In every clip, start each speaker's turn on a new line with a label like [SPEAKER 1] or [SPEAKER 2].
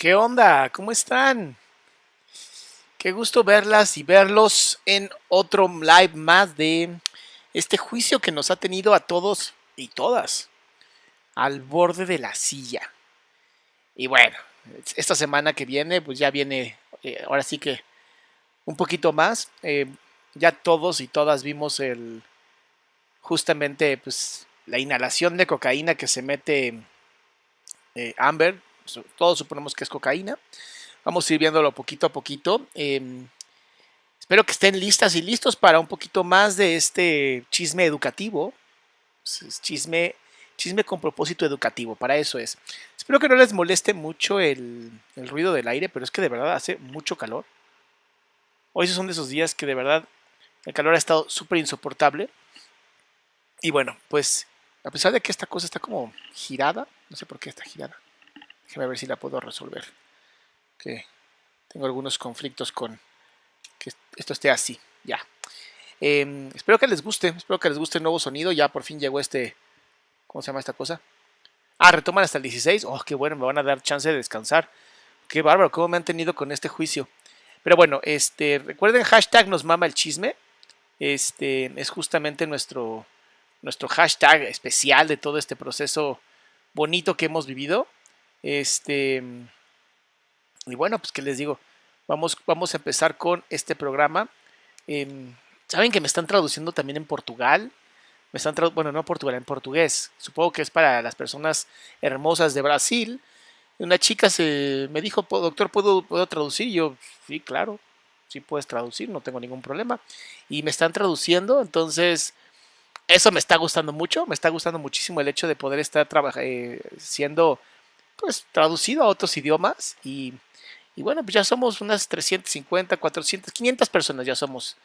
[SPEAKER 1] ¿Qué onda? ¿Cómo están? Qué gusto verlas y verlos en otro live más de este juicio que nos ha tenido a todos y todas al borde de la silla. Y bueno, esta semana que viene, pues ya viene, ahora sí que un poquito más. Ya todos y todas vimos justamente pues la inhalación de cocaína que se mete Amber. Todos suponemos que es cocaína. Vamos a ir viéndolo poquito a poquito. Espero que estén listas y listos para un poquito más de este chisme educativo. Es chisme con propósito educativo, para eso es. Espero que no les moleste mucho el ruido del aire, pero es que de verdad hace mucho calor. Hoy son de esos días que de verdad el calor ha estado súper insoportable. Y bueno, pues a pesar de que esta cosa está como girada, no sé por qué está girada. Déjame ver si la puedo resolver. Que tengo algunos conflictos con que esto esté así, ya. Espero que les guste el nuevo sonido. Ya por fin llegó ¿cómo se llama esta cosa? Retoman hasta el 16. Oh, qué bueno, me van a dar chance de descansar. Qué bárbaro, cómo me han tenido con este juicio. Pero bueno, recuerden, hashtag nos mama el chisme. Es justamente nuestro hashtag especial de todo este proceso bonito que hemos vivido. Y bueno, pues qué les digo. Vamos a empezar con este programa. Saben que me están traduciendo también en Portugal. Bueno, no en Portugal, en portugués. Supongo que es para las personas hermosas de Brasil. Una chica me dijo, doctor, ¿puedo traducir? Y yo, sí, claro, sí puedes traducir, no tengo ningún problema. Y me están traduciendo, entonces eso me está gustando mucho. Me está gustando muchísimo el hecho de poder estar siendo pues traducido a otros idiomas. Y bueno, pues ya somos unas 350, 400, 500 personas ya somos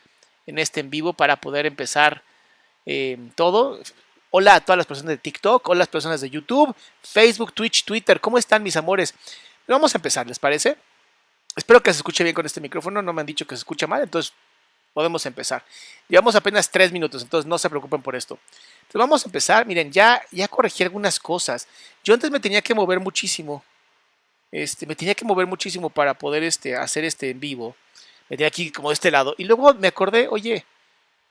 [SPEAKER 1] en este en vivo para poder empezar todo. Hola a todas las personas de TikTok, hola a las personas de YouTube, Facebook, Twitch, Twitter. ¿Cómo están, mis amores? Vamos a empezar, ¿les parece? Espero que se escuche bien con este micrófono. No me han dicho que se escucha mal, entonces podemos empezar. Llevamos apenas 3 minutos, entonces no se preocupen por esto. Entonces vamos a empezar. Miren, ya corregí algunas cosas. Yo antes me tenía que mover muchísimo. Para poder hacer en vivo. Me tenía aquí como de este lado. Y luego me acordé, oye,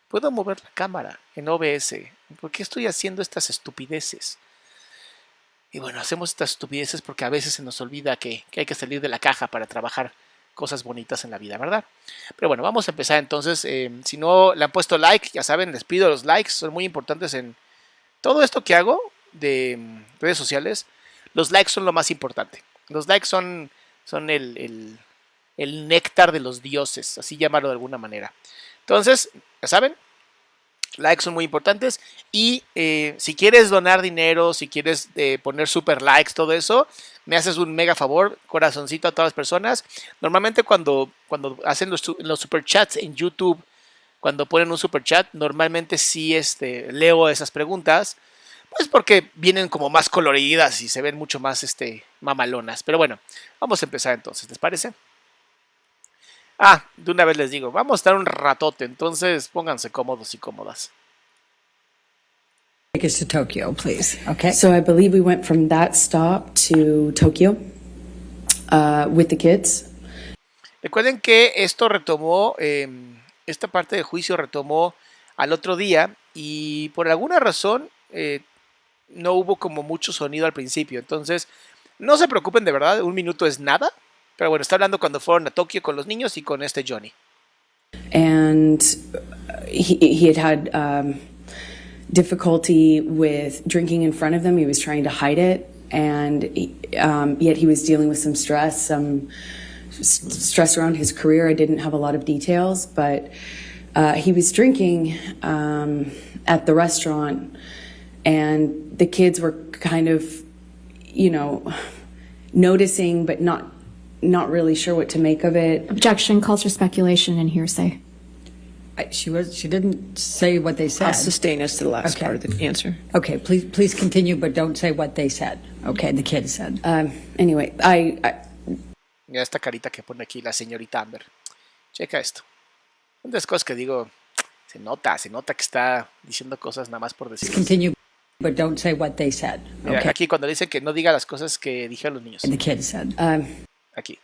[SPEAKER 1] puedo mover la cámara en OBS. ¿Por qué estoy haciendo estas estupideces? Y bueno, hacemos estas estupideces porque a veces se nos olvida que hay que salir de la caja para trabajar cosas bonitas en la vida, ¿verdad? Pero bueno, vamos a empezar entonces. Si no le han puesto like, ya saben, les pido los likes. Son muy importantes en todo esto que hago de redes sociales. Los likes son lo más importante. Los likes son el néctar de los dioses, así llamarlo de alguna manera. Entonces, ya saben, likes son muy importantes. Y si quieres donar dinero, si quieres poner super likes, todo eso, me haces un mega favor, corazoncito a todas las personas. Normalmente cuando hacen los super chats en YouTube, cuando ponen un super chat, normalmente sí leo esas preguntas. Pues porque vienen como más coloridas y se ven mucho más mamalonas. Pero bueno, vamos a empezar entonces, ¿les parece? De una vez les digo, vamos a estar un ratote, entonces pónganse cómodos y cómodas.
[SPEAKER 2] Take us to Tokyo, please. Okay.
[SPEAKER 3] So I believe we went from that stop to Tokyo with the kids.
[SPEAKER 1] Recuerden que esto retomó, esta parte del juicio retomó al otro día y por alguna razón no hubo como mucho sonido al principio. Entonces, no se preocupen, de verdad, 1 minuto es nada. Pero bueno, está hablando cuando fueron a Tokio con los niños y con Johnny.
[SPEAKER 3] And he had difficulty with drinking in front of them. He was trying to hide it. And yet he was dealing with some stress around his career. I didn't have a lot of details, but he was drinking at the restaurant. And the kids were kind of, noticing, but not really sure what to make of it.
[SPEAKER 4] Objection calls for speculation and hearsay.
[SPEAKER 2] She didn't say what they said.
[SPEAKER 5] I'll sustain us to the last part of the answer.
[SPEAKER 2] Okay, please continue, but don't say what they said. Okay, the kids said.
[SPEAKER 3] Anyway,
[SPEAKER 1] Mira esta carita que pone aquí la señorita Amber. Checa esto. Una de las cosas que digo, se nota que está diciendo cosas nada más por decir.
[SPEAKER 2] Continue, but don't say what they said.
[SPEAKER 1] Mira, aquí cuando dicen que no diga las cosas que dijeron los niños.
[SPEAKER 2] The kids said.
[SPEAKER 1] Aquí.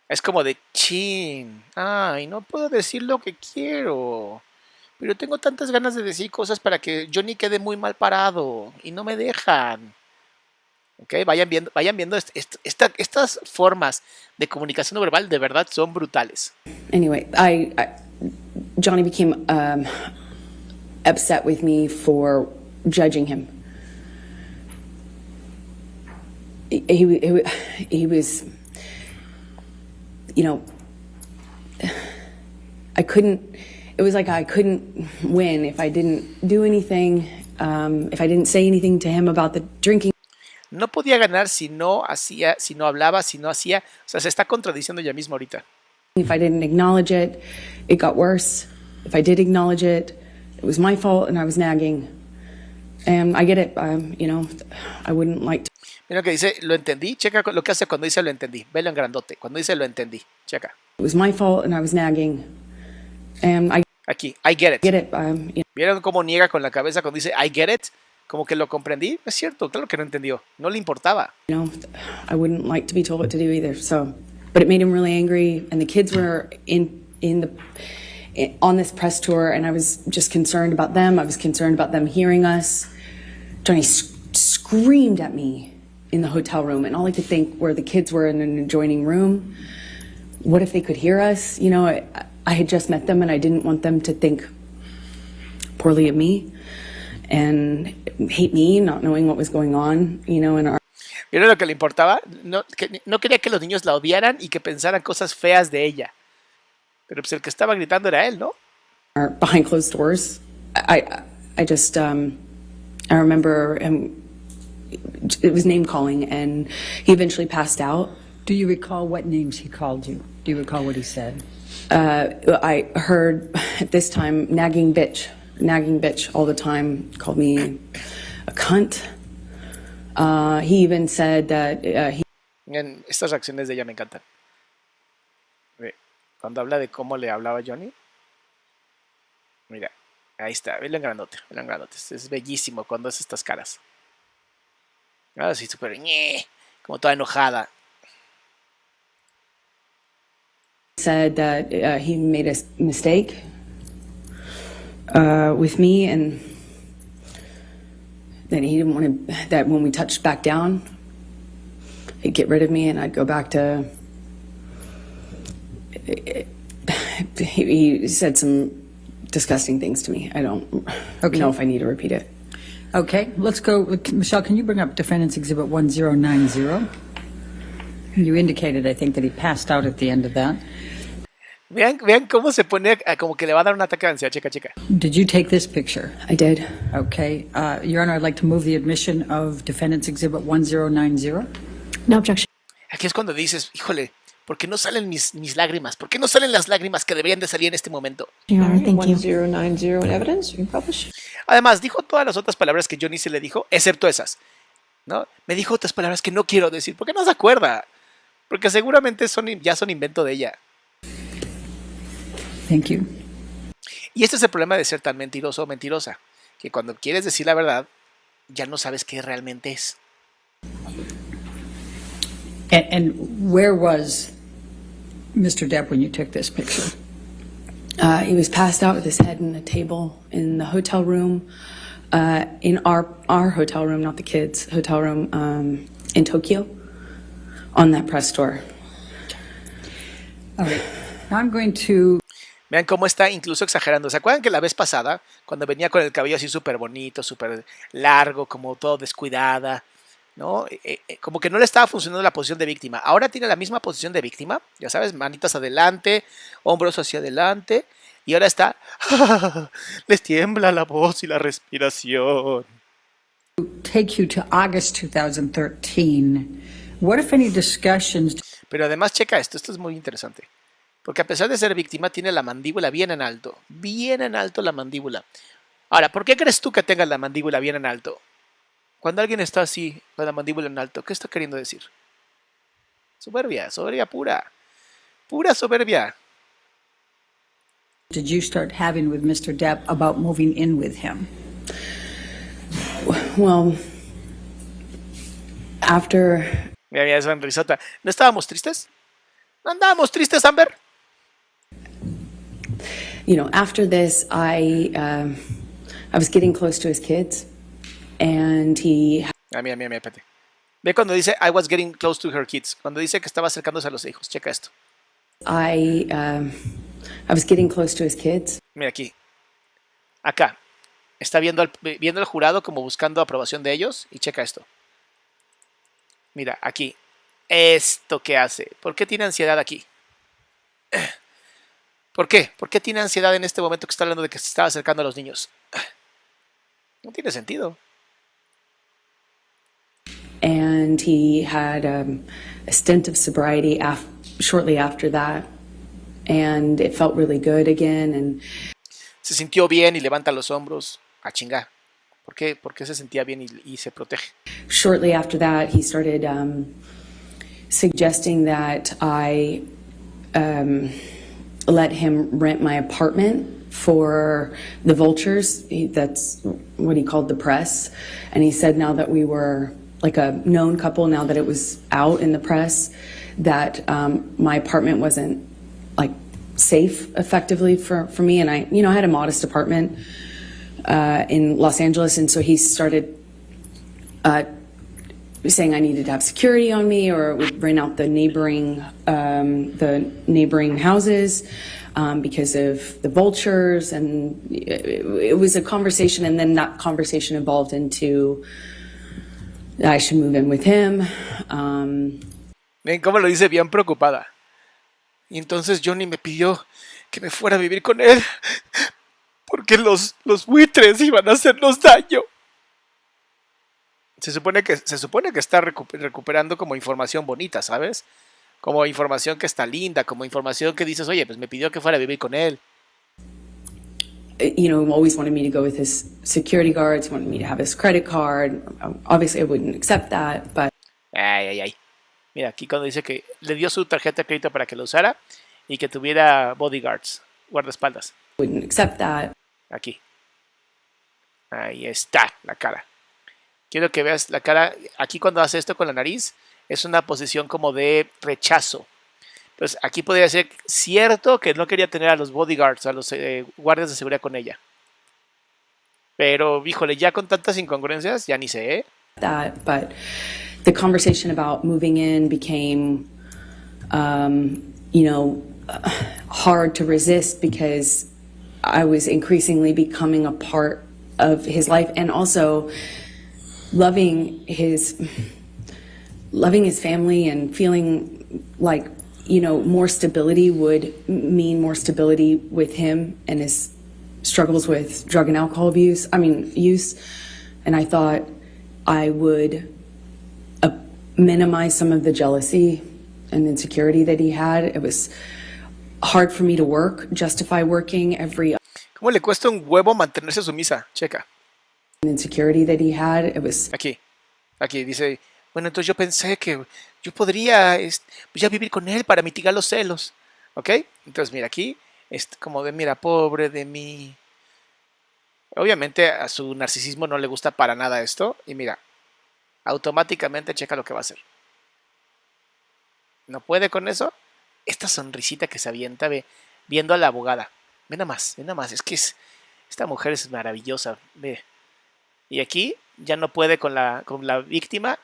[SPEAKER 1] Es como de chin. Ay, no puedo decir lo que quiero. Pero tengo tantas ganas de decir cosas para que Johnny quede muy mal parado. Y no me dejan. ¿Ok? Vayan viendo estas formas de comunicación no verbal de verdad son brutales.
[SPEAKER 3] Anyway, Johnny became upset with me for judging him. He was, you know, it was like I couldn't win if I didn't do anything, if I didn't say anything to him about the drinking.
[SPEAKER 1] No podía ganar si no hacía, si no hablaba, si no hacía. O sea, se está contradiciendo ella misma ahorita.
[SPEAKER 3] If I didn't acknowledge it, it got worse. If I did acknowledge it, it was my fault and I was nagging. And I get it, you know, I wouldn't like to.
[SPEAKER 1] Mira lo que dice, lo entendí. Checa lo que hace cuando dice lo entendí. Velo en grandote. Cuando dice lo entendí. Checa.
[SPEAKER 3] It was my fault and I was nagging. And
[SPEAKER 1] Aquí, I get it.
[SPEAKER 3] get it, you
[SPEAKER 1] ¿Vieron cómo niega con la cabeza cuando dice I get it? Como que lo comprendí. Es cierto, claro que no entendió. No le importaba.
[SPEAKER 3] know, I wouldn't like to be told what to do either. So, but it made him really angry. And the kids were on this press tour, and I was just concerned about them. I was concerned about them hearing us. Johnny screamed at me in the hotel room, and all I could think were the kids were in an adjoining room. What if they could hear us? You know, I had just met them, and I didn't want them to think poorly of me and hate me, not knowing what was going on, you know, in our...
[SPEAKER 1] ¿Vieron lo que le importaba? No quería que los niños la odiaran y que pensaran cosas feas de ella. Pero pues el que estaba gritando era él, ¿no?
[SPEAKER 3] Behind closed doors. I just, I remember it was name calling, and he eventually passed out.
[SPEAKER 2] Do you recall what names he called you? Do you recall what he said?
[SPEAKER 3] I heard at this time nagging bitch all the time, called me a cunt. He even said that
[SPEAKER 1] Estas reacciones de ella me encantan. Cuando habla de cómo le hablaba Johnny. Mira, ahí está, velo en grandote, velo en grandote. Es bellísimo cuando hace estas caras. Ahora sí, súper como toda enojada.
[SPEAKER 3] said that he made a mistake with me, and that he didn't want to, that when we touched back down, he'd get rid of me and I'd go back to, he said some disgusting things to me. I don't know if I need to repeat it.
[SPEAKER 2] Okay, let's go. Michelle, can you bring up Defendant's Exhibit 1090? You indicated, I think, that he passed out at the end of that.
[SPEAKER 1] Vean cómo se pone, como que le va a dar un ataque de ansiedad. Checa.
[SPEAKER 2] Did you take this picture?
[SPEAKER 3] I did.
[SPEAKER 2] Okay. Your Honor, I'd like to move the admission of Defendant's Exhibit 1090.
[SPEAKER 4] No objection.
[SPEAKER 1] Aquí es cuando dices, híjole, ¿por qué no salen mis lágrimas? ¿Por qué no salen las lágrimas que deberían de salir en este momento?
[SPEAKER 4] Your Honor, thank you.
[SPEAKER 5] 1090 in evidence. You can publish.
[SPEAKER 1] Además, dijo todas las otras palabras que Johnny se le dijo, excepto esas, ¿no? Me dijo otras palabras que no quiero decir, porque no se acuerda. Porque seguramente ya son invento de ella.
[SPEAKER 2] Thank you.
[SPEAKER 1] Y este es el problema de ser tan mentiroso o mentirosa, que cuando quieres decir la verdad, ya no sabes qué realmente es.
[SPEAKER 2] And where was Mr. Depp when you took this picture?
[SPEAKER 3] He was passed out with his head in a table in the hotel room, in our hotel room, not the kids' hotel room, in Tokyo, on that press tour.
[SPEAKER 2] All right. Now I'm going to...
[SPEAKER 1] Vean cómo está incluso exagerando. ¿Se acuerdan que la vez pasada, cuando venía con el cabello así súper bonito, súper largo, como todo descuidada, ¿no? Como que no le estaba funcionando la posición de víctima. Ahora tiene la misma posición de víctima, ya sabes, manitas adelante, hombros hacia adelante, y ahora está, les tiembla la voz y la respiración.
[SPEAKER 2] take you to August 2013. What, if any, discussions...
[SPEAKER 1] Pero además checa esto es muy interesante. Porque a pesar de ser víctima, tiene la mandíbula bien en alto la mandíbula. Ahora, ¿por qué crees tú que tengas la mandíbula bien en alto? Cuando alguien está así, con la mandíbula en alto, ¿qué está queriendo decir? Soberbia pura. Pura soberbia.
[SPEAKER 2] did you start having with Mr. Depp about moving in with him?
[SPEAKER 3] Well, after
[SPEAKER 1] Mira, mira, sonrisota. ¿No estábamos tristes? ¿No andábamos tristes, Amber?
[SPEAKER 3] You know, after this, I was getting close to his kids, and he
[SPEAKER 1] Ah, mira, mira, mira, espérate. Ve cuando dice I was getting close to her kids. Cuando dice que estaba acercándose a los hijos. Checa esto.
[SPEAKER 3] I was getting close to his kids.
[SPEAKER 1] Mira aquí. Acá. Está viendo al jurado como buscando aprobación de ellos. Y checa esto. Mira, aquí. Esto que hace. ¿Por qué tiene ansiedad aquí? ¿Por qué? ¿Por qué tiene ansiedad en este momento que está hablando de que se estaba acercando a los niños? No tiene sentido.
[SPEAKER 3] And he had a stint of sobriety shortly after that, and it felt really good again. And
[SPEAKER 1] Se sintió bien y levanta los hombros. A chingar. ¿Por qué? Porque se sentía bien y se protege.
[SPEAKER 3] shortly after that, he started suggesting that I let him rent my apartment for the vultures. That's what he called the press. And he said now that we were like a known couple, now that it was out in the press, that my apartment wasn't like safe effectively for me. And I had a modest apartment in Los Angeles. And so he started saying I needed to have security on me, or would rent out the neighboring houses because of the vultures. And it was a conversation, and then that conversation evolved into I should move in with him.
[SPEAKER 1] Ven cómo lo dice bien preocupada. Y entonces Johnny me pidió que me fuera a vivir con él porque los buitres iban a hacernos daño. Se supone que está recuperando como información bonita, ¿sabes? Como información que está linda, como información que dices, oye, pues me pidió que fuera a vivir con él.
[SPEAKER 3] Always wanted me to go with his security guards, wanted me to have his credit card. Obviously, I wouldn't accept that, but...
[SPEAKER 1] Ay. Mira, aquí cuando dice que le dio su tarjeta de crédito para que lo usara y que tuviera bodyguards, guardaespaldas.
[SPEAKER 3] Wouldn't accept that.
[SPEAKER 1] Aquí. Ahí está la cara. Quiero que veas la cara. Aquí cuando hace esto con la nariz, es una posición como de rechazo. Entonces, aquí podría ser cierto que no quería tener a los bodyguards, a los guardias de seguridad con ella. Pero, híjole, ya con tantas incongruencias, ya ni sé, ¿eh?
[SPEAKER 3] That, but the conversation about moving in became, hard to resist because I was increasingly becoming a part of his life, and also loving his family and feeling like, more stability would mean more stability with him and his struggles with drug and alcohol use. And I thought I would minimize some of the jealousy and insecurity that he had. It was hard for me to justify working every...
[SPEAKER 1] ¿Cómo le cuesta un huevo mantenerse sumisa? Checa.
[SPEAKER 3] Insecurity that he had. It was...
[SPEAKER 1] Aquí dice, bueno, entonces yo pensé que yo podría ya vivir con él para mitigar los celos. ¿Ok? Entonces, mira, aquí es como de, mira, pobre de mí. Obviamente a su narcisismo no le gusta para nada esto. Y mira, automáticamente checa lo que va a hacer. ¿No puede con eso? Esta sonrisita que se avienta viendo a la abogada. Ve nada más. Es que esta mujer es maravillosa. Ve. Y aquí ya no puede con la víctima.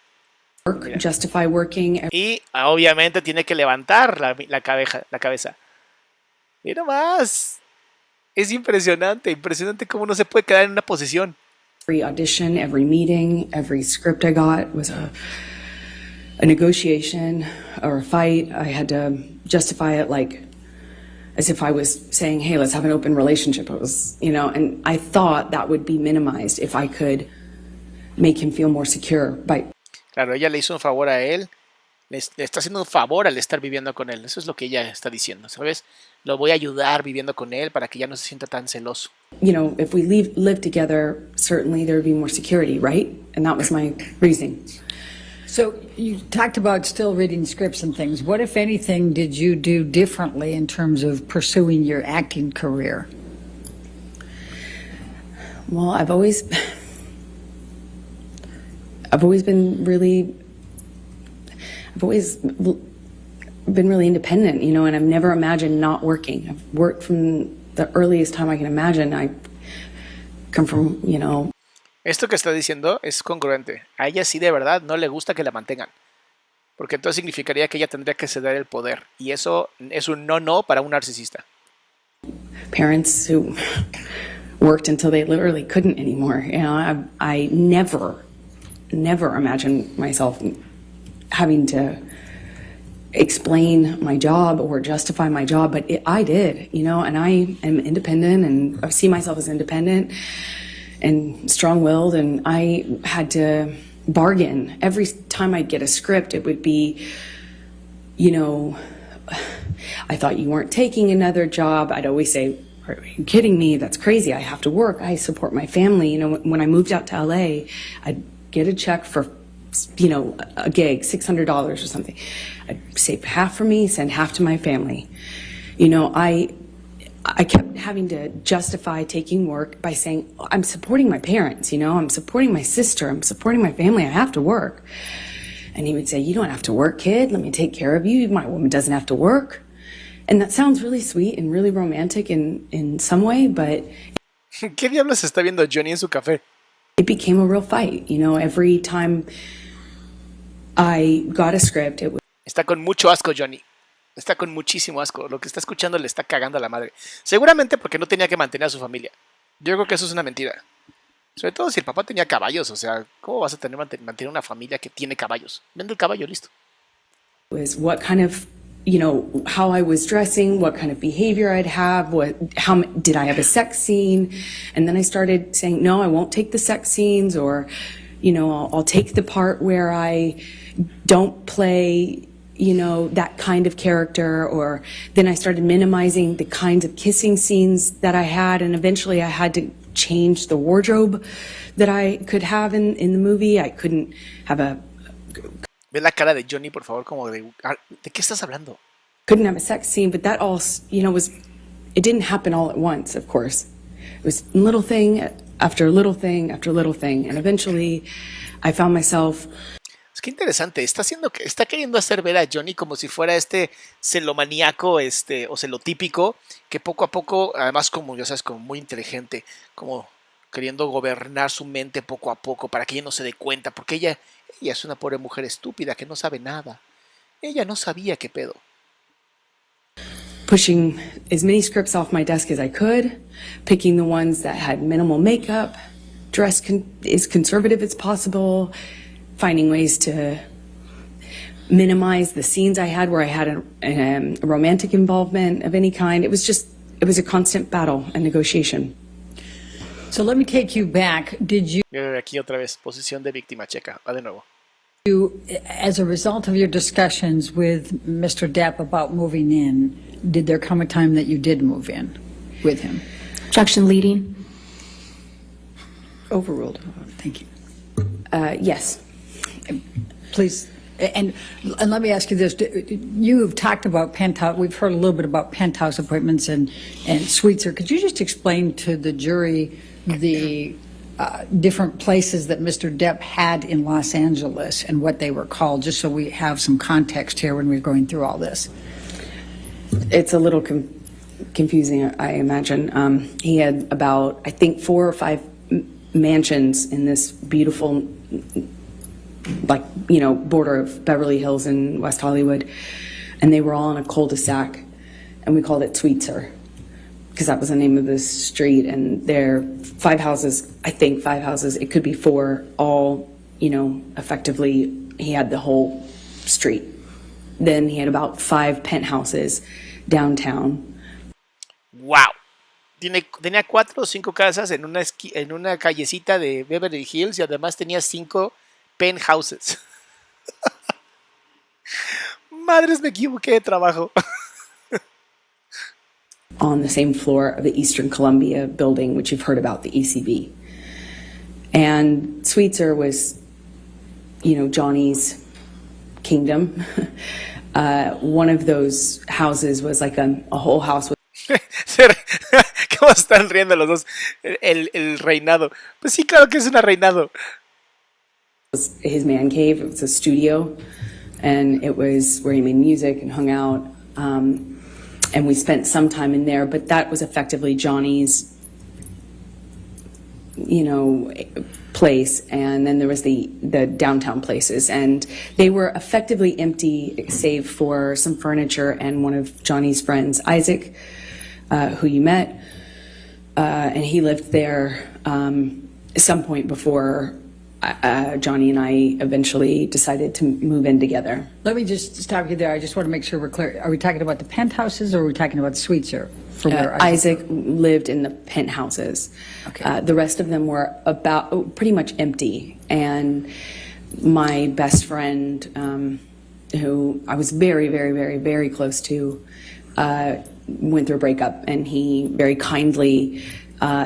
[SPEAKER 3] Justify working.
[SPEAKER 1] Y obviamente tiene que levantar la cabeza. Mira más. Es impresionante cómo no se puede quedar en una posición.
[SPEAKER 3] Every audition, every meeting, every script I got was a negotiation or a fight. I had to justify it like as if I was saying, hey, let's have an open relationship. It was, and I thought that would be minimized if I could make him feel more secure
[SPEAKER 1] Claro, ella le hizo un favor a él, le está haciendo un favor al estar viviendo con él. Eso es lo que ella está diciendo, ¿sabes? Lo voy a ayudar viviendo con él para que ya no se sienta tan celoso.
[SPEAKER 3] If we live together, certainly there would be more security, right? And that was my reasoning.
[SPEAKER 2] So you talked about still reading scripts and things. What, if anything, did you do differently in terms of pursuing your acting career?
[SPEAKER 3] Well, I've always been really, I've always been really independent, you know, and I've never imagined not working. I've worked from the earliest time I can imagine. I come from, you know.
[SPEAKER 1] Esto que está diciendo es congruente. A ella sí de verdad no le gusta que la mantengan. Porque entonces significaría que ella tendría que ceder el poder. Y eso es un no para un narcisista.
[SPEAKER 3] Parents who worked until they literally couldn't anymore. You know, I never imagined myself having to explain my job or justify my job, but I did, you know, and I am independent, and I see myself as independent and strong-willed, and I had to bargain. Every time I'd get a script, it would be, you know, I thought you weren't taking another job. I'd always say, are you kidding me? That's crazy. I have to work. I support my family. You know, when I moved out to LA, I'd get a check for, you know, a gig, $600 or something. I'd save half for me, send half to my family. You know, I kept having to justify taking work by saying, I'm supporting my parents, you know, I'm supporting my sister, I'm supporting my family, I have to work. And he would say, you don't have to work, kid, let me take care of you, my woman doesn't have to work. And that sounds really sweet and really romantic in some way, but...
[SPEAKER 1] ¿Qué diablos está viendo Johnny en su café?
[SPEAKER 3] It became a real fight, you know, every time I got a script, it was...
[SPEAKER 1] Está con mucho asco, Johnny. Está con muchísimo asco. Lo que está escuchando le está cagando a la madre. Seguramente porque no tenía que mantener a su familia. Yo creo que eso es una mentira. Sobre todo si el papá tenía caballos. O sea, ¿cómo vas a mantener una familia que tiene caballos? Vende el caballo, listo.
[SPEAKER 3] Was what kind of, you know, how I was dressing, what kind of behavior I'd have, how did I have a sex scene? And then I started saying, no, I won't take the sex scenes, or, you know, I'll take the part where I don't play, you know, that kind of character, or then I started minimizing the kinds of kissing scenes that I had, and eventually I had to change the wardrobe that I could have in the movie. I couldn't have a...
[SPEAKER 1] Ve la cara de Johnny, por favor, como ¿de qué estás hablando?
[SPEAKER 3] Couldn't have a sex scene, but that all, you know, it didn't happen all at once, of course. It was little thing after little thing after little thing, and eventually I found myself...
[SPEAKER 1] Es que interesante, está queriendo hacer ver a Johnny como si fuera celomaníaco, o celotípico, que poco a poco, además como ya sabes, como muy inteligente, como queriendo gobernar su mente poco a poco para que ella no se dé cuenta, porque ella es una pobre mujer estúpida que no sabe nada. Ella no sabía qué pedo.
[SPEAKER 3] Pushing as many scripts off my desk as I could, picking the ones that had minimal makeup, dress as conservative as possible, finding ways to minimize the scenes I had where I had a romantic involvement of any kind. It was a constant battle and negotiation.
[SPEAKER 2] So let me take you back. Did you,
[SPEAKER 1] Aquí otra vez, posición de víctima, checa, va de nuevo.
[SPEAKER 2] as a result of your discussions with Mr. Depp about moving in, did there come a time that you did move in with him?
[SPEAKER 4] Objection leading.
[SPEAKER 2] Overruled. Thank you.
[SPEAKER 3] Yes.
[SPEAKER 2] Please, and let me ask you this. You've talked about penthouse, we've heard a little bit about penthouse appointments and suites. Could you just explain to the jury the different places that Mr. Depp had in Los Angeles and what they were called, just so we have some context here when we're going through all this?
[SPEAKER 3] It's a little confusing, I imagine. He had about, I think, 4 or 5 mansions in this beautiful, like, you know, border of Beverly Hills and West Hollywood, and they were all in a cul-de-sac, and we called it Sweetser because that was the name of this street. And there 5 houses, I think 5 houses, it could be 4, all, you know, effectively he had the whole street. Then he had about 5 penthouses downtown.
[SPEAKER 1] Wow. Tenía 4 o 5 casas en una callecita de Beverly Hills, y además tenía 5 penthouses. Madres, me equivoqué de trabajo.
[SPEAKER 3] On the same floor of the Eastern Columbia building, which you've heard about, the ECB. And Sweetser was, you know, Johnny's kingdom. One of those houses was like a whole house with...
[SPEAKER 1] ¿Cómo están riendo los dos? El reinado. Pues sí, claro que es un reinado.
[SPEAKER 3] His man cave. It was a studio and it was where he made music and hung out. And we spent some time in there, but that was effectively Johnny's, place. And then there was the downtown places, and they were effectively empty save for some furniture and one of Johnny's friends, Isaac, who you met, and he lived there at some point before Johnny and I eventually decided to move in together.
[SPEAKER 2] Let me just stop you there. I just want to make sure we're clear. Are we talking about the penthouses or are we talking about suites here? For where
[SPEAKER 3] Isaac lived in the penthouses.
[SPEAKER 2] Okay.
[SPEAKER 3] The rest of them were pretty much empty. And my best friend, who I was very, very, very, very close to, went through a breakup, and he very kindly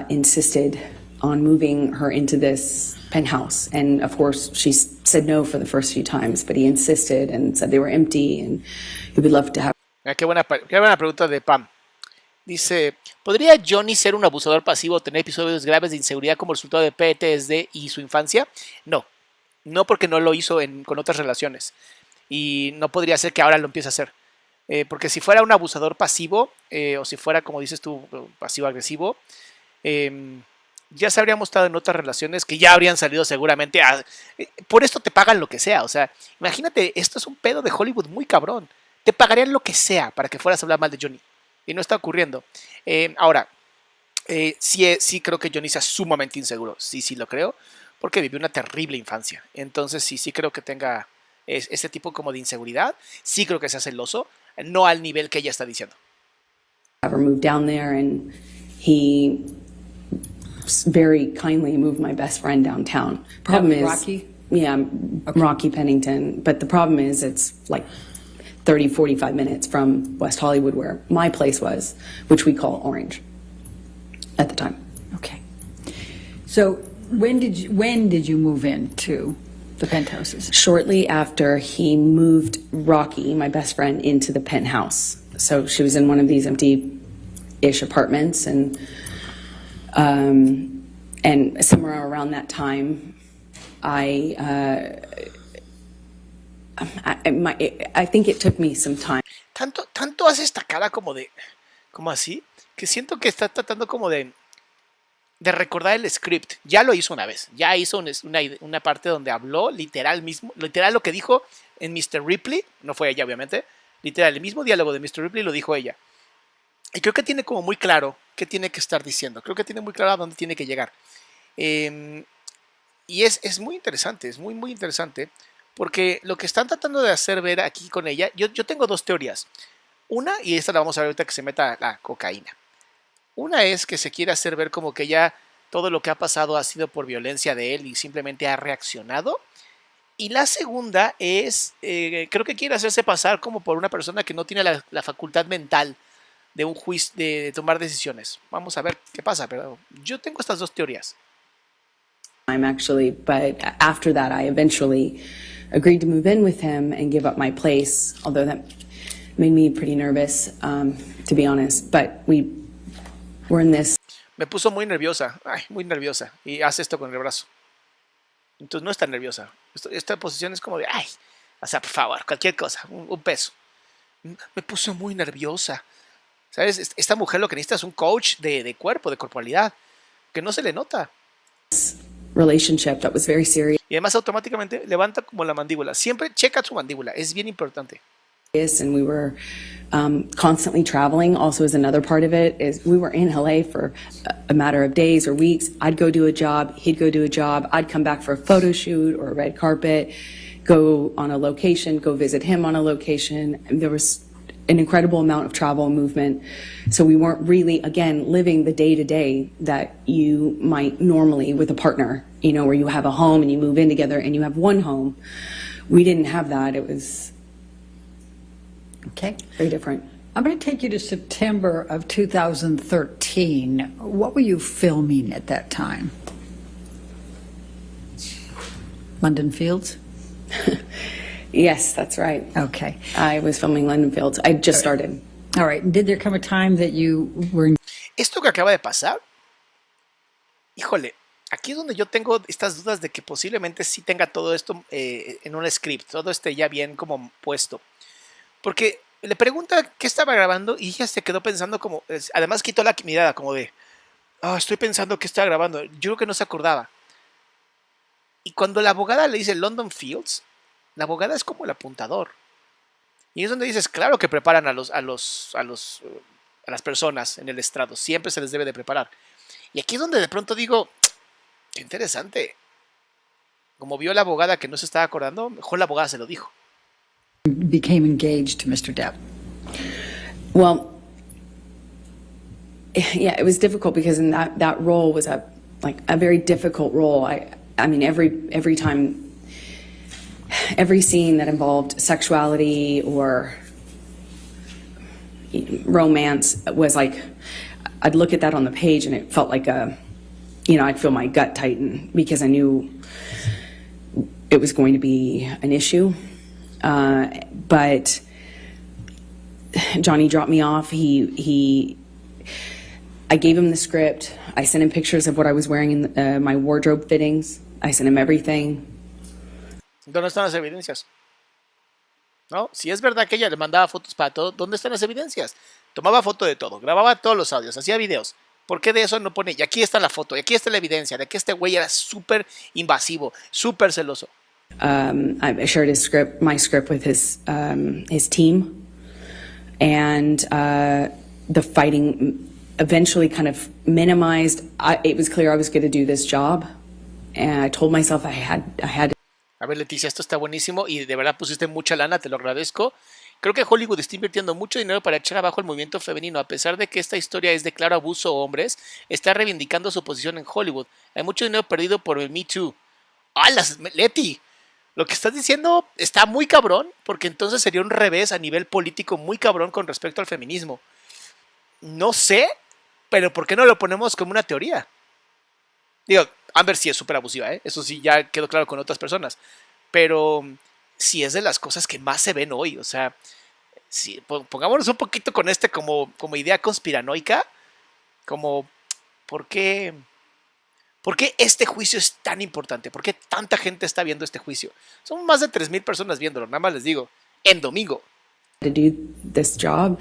[SPEAKER 3] insisted on moving her into this penthouse. And of course, she said no for the first few times, but he insisted and said they were empty and he would love to have.
[SPEAKER 1] Qué buena pregunta de Pam. Dice, ¿podría Johnny ser un abusador pasivo o tener episodios graves de inseguridad como resultado de PTSD y su infancia? No, no, porque no lo hizo con otras relaciones y no podría ser que ahora lo empiece a hacer. Porque si fuera un abusador pasivo o si fuera, como dices tú, pasivo-agresivo, ya se habríamos estado en otras relaciones que ya habrían salido seguramente. Por esto te pagan lo que sea. O sea, imagínate, esto es un pedo de Hollywood muy cabrón. Te pagarían lo que sea para que fueras a hablar mal de Johnny. Y no está ocurriendo. Ahora, sí creo que Johnny sea sumamente inseguro. Sí lo creo. Porque vivió una terrible infancia. Entonces sí creo que tenga ese tipo como de inseguridad. Sí creo que sea celoso. No al nivel que ella está diciendo.
[SPEAKER 3] Ever moved down there, and he very kindly moved my best friend downtown. Problem is,
[SPEAKER 2] Rocky?
[SPEAKER 3] Yeah, okay. Rocky Pennington. But the problem is it's like 30, 45 minutes from West Hollywood, where my place was, which we call Orange at the time.
[SPEAKER 2] Okay. So when did you move into the penthouses?
[SPEAKER 3] Shortly after he moved Rocky, my best friend, into the penthouse. So she was in one of these empty-ish apartments, and somewhere around that time, I think it took me some time.
[SPEAKER 1] Tanto hace esta cara como así, que siento que está tratando como de recordar el script. Ya lo hizo una vez. Ya hizo una parte donde habló literal lo que dijo en Mr. Ripley. No fue ella, obviamente. Literal, el mismo diálogo de Mr. Ripley lo dijo ella. Y creo que tiene como muy claro qué tiene que estar diciendo. Creo que tiene muy claro a dónde tiene que llegar. Y es muy interesante. Es muy, muy interesante. Porque lo que están tratando de hacer ver aquí con ella, yo tengo dos teorías. Una, y esta la vamos a ver ahorita que se meta la cocaína. Una es que se quiere hacer ver como que ya todo lo que ha pasado ha sido por violencia de él y simplemente ha reaccionado. Y la segunda es, creo que quiere hacerse pasar como por una persona que no tiene la facultad mental de un juicio, de tomar decisiones. Vamos a ver qué pasa, pero yo tengo estas dos teorías.
[SPEAKER 3] But after that, I eventually agreed to move in with him and give up my place, although that made me pretty nervous, to be honest. But we were in this.
[SPEAKER 1] Me puso muy nerviosa, muy nerviosa, y hace esto con el brazo. Entonces no está nerviosa. Esta posición es como de, o sea, por favor, cualquier cosa, un peso. Me puso muy nerviosa. ¿Sabes? Esta mujer lo que necesita es un coach de cuerpo, de corporalidad, que no se le nota.
[SPEAKER 3] Relationship that was very serious.
[SPEAKER 1] Y además automáticamente levanta como la mandíbula. Siempre checa su mandíbula, es bien importante.
[SPEAKER 3] And we were constantly traveling. Also, as another part of it is we were in LA for a matter of days or weeks. I'd go do a job, he'd go do a job. I'd come back for a photo shoot or a red carpet, go on a location, go visit him on a location. And there was an incredible amount of travel and movement. So we weren't really, again, living the day-to-day that you might normally with a partner, where you have a home and you move in together and you have one home. We didn't have that. It was
[SPEAKER 2] okay,
[SPEAKER 3] very different.
[SPEAKER 2] I'm going to take you to September of 2013. What were you filming at that time? London Fields?
[SPEAKER 3] Yes, that's right.
[SPEAKER 2] Okay.
[SPEAKER 3] I was filming London Fields. I just started.
[SPEAKER 2] All right. Did there come a time that you were...
[SPEAKER 1] Esto que acaba de pasar, híjole, aquí es donde yo tengo estas dudas de que posiblemente sí tenga todo esto en un script, todo esté ya bien como puesto. Porque le pregunta qué estaba grabando y ella se quedó pensando como, además quitó la mirada como de, estoy pensando que estaba grabando. Yo creo que no se acordaba. Y cuando la abogada le dice London Fields, la abogada es como el apuntador. Y es donde dices, claro que preparan a las personas en el estrado, siempre se les debe de preparar. Y aquí es donde de pronto digo, qué interesante. Como vio la abogada que no se estaba acordando, mejor la abogada se lo dijo.
[SPEAKER 2] Became engaged to Mr. Depp.
[SPEAKER 3] Well, yeah, it was difficult because in that role was a very difficult role. I mean, every time, every scene that involved sexuality or romance was like, I'd look at that on the page and it felt like I'd feel my gut tighten because I knew it was going to be an issue. But Johnny dropped me off. I gave him the script. I sent him pictures of what I was wearing in my wardrobe fittings. I sent him everything.
[SPEAKER 1] ¿Dónde están las evidencias? ¿No? Si es verdad que ella le mandaba fotos para todo, ¿dónde están las evidencias? Tomaba foto de todo, grababa todos los audios, hacía videos. ¿Por qué de eso no pone? Y aquí está la foto, y aquí está la evidencia de que este güey era súper invasivo, súper celoso.
[SPEAKER 3] I shared my script with his team, and the fighting eventually kind of minimized. It was clear I was going to do this job, and I told myself I had.
[SPEAKER 1] A ver, Leticia, esto está buenísimo y de verdad pusiste mucha lana, te lo agradezco. Creo que Hollywood está invirtiendo mucho dinero para echar abajo el movimiento femenino. A pesar de que esta historia es de claro abuso a hombres, está reivindicando su posición en Hollywood. Hay mucho dinero perdido por el Me Too. Leti! Lo que estás diciendo está muy cabrón, porque entonces sería un revés a nivel político muy cabrón con respecto al feminismo. No sé, pero ¿por qué no lo ponemos como una teoría? Digo, Amber sí es súper abusiva, ¿eh? Eso sí ya quedó claro con otras personas. Pero sí es de las cosas que más se ven hoy. O sea, sí, pongámonos un poquito con como idea conspiranoica. Como, ¿por qué este juicio es tan importante? ¿Por qué tanta gente está viendo este juicio? Son más de 3,000 personas viéndolo, nada más les digo, en domingo.
[SPEAKER 3] To do this job,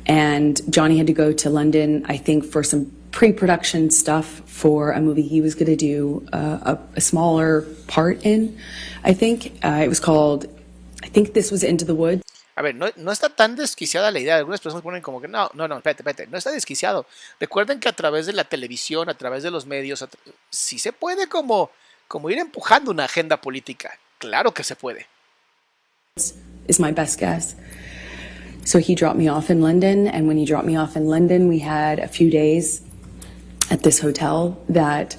[SPEAKER 3] and Johnny had to go to London, I think, for some pre-production stuff for a movie he was going to do a smaller part in. I think it was called, I think this was Into the Woods.
[SPEAKER 1] A ver, no está tan desquiciada la idea. Algunas personas ponen como que no, espérate, no está desquiciado. Recuerden que a través de la televisión, a través de los medios, sí se puede como ir empujando una agenda política. Claro que se puede.
[SPEAKER 3] Is my best guess. So he dropped me off in London, and when he dropped me off in London, we had a few days at this hotel that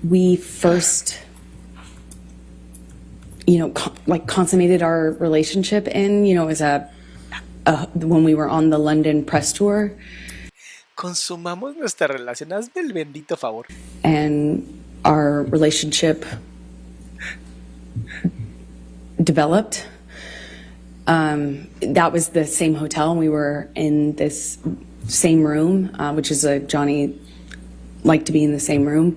[SPEAKER 3] we first, consummated our relationship in. It was when we were on the London press tour.
[SPEAKER 1] Consumamos nuestra relación, hazme el bendito favor.
[SPEAKER 3] And our relationship developed. That was the same hotel, and we were in this same room, which is Johnny liked to be in the same room.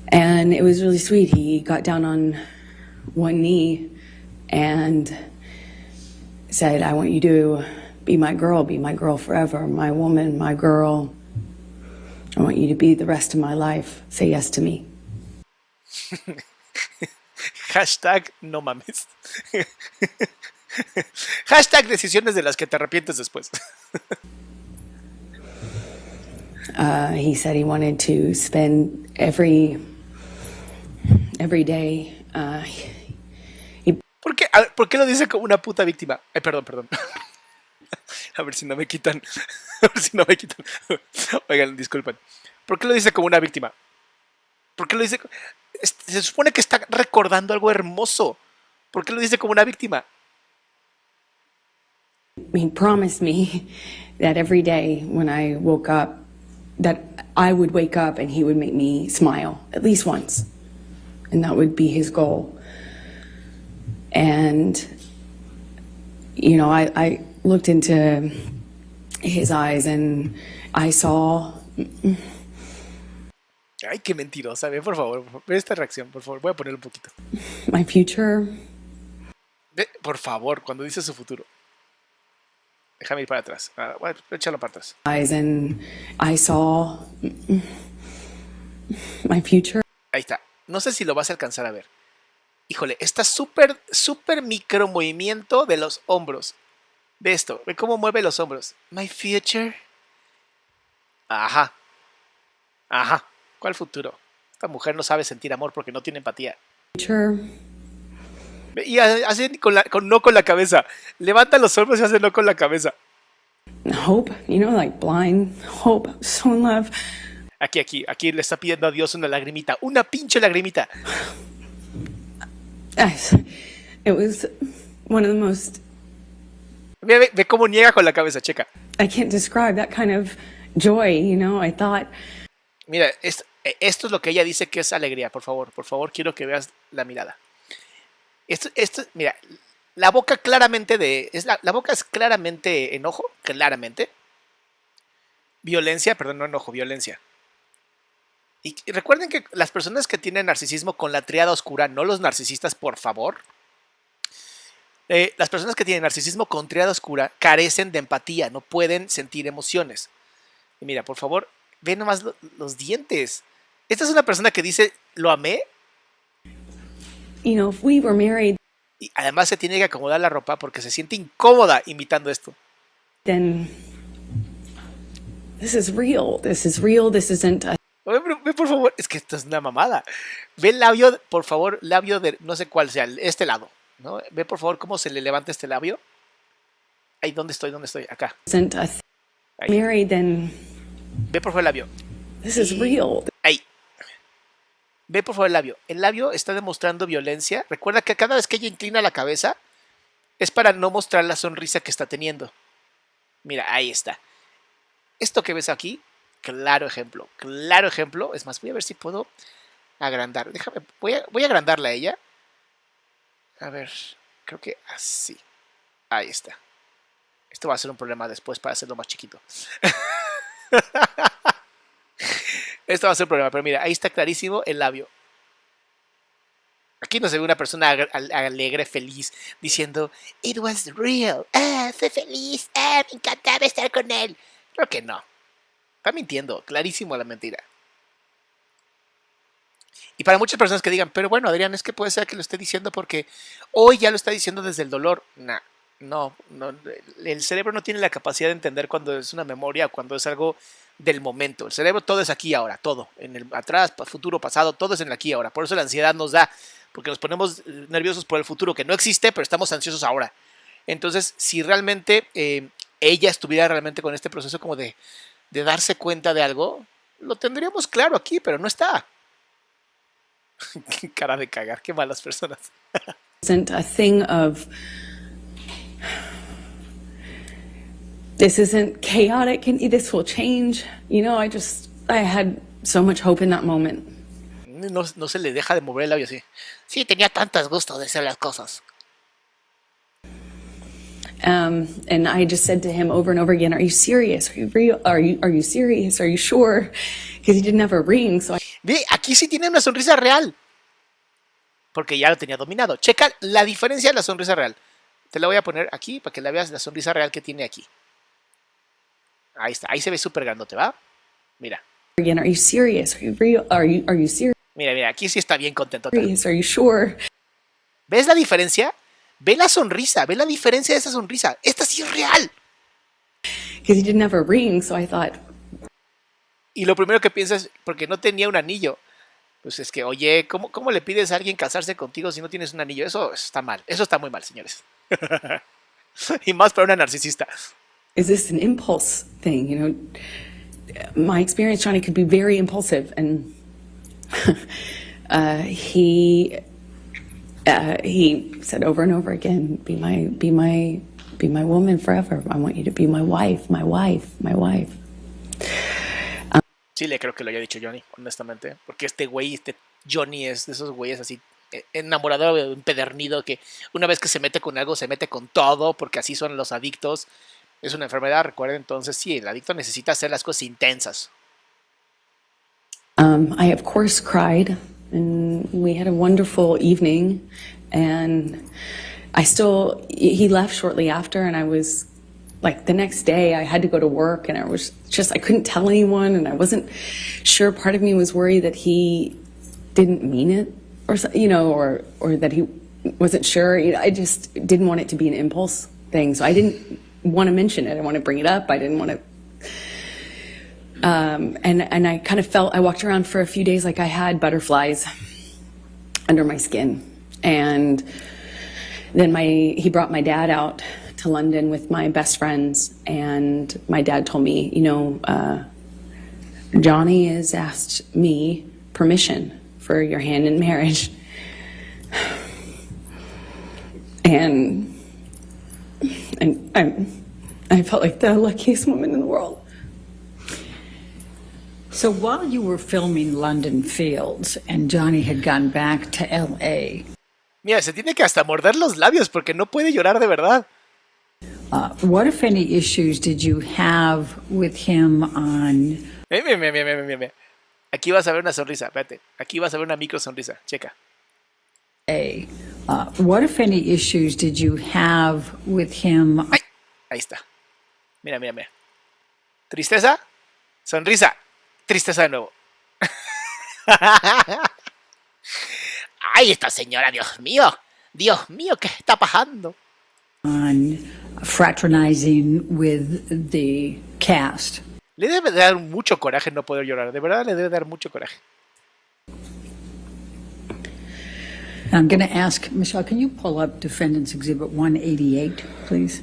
[SPEAKER 3] And it was really sweet. He got down on one knee and said, I want you to be my girl forever, my woman, my girl. I want you to be the rest of my life. Say yes to me.
[SPEAKER 1] Hashtag no mames. Hashtag decisiones de las que te arrepientes después.
[SPEAKER 3] He said he wanted to spend every day.
[SPEAKER 1] ¿Por qué lo dice como una puta víctima? Perdón. A ver si no me quitan. Oigan, disculpen. ¿Por qué lo dice como una víctima? ¿Por qué lo dice? Se supone que está recordando algo hermoso. ¿Por qué lo dice como una víctima?
[SPEAKER 3] He promised me that every day when I woke up, that I would wake up and he would make me smile at least once. And that would be his goal. And, I looked into his eyes and I saw
[SPEAKER 1] Ay, qué mentirosa. Ve, por favor. Ve esta reacción, por favor. Voy a ponerle un poquito.
[SPEAKER 3] my future.
[SPEAKER 1] Ve, por favor, cuando dice su futuro. Déjame ir para atrás. Voy a echarlo para atrás.
[SPEAKER 3] Eyes, and I saw my future.
[SPEAKER 1] Ahí está. No sé si lo vas a alcanzar a ver. Híjole, está súper, súper micro movimiento de los hombros. Ve esto. Ve cómo mueve los hombros. My future. Ajá. Ajá. ¿Cuál futuro? Esta mujer no sabe sentir amor porque no tiene empatía.
[SPEAKER 3] Future.
[SPEAKER 1] Y hace no con la cabeza. Levanta los hombros y hace no con la cabeza.
[SPEAKER 3] Hope, like blind hope. So in love.
[SPEAKER 1] Aquí le está pidiendo a Dios una lagrimita. Una pinche lagrimita.
[SPEAKER 3] It was one of the most,
[SPEAKER 1] Ve cómo niega con la cabeza, checa.
[SPEAKER 3] I can't describe that kind of joy, I thought.
[SPEAKER 1] Mira, esto es lo que ella dice que es alegría. Por favor, quiero que veas la mirada. Mira, la boca claramente la boca es claramente enojo, claramente. Violencia, perdón, no enojo, violencia. Y recuerden que las personas que tienen narcisismo con la tríada oscura, no los narcisistas, por favor. Las personas que tienen narcisismo con tríada oscura carecen de empatía, no pueden sentir emociones. Y mira, por favor, ve nomás los dientes. Esta es una persona que dice, lo amé.
[SPEAKER 3] If we were married,
[SPEAKER 1] Y además se tiene que acomodar la ropa porque se siente incómoda imitando esto.
[SPEAKER 3] then this is real. This isn't a
[SPEAKER 1] Ve, por favor, es que esto es una mamada. Ve el labio, por favor, labio de no sé cuál sea, este lado, ¿no? Ve por favor cómo se le levanta este labio. Ahí, ¿dónde estoy? Acá. Ahí.
[SPEAKER 3] married, then
[SPEAKER 1] Ve por favor el labio.
[SPEAKER 3] this is real.
[SPEAKER 1] Ahí. Ve por favor el labio. El labio está demostrando violencia. Recuerda que cada vez que ella inclina la cabeza es para no mostrar la sonrisa que está teniendo. Mira, ahí está. Esto que ves aquí, claro ejemplo. Claro ejemplo. Es más, voy a ver si puedo agrandar. Déjame, voy a agrandarla a ella. A ver, creo que así. Ahí está. Esto va a ser un problema después para hacerlo más chiquito. Esto va a ser un problema, pero mira, ahí está clarísimo el labio. Aquí no se ve una persona alegre, feliz, diciendo, it was real, soy feliz, me encantaba estar con él. Creo que no. Está mintiendo, clarísimo la mentira. Y para muchas personas que digan, pero bueno, Adrián, es que puede ser que lo esté diciendo porque hoy ya lo está diciendo desde el dolor. No, el cerebro no tiene la capacidad de entender cuando es una memoria o cuando es algo del momento. El cerebro todo es aquí y ahora, todo. En el atrás, futuro, pasado, todo es en el aquí y ahora. Por eso la ansiedad nos da, porque nos ponemos nerviosos por el futuro que no existe, pero estamos ansiosos ahora. Entonces, si realmente ella estuviera realmente con este proceso como de darse cuenta de algo, lo tendríamos claro aquí, pero no está. Qué cara de cagar, qué malas personas.
[SPEAKER 3] Isn't a thing of this isn't chaotic and this will change. I had so much hope in that moment.
[SPEAKER 1] No se le deja de mover el labio así. Sí, tenía tantos gustos de hacer las cosas.
[SPEAKER 3] And I just said to him over and over again, "Are you serious? Are you real? Are you serious? Are you sure?" Because he didn't have a ring, so
[SPEAKER 1] Ve, aquí sí tiene una sonrisa real. Porque ya lo tenía dominado. Checa la diferencia de la sonrisa real. Te la voy a poner aquí para que la veas la sonrisa real que tiene aquí. Ahí está, ahí se ve súper grandote, ¿va? Mira.
[SPEAKER 3] Again, are you serious? Are you real? Are you serious?
[SPEAKER 1] Mira, aquí sí está bien contento.
[SPEAKER 3] Are you sure?
[SPEAKER 1] ¿Ves la diferencia? Ve la sonrisa, ve la diferencia de esa sonrisa. Esta sí es real.
[SPEAKER 3] Because he didn't have a ring, so I thought.
[SPEAKER 1] Y lo primero que piensas, porque no tenía un anillo, pues es que, oye, ¿cómo le pides a alguien casarse contigo si no tienes un anillo? Eso está mal, eso está muy mal, señores. Y más para una narcisista.
[SPEAKER 3] Is this an impulse thing? My experience, Johnny, could be very impulsive, and he said over and over again, "Be my woman forever. I want you to be my wife, my wife, my wife."
[SPEAKER 1] Sí, le creo que lo haya dicho Johnny, honestamente, porque este Johnny es de esos güeyes así enamorado, empedernido, que una vez que se mete con algo, se mete con todo, porque así son los adictos. Es una enfermedad, recuerden, entonces sí, el adicto necesita hacer las cosas intensas.
[SPEAKER 3] I, of course, cried, and we had a wonderful evening. And he left shortly after, and I was like, the next day I had to go to work, and I couldn't tell anyone, and I wasn't sure. Part of me was worried that he didn't mean it, or that he wasn't sure. I just didn't want it to be an impulse thing, so I didn't want to mention it. I want to bring it up. I didn't want to. And I kind of felt, I walked around for a few days like I had butterflies under my skin. And then he brought my dad out to London with my best friends. And my dad told me, Johnny has asked me permission for your hand in marriage. And I felt like the luckiest woman in the world.
[SPEAKER 2] So while you were filming London Fields and Johnny had gone back to L.A.
[SPEAKER 1] Mira, se tiene que hasta morder los labios porque no puede llorar de verdad.
[SPEAKER 2] What, if any, issues did you have with him on...
[SPEAKER 1] Mira. Aquí vas a ver una sonrisa, espérate. Aquí vas a ver una micro sonrisa, checa.
[SPEAKER 2] What, if any, issues did you have with him...
[SPEAKER 1] Ay, ahí está. Mira. Tristeza, sonrisa, tristeza de nuevo. Ay, esta señora, Dios mío, ¿qué está pasando?
[SPEAKER 2] On fraternizing with the cast.
[SPEAKER 1] Le debe dar mucho coraje no poder llorar, de verdad le debe dar mucho coraje.
[SPEAKER 2] I'm going to ask, Michelle, can you pull up Defendant's Exhibit 188, please?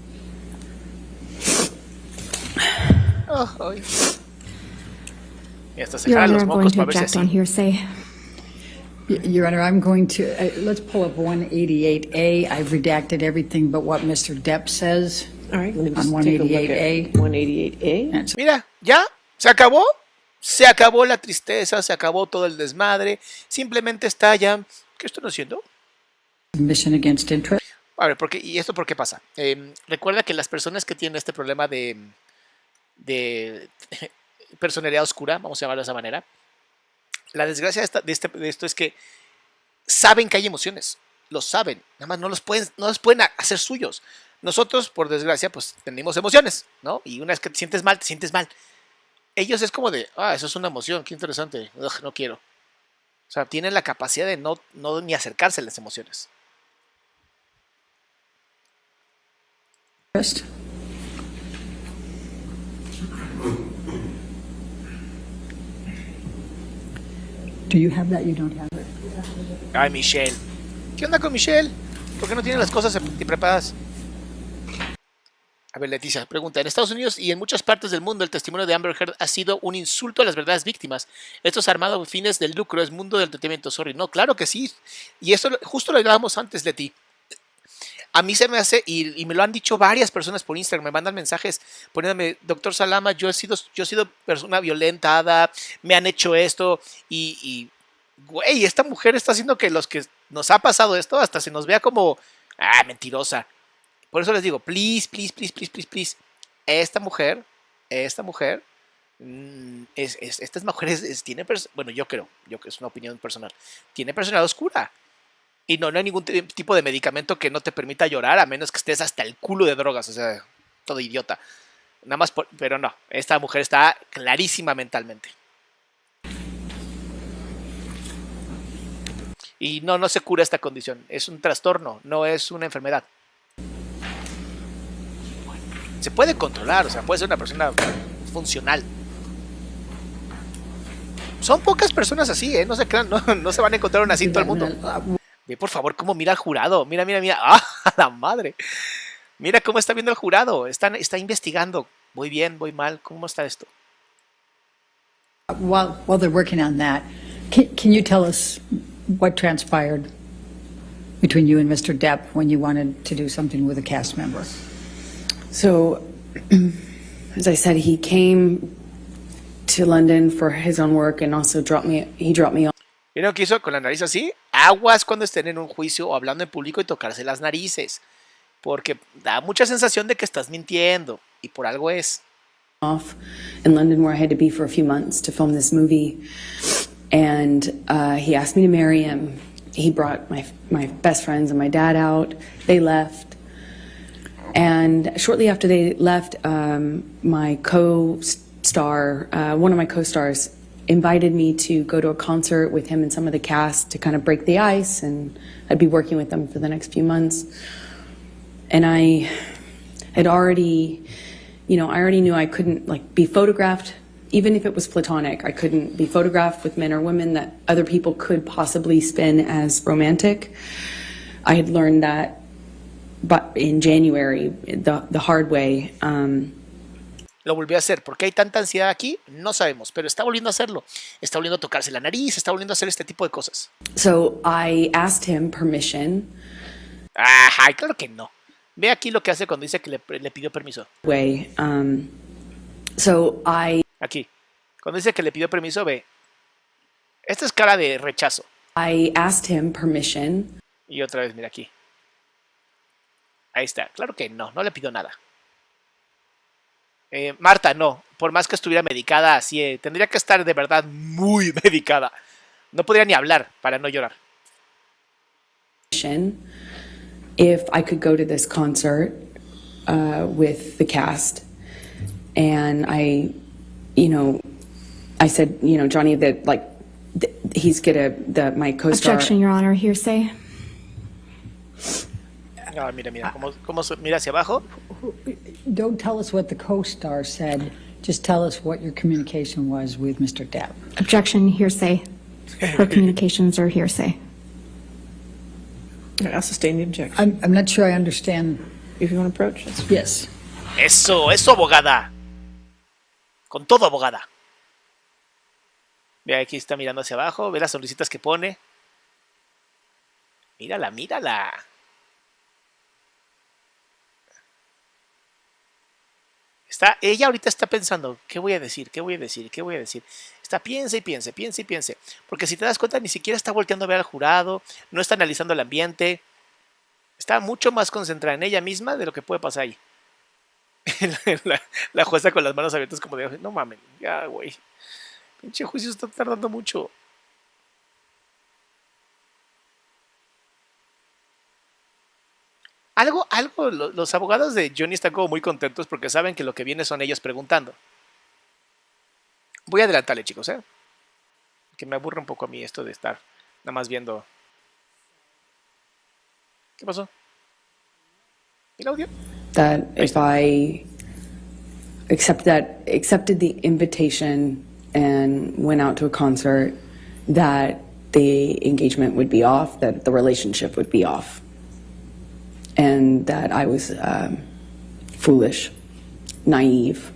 [SPEAKER 1] Oh, ay. Y hasta se
[SPEAKER 4] Your
[SPEAKER 1] jalan
[SPEAKER 4] Honor,
[SPEAKER 1] los
[SPEAKER 4] I'm going
[SPEAKER 1] mocos
[SPEAKER 4] to
[SPEAKER 1] para ver si
[SPEAKER 4] object on
[SPEAKER 1] así.
[SPEAKER 4] hearsay.
[SPEAKER 2] Your Honor, I'm going to, let's pull up 188A. I've redacted everything but what Mr. Depp says
[SPEAKER 5] All right, let me
[SPEAKER 2] on
[SPEAKER 5] just take a look
[SPEAKER 2] 188A.
[SPEAKER 5] at 188A.
[SPEAKER 2] That's
[SPEAKER 1] Mira, ya, se acabó. Se acabó la tristeza, se acabó todo el desmadre. Simplemente está ya... ¿Qué estoy haciendo?
[SPEAKER 2] submission against interest.
[SPEAKER 1] A ver, ¿y esto por qué pasa? Recuerda que las personas que tienen este problema de personalidad oscura, vamos a llamarlo de esa manera, la desgracia de esto es que saben que hay emociones, lo saben, nada más no los pueden hacer suyos. Nosotros, por desgracia, pues tenemos emociones, ¿no? Y una vez que te sientes mal, te sientes mal. Ellos es como de, eso es una emoción, qué interesante, no quiero. O sea, tienen la capacidad de no ni acercarse a las emociones.
[SPEAKER 2] Do you have that? You don't have it.
[SPEAKER 1] Ay, Michelle. ¿Qué onda con Michelle? ¿Por qué no tiene las cosas preparadas? A ver, Leticia pregunta, en Estados Unidos y en muchas partes del mundo el testimonio de Amber Heard ha sido un insulto a las verdaderas víctimas. Esto es armado con fines del lucro, es mundo del entretenimiento, sorry. No, claro que sí. Y eso justo lo hablábamos antes, Leti. A mí se me hace, y me lo han dicho varias personas por Instagram, me mandan mensajes poniéndome, doctor Salama, yo he sido persona violentada, me han hecho esto, y güey, esta mujer está haciendo que los que nos ha pasado esto hasta se nos vea como, mentirosa. Por eso les digo, please. Esta mujer, estas mujeres bueno, yo creo que es una opinión personal, tiene personalidad oscura. Y no hay ningún tipo de medicamento que no te permita llorar, a menos que estés hasta el culo de drogas, o sea, todo idiota. Nada más, pero no, esta mujer está clarísima mentalmente. Y no se cura esta condición, es un trastorno, no es una enfermedad. Se puede controlar, o sea, puede ser una persona funcional. Son pocas personas así, no se crean, no se van a encontrar así en todo el mundo. Ve por favor cómo mira al jurado, mira, la madre. Mira cómo está viendo el jurado, está investigando. Voy bien, voy mal, ¿cómo está esto?
[SPEAKER 2] While they're working on that, can you tell us what transpired between you and Mr. Depp when you wanted to do something with a cast member?
[SPEAKER 3] So, as I said, he came to London for his own work and also dropped me off.
[SPEAKER 1] ¿Vieron qué hizo con la nariz así? Aguas cuando estén en un juicio o hablando en público y tocarse las narices. Porque da mucha sensación de que estás mintiendo. Y por algo es.
[SPEAKER 3] off in London where I had to be for a few months to film this movie. And he asked me to marry him. He brought my best friends and my dad out. They left. And shortly after they left, my co-star, one of my co-stars, invited me to go to a concert with him and some of the cast to kind of break the ice, and I'd be working with them for the next few months. And I had already, I already knew I couldn't be photographed, even if it was platonic. I couldn't be photographed with men or women that other people could possibly spin as romantic. I had learned that, but in January, the hard way.
[SPEAKER 1] Lo volvió a hacer. ¿Por qué hay tanta ansiedad aquí? No sabemos, pero está volviendo a hacerlo. Está volviendo a tocarse la nariz, está volviendo a hacer este tipo de cosas.
[SPEAKER 3] So I asked him permission.
[SPEAKER 1] Ay, claro que no. Ve aquí lo que hace cuando dice que le pidió permiso. Aquí. Cuando dice que le pidió permiso, ve. Esta es cara de rechazo.
[SPEAKER 3] I asked him permission.
[SPEAKER 1] Y otra vez, mira aquí. Ahí está. Claro que no le pidió nada. Marta, no. Por más que estuviera medicada, así tendría que estar de verdad muy medicada. No podría ni hablar para no llorar.
[SPEAKER 3] If I could go to this concert with the cast, and I said, Johnny, that he's my co-star.
[SPEAKER 4] Objection, Your Honor. Hearsay.
[SPEAKER 1] Mira, cómo mira hacia abajo.
[SPEAKER 2] Don't tell us what the co-star said. Just tell us what your communication was with Mr. Depp.
[SPEAKER 4] Objection, hearsay. Her communications are hearsay.
[SPEAKER 5] I'll sustain the objection.
[SPEAKER 2] I'm not sure I understand.
[SPEAKER 5] If you want to approach, that's
[SPEAKER 2] Yes.
[SPEAKER 1] Eso, abogada. Con todo, abogada. Ve, aquí está mirando hacia abajo. Ve las sonrisitas que pone. Mírala. Ella ahorita está pensando, ¿qué voy a decir? Está piense. Porque si te das cuenta, ni siquiera está volteando a ver al jurado, no está analizando el ambiente. Está mucho más concentrada en ella misma de lo que puede pasar ahí. La jueza con las manos abiertas como de, no mames, ya, güey. Pinche juicio está tardando mucho. Los abogados de Johnny están como muy contentos porque saben que lo que viene son ellos preguntando. Voy a adelantarle, chicos, que me aburre un poco a mí esto de estar nada más viendo. ¿Qué pasó? ¿El audio?
[SPEAKER 3] That if I accepted the invitation and went out to a concert, that the engagement would be off, that the relationship would be off. And that I was foolish, naive.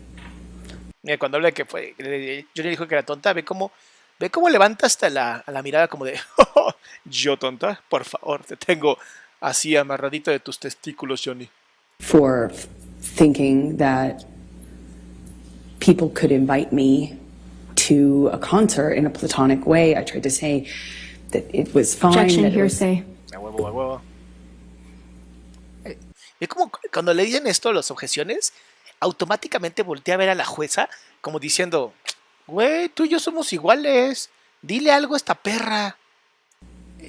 [SPEAKER 1] Mira, cuando habla de que fue, yo le dijo que era tonta, ve cómo levanta hasta la mirada como de, oh, yo tonta, por favor, te tengo así amarradito de tus testículos, Johnny.
[SPEAKER 3] For thinking that people could invite me to a concert in a platonic way. I tried to say that it was fine.
[SPEAKER 4] Objection, hearsay.
[SPEAKER 1] A huevo. Es como cuando le dicen esto, las objeciones, automáticamente voltea a ver a la jueza como diciendo, güey, tú y yo somos iguales, dile algo a esta perra.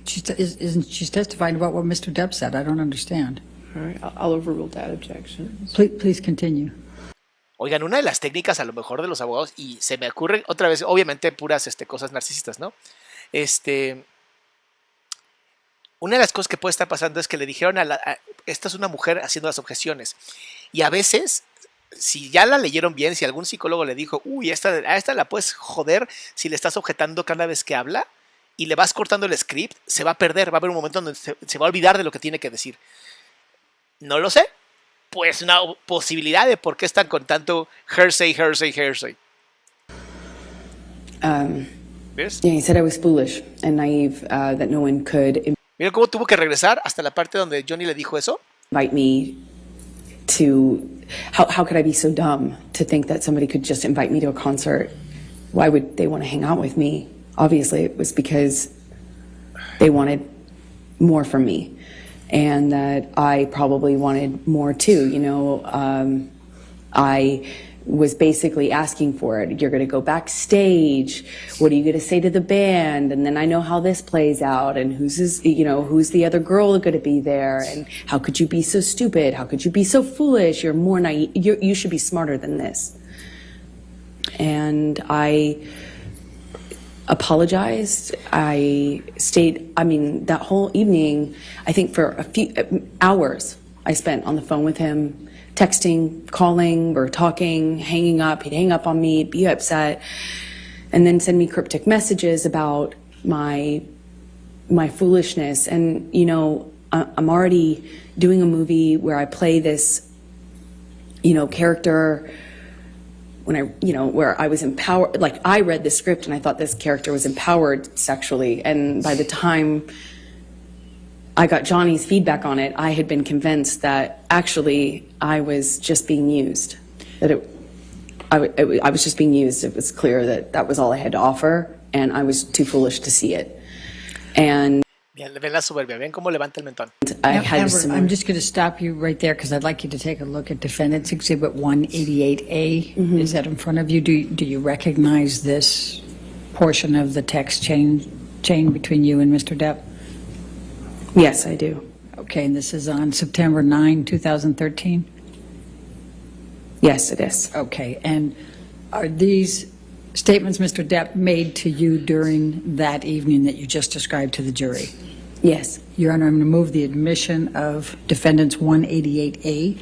[SPEAKER 2] She's testifying about what Mr. Depp said. I don't understand.
[SPEAKER 5] All right, I'll overrule that objection.
[SPEAKER 2] Please continue.
[SPEAKER 1] Oigan, una de las técnicas a lo mejor de los abogados, y se me ocurre otra vez, obviamente puras cosas narcisistas, ¿no? Una de las cosas que puede estar pasando es que le dijeron esta es una mujer haciendo las objeciones. Y a veces, si ya la leyeron bien, si algún psicólogo le dijo, uy, a esta la puedes joder si le estás objetando cada vez que habla y le vas cortando el script, se va a perder, va a haber un momento donde se va a olvidar de lo que tiene que decir. No lo sé. Pues una posibilidad de por qué están con tanto hearsay. ¿Ves?
[SPEAKER 3] Yeah, he said I was foolish and naive, that no one could
[SPEAKER 1] Mira cómo tuvo que regresar hasta la parte donde Johnny le dijo eso.
[SPEAKER 3] invite me to, how could I be so dumb to think that somebody could just invite me to a concert? Why would they want to hang out with me? Obviously, it was because they wanted more from me, and that I probably wanted more too. I was basically asking for it. You're going to go backstage. What are you going to say to the band? And then I know how this plays out, and who's the other girl going to be there? And how could you be so stupid? How could you be so foolish? You're more naive. You should be smarter than this. And I apologized. I stayed, that whole evening, I think for a few hours, I spent on the phone with him, texting, calling, or talking, hanging up. He'd hang up on me, be upset, and then send me cryptic messages about my foolishness. And, I'm already doing a movie where I play this, character where I was empowered. Like, I read the script and I thought this character was empowered sexually. And by the time I got Johnny's feedback on it, I had been convinced that actually I was just being used. I was just being used. It was clear that that was all I had to offer, and I was too foolish to see it. And
[SPEAKER 1] Bien, ven la soberbia, ven cómo levanta el mentón.
[SPEAKER 3] I had
[SPEAKER 2] Amber, I'm just going to stop you right there because I'd like you to take a look at Defendant's Exhibit 188A. Is that in front of you? Do you recognize this portion of the text chain between you and Mr. Depp?
[SPEAKER 3] Yes, I do.
[SPEAKER 2] Okay, and this is on September 9, 2013?
[SPEAKER 3] Yes, it is.
[SPEAKER 2] Okay, and are these statements Mr. Depp made to you during that evening that you just described to the jury?
[SPEAKER 3] Yes.
[SPEAKER 2] Your Honor, I'm going to move the admission of Defendant's 188A.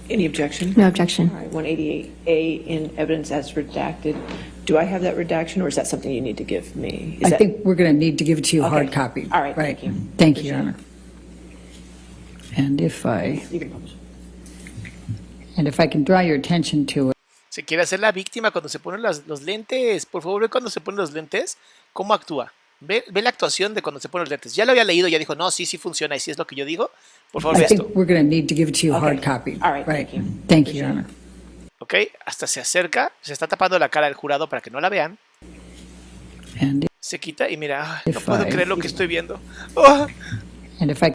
[SPEAKER 5] Any objection?
[SPEAKER 4] No objection.
[SPEAKER 5] All right, 188A in evidence as redacted. Do I have that redaction, or is that something you need to give me?
[SPEAKER 2] I think we're going to need to give it to you hard
[SPEAKER 5] Okay.
[SPEAKER 2] copy.
[SPEAKER 5] All right, thank you.
[SPEAKER 2] Thank you, Your Honor. And if I can draw your attention to it.
[SPEAKER 1] Se quiere hacer la víctima cuando se ponen los lentes. Por favor, ve cuando se ponen los lentes, cómo actúa. Ve la actuación de cuando se ponen los lentes. Ya lo había leído, ya dijo, no, sí funciona, y sí es lo que yo digo. Por favor,
[SPEAKER 2] I
[SPEAKER 1] ve
[SPEAKER 2] think
[SPEAKER 1] esto.
[SPEAKER 2] we're going to need to give it to you hard
[SPEAKER 5] Okay.
[SPEAKER 2] copy.
[SPEAKER 5] All right, thank you.
[SPEAKER 2] Thank you, Your Honor.
[SPEAKER 1] Ok, hasta se acerca, se está tapando la cara del jurado para que no la vean.
[SPEAKER 2] And
[SPEAKER 1] Se quita y mira, no
[SPEAKER 2] If
[SPEAKER 1] puedo
[SPEAKER 2] I-
[SPEAKER 1] creer lo que estoy viendo. Oh,
[SPEAKER 2] if I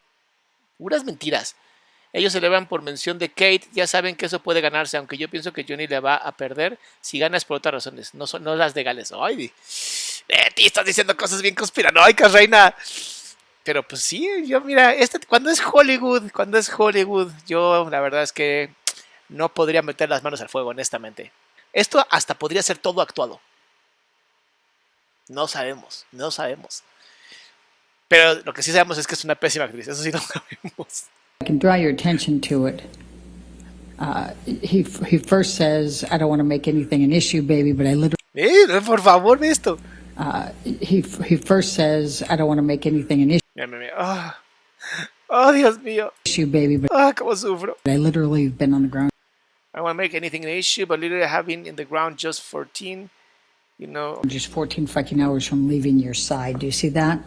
[SPEAKER 1] puras mentiras. Ellos celebran por mención de Kate, ya saben que eso puede ganarse, aunque yo pienso que Johnny le va a perder si ganas por otras razones, no las legales. Ay, Betty, estás diciendo cosas bien conspiranoicas, reina. Pero pues sí, yo mira, cuando es Hollywood, yo la verdad es que no podría meter las manos al fuego, honestamente. Esto hasta podría ser todo actuado. No sabemos. Pero lo que sí sabemos es que es una pésima actriz, eso sí lo sabemos.
[SPEAKER 2] can draw your attention to it, he first says, I don't want to make anything an issue, baby, but I literally...
[SPEAKER 1] Por favor, ve esto.
[SPEAKER 2] He first says, I don't want to make anything an
[SPEAKER 1] Mira, mira. Oh, Dios mío.
[SPEAKER 2] issue, baby, but
[SPEAKER 1] Cómo sufro.
[SPEAKER 2] I literally have been on the ground
[SPEAKER 1] I don't want to make anything an issue, but literally I have been in the ground just 14,
[SPEAKER 2] just 14 fucking hours from leaving your side. Do you see that?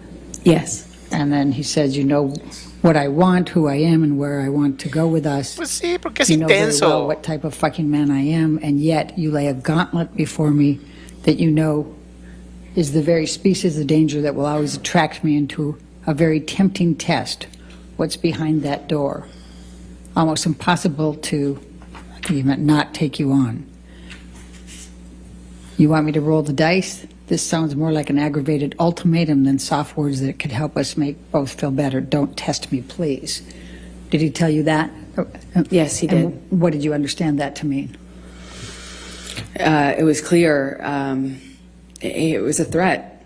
[SPEAKER 3] Yes.
[SPEAKER 2] And then he says, you know what I want, who I am, and where I want to go with us.
[SPEAKER 1] Pues sí, porque es
[SPEAKER 2] You know very well
[SPEAKER 1] intenso.
[SPEAKER 2] what type of fucking man I am, and yet you lay a gauntlet before me that you know is the very species of danger that will always attract me into a very tempting test. What's behind that door? Almost impossible to, I think you meant not take you on. You want me to roll the dice? This sounds more like an aggravated ultimatum than soft words that could help us make both feel better. Don't test me, please. Did he tell you that?
[SPEAKER 3] Yes, he
[SPEAKER 2] And
[SPEAKER 3] did.
[SPEAKER 2] what did you understand that to mean?
[SPEAKER 3] It was clear. It was a threat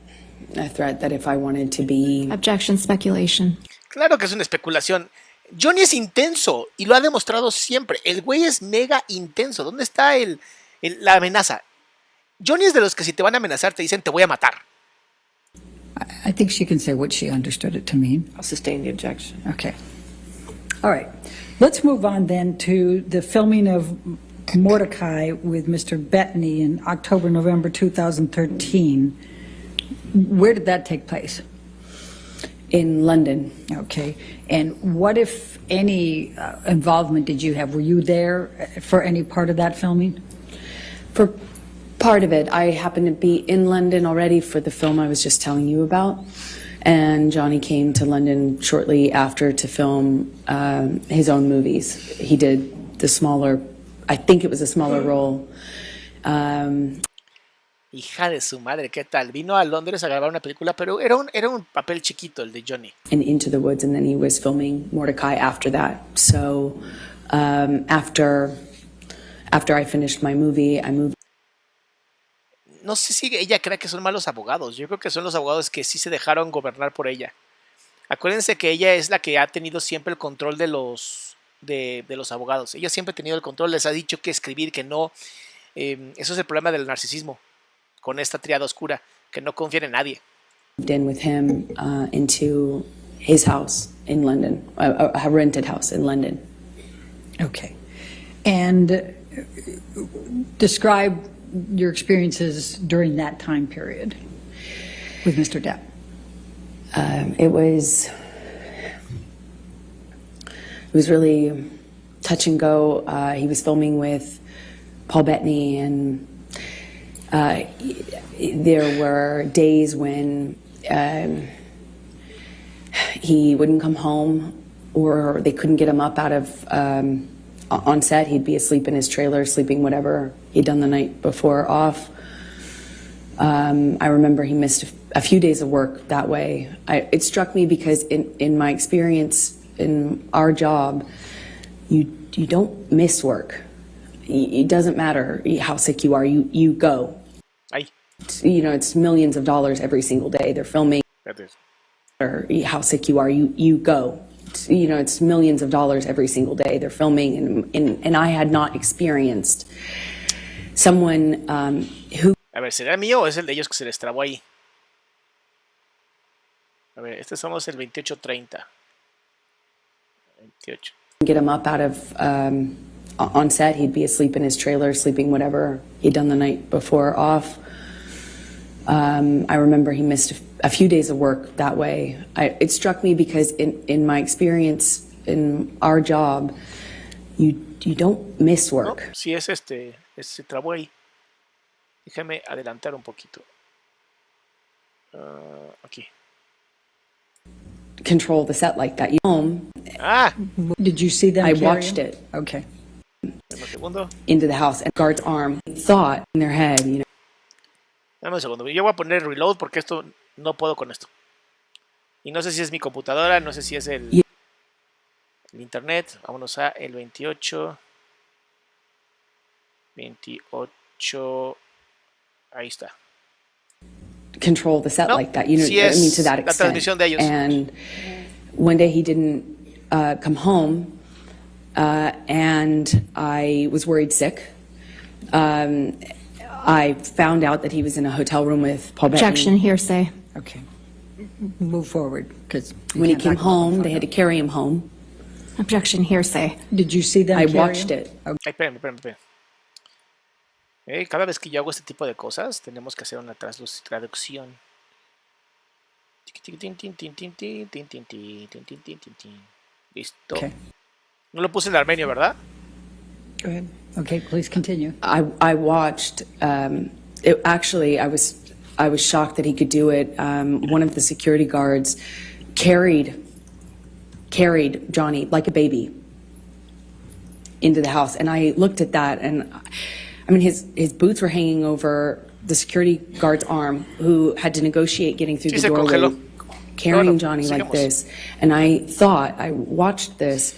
[SPEAKER 3] that if I wanted to be...
[SPEAKER 4] Objection, speculation.
[SPEAKER 1] Claro que es una especulación. Johnny es intenso y lo ha demostrado siempre. El güey es mega intenso. ¿Dónde está la amenaza? Johnny es de los que si te van a amenazar te dicen te voy a matar.
[SPEAKER 2] I think she can say what she understood it to mean.
[SPEAKER 5] I'll sustain the objection.
[SPEAKER 2] Okay. All right. Let's move on then to the filming of Mordecai with Mr. Bettany in October, November 2013. Where did that take place?
[SPEAKER 3] In London.
[SPEAKER 2] Okay. And what, if any, involvement did you have? Were you there for any part of that filming?
[SPEAKER 3] For part of it, I happened to be in London already for the film I was just telling you about. And Johnny came to London shortly after to film his own movies. He did the smaller I think it was a smaller role.
[SPEAKER 1] Hija de su madre, ¿qué tal? Vino a Londres a grabar una película, pero era un papel chiquito el de Johnny.
[SPEAKER 3] And Into the Woods, and then he was filming Mordecai after that. So after I finished my movie, I moved.
[SPEAKER 1] No sé si ella cree que son malos abogados. Yo creo que son los abogados que sí se dejaron gobernar por ella. Acuérdense que ella es la que ha tenido siempre el control de los abogados. Ella siempre ha tenido el control, les ha dicho qué escribir, que no. Eso es el problema del narcisismo con esta triada oscura, que no confían en nadie.
[SPEAKER 3] In with him into his house in London, a rented house in London.
[SPEAKER 2] Okay. And describe your experiences during that time period with Mr. Depp.
[SPEAKER 3] It was really touch and go. He was filming with Paul Bettany, and there were days when he wouldn't come home, or they couldn't get him up out of on set. He'd be asleep in his trailer, sleeping whatever he'd done the night before off. I remember he missed a few days of work that way. It struck me because in my experience in our job, you don't miss work. It doesn't matter how sick you are, you go.
[SPEAKER 1] Ay,
[SPEAKER 3] You know, it's millions of dollars every single day. They're filming.
[SPEAKER 1] espérate.
[SPEAKER 3] Or how sick you are, you go. You know, it's millions of dollars every single day. They're filming, and I had not experienced someone who.
[SPEAKER 1] A ver, ¿será mío o es el de ellos que se les trabó ahí? A ver, este somos el 2830. 28.
[SPEAKER 3] Get him up out of on set. He'd be asleep in his trailer, sleeping whatever he'd done the night before off. I remember he missed a few days of work that way. It struck me because in my experience in our job, you don't miss
[SPEAKER 1] No,
[SPEAKER 3] work.
[SPEAKER 1] sí es se trabó ahí. Déjame adelantar un poquito. Aquí.
[SPEAKER 3] Control the set like that. You home.
[SPEAKER 1] Ah,
[SPEAKER 2] Did you see them?
[SPEAKER 3] I
[SPEAKER 2] carry
[SPEAKER 3] watched
[SPEAKER 2] him?
[SPEAKER 3] it
[SPEAKER 2] Okay.
[SPEAKER 1] dame un segundo.
[SPEAKER 3] into the house, and guard's arm thought in their head, you know.
[SPEAKER 1] Dame un segundo. Yo voy a poner reload porque esto no puedo con esto. Y no sé si es mi computadora, no sé si es el internet. Vámonos a el 28. 28. Ahí está.
[SPEAKER 3] Control the set
[SPEAKER 1] No,
[SPEAKER 3] like that, you know.
[SPEAKER 1] sí
[SPEAKER 3] I mean,
[SPEAKER 1] es
[SPEAKER 3] to that
[SPEAKER 1] la
[SPEAKER 3] extent.
[SPEAKER 1] transmisión de ellos.
[SPEAKER 3] And one day he didn't come home, and I was worried sick. I found out that he was in a hotel room with Paul Bettany.
[SPEAKER 4] Objection, hearsay.
[SPEAKER 2] Okay. Move forward, because
[SPEAKER 3] When he came home, they had to carry him home.
[SPEAKER 4] Objection, hearsay.
[SPEAKER 2] Did you see them?
[SPEAKER 3] I
[SPEAKER 2] carry
[SPEAKER 3] watched
[SPEAKER 2] him?
[SPEAKER 3] it.
[SPEAKER 1] Ay, espérenme. Cada vez que yo hago este tipo de cosas, tenemos que hacer una traducción. Listo.
[SPEAKER 2] Okay.
[SPEAKER 1] No lo puse en armenio, ¿verdad?
[SPEAKER 2] Go ahead. Okay, please continue.
[SPEAKER 3] I watched. Actually, I was shocked that he could do it. One of the security guards carried Johnny like a baby into the house, and I looked at that, and I mean his boots were hanging over the security guard's arm, who had to negotiate getting through
[SPEAKER 1] Sí,
[SPEAKER 3] the
[SPEAKER 1] se
[SPEAKER 3] doorway,
[SPEAKER 1] congeló.
[SPEAKER 3] carrying
[SPEAKER 1] No, no,
[SPEAKER 3] Johnny like
[SPEAKER 1] sigamos.
[SPEAKER 3] this. And I watched this.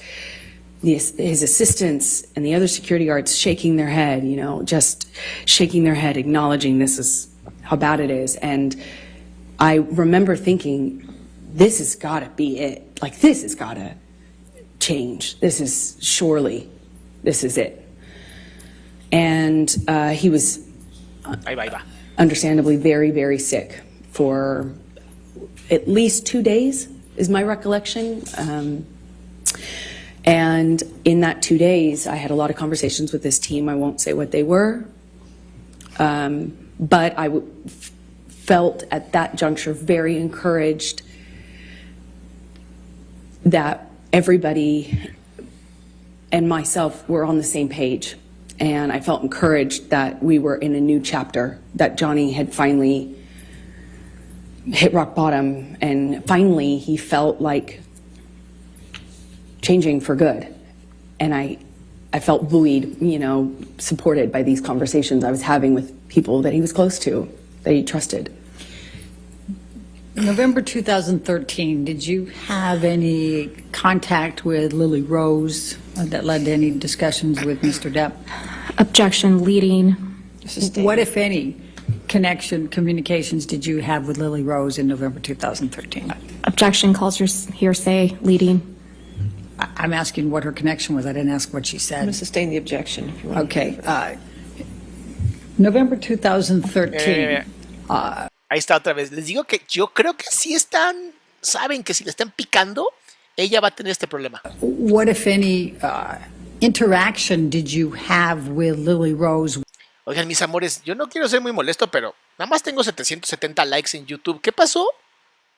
[SPEAKER 3] His assistants and the other security guards shaking their head, you know, just shaking their head, acknowledging this is how bad it is. And I remember thinking, this has got to be it. Like, this has got to change. This is it. And he was
[SPEAKER 1] Ahí va.
[SPEAKER 3] understandably very, very sick for at least 2 days, is my recollection. And in that 2 days, I had a lot of conversations with this team. I won't say what they were. But I felt at that juncture very encouraged that everybody and myself were on the same page. And I felt encouraged that we were in a new chapter, that Johnny had finally hit rock bottom, and finally he felt like changing for good. And I I felt buoyed, supported by these conversations I was having with people that he was close to, that he trusted.
[SPEAKER 2] November 2013, did you have any contact with Lily Rose that led to any discussions with Mr. Depp?
[SPEAKER 4] Objection leading.
[SPEAKER 2] What, if any, communications did you have with Lily Rose in November 2013?
[SPEAKER 4] Objection calls hearsay leading.
[SPEAKER 2] I'm asking what her connection was. I didn't ask what she
[SPEAKER 5] I'm
[SPEAKER 2] said.
[SPEAKER 5] going to sustain the objection. If you want.
[SPEAKER 2] Okay. November 2013.
[SPEAKER 1] Ahí está otra vez. Les digo que yo creo que sí saben que si le están picando, ella va a tener este problema.
[SPEAKER 2] What, if any, interaction did you have with Lily Rose?
[SPEAKER 1] Oigan, mis amores, yo no quiero ser muy molesto, pero nada más tengo 770 likes en YouTube. ¿Qué pasó?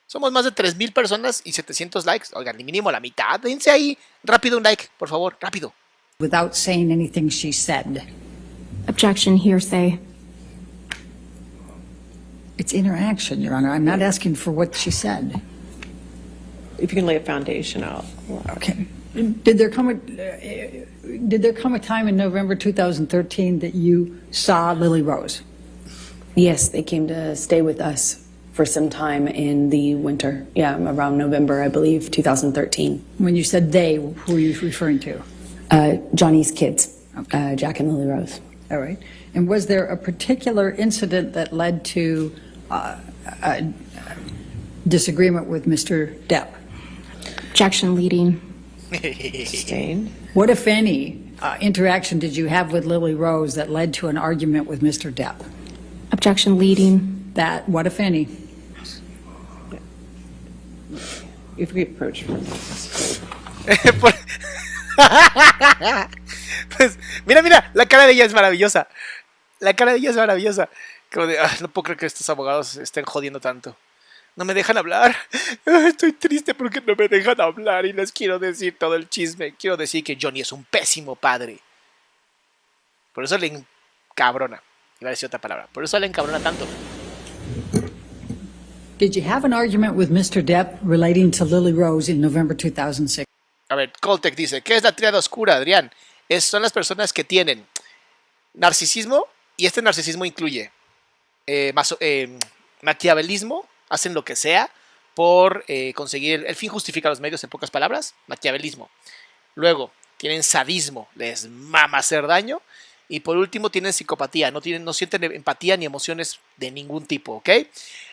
[SPEAKER 1] Somos más de 3,000 personas y 700 likes. Oigan, ni mínimo la mitad. Dense ahí rápido un like, por favor, rápido.
[SPEAKER 2] Without saying anything she said.
[SPEAKER 4] Objection hearsay.
[SPEAKER 2] It's interaction, Your Honor. I'm not asking for what she said.
[SPEAKER 5] If you can lay a foundation, I'll.
[SPEAKER 2] Okay. Did there come a time in November 2013 that you saw Lily Rose?
[SPEAKER 3] Yes, they came to stay with us for some time in the winter. Yeah, around November, I believe, 2013.
[SPEAKER 2] When you said they, who are you referring to?
[SPEAKER 3] Johnny's kids, Jack and Lily Rose.
[SPEAKER 2] All right. And was there a particular incident that led to a disagreement with Mr. Depp?
[SPEAKER 4] Objection leading.
[SPEAKER 5] Sustain.
[SPEAKER 2] What, if any, interaction did you have with Lily Rose that led to an argument with Mr. Depp?
[SPEAKER 4] Objection leading.
[SPEAKER 2] That, what, if any?
[SPEAKER 5] If we approach from
[SPEAKER 1] Pues, mira, la cara de ella es maravillosa. La cara de ella es maravillosa. Como de, no puedo creer que estos abogados estén jodiendo tanto. No me dejan hablar. Estoy triste porque no me dejan hablar y les quiero decir todo el chisme. Quiero decir que Johnny es un pésimo padre. Por eso le encabrona. Iba a decir otra palabra. Por eso le encabrona tanto.
[SPEAKER 2] Did you have an argument with Mr. Depp relating to Lily Rose in November 2006?
[SPEAKER 1] A ver, Coltec dice, ¿qué es la tríada oscura, Adrián? Son las personas que tienen narcisismo, y este narcisismo incluye maquiavelismo, hacen lo que sea por conseguir, el fin justifica los medios, en pocas palabras, maquiavelismo. Luego, tienen sadismo, les mama hacer daño. Y por último, tienen psicopatía, no sienten empatía ni emociones de ningún tipo, ¿ok?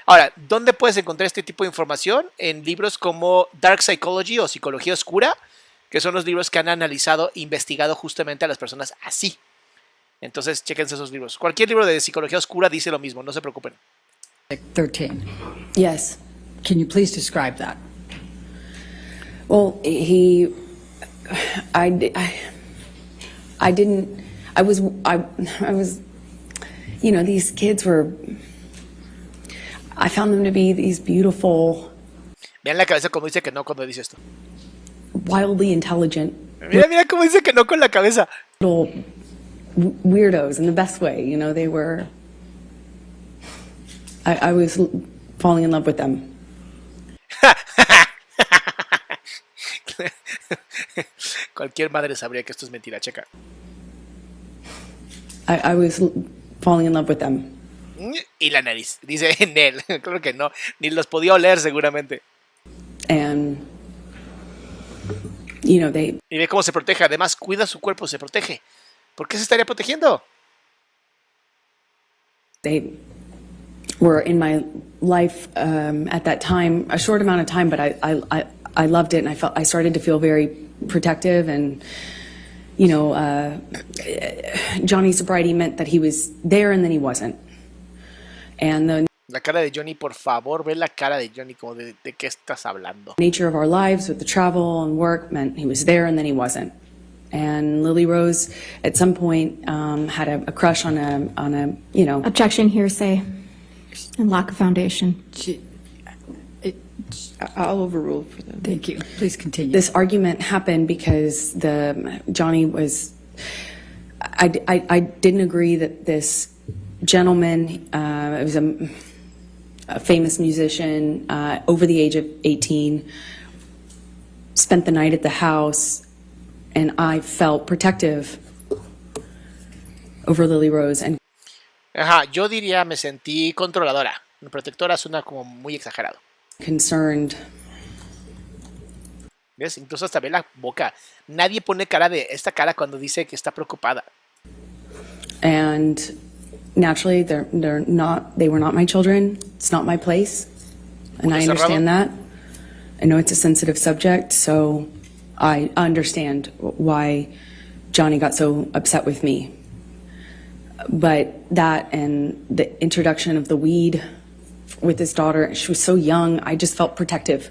[SPEAKER 1] Ahora, ¿dónde puedes encontrar este tipo de información? En libros como Dark Psychology o Psicología Oscura, que son los libros que han analizado e investigado justamente a las personas así. Entonces, chéquense esos libros. Cualquier libro de Psicología Oscura dice lo mismo, no se preocupen.
[SPEAKER 2] 13.
[SPEAKER 3] Yes.
[SPEAKER 2] Can you please describe that?
[SPEAKER 3] Well, I was, these kids were, I found them to be these beautiful.
[SPEAKER 1] Vean la cabeza como dice que no cuando dice esto.
[SPEAKER 3] Wildly intelligent.
[SPEAKER 1] Mira cómo dice que no con la cabeza.
[SPEAKER 3] Little weirdos in the best way, they were, I was falling in love with them.
[SPEAKER 1] Cualquier madre sabría que esto es mentira, checa.
[SPEAKER 3] I was falling in love with them.
[SPEAKER 1] Y la nariz, dice en él. Claro que no, ni los podía oler seguramente.
[SPEAKER 3] And, they...
[SPEAKER 1] Y ve cómo se protege, además cuida su cuerpo, se protege. ¿Por qué se estaría protegiendo?
[SPEAKER 3] They were in my life at that time, a short amount of time, but I loved it, and I started to feel very protective, and Johnny's sobriety meant that he was there and then he wasn't. And
[SPEAKER 1] la cara de Johnny, por favor, ve la cara de Johnny como de qué estás hablando.
[SPEAKER 3] Nature of our lives with the travel and work meant he was there and then he wasn't. And Lily Rose, at some point, had a crush on a.
[SPEAKER 4] Objection hearsay and lack of foundation.
[SPEAKER 5] I'll overrule for them.
[SPEAKER 2] Thank you. Please continue.
[SPEAKER 3] This argument happened because Johnny was. I didn't agree that this gentleman, it was a famous musician, over the age of 18, spent the night at the house and I felt protective over Lily Rose and
[SPEAKER 1] Ajá, yo diría me sentí controladora. Protectora suena como muy exagerado.
[SPEAKER 3] concerned.
[SPEAKER 1] ¿Ves? Incluso hasta ve la boca. Nadie pone cara de esta cara cuando dice que está preocupada.
[SPEAKER 3] And naturally, they were not my children. It's not my place. And I understand that. I know it's a sensitive subject, so I understand why Johnny got so upset with me. But that and the introduction of the weed with his daughter, she was so young, I just felt protective.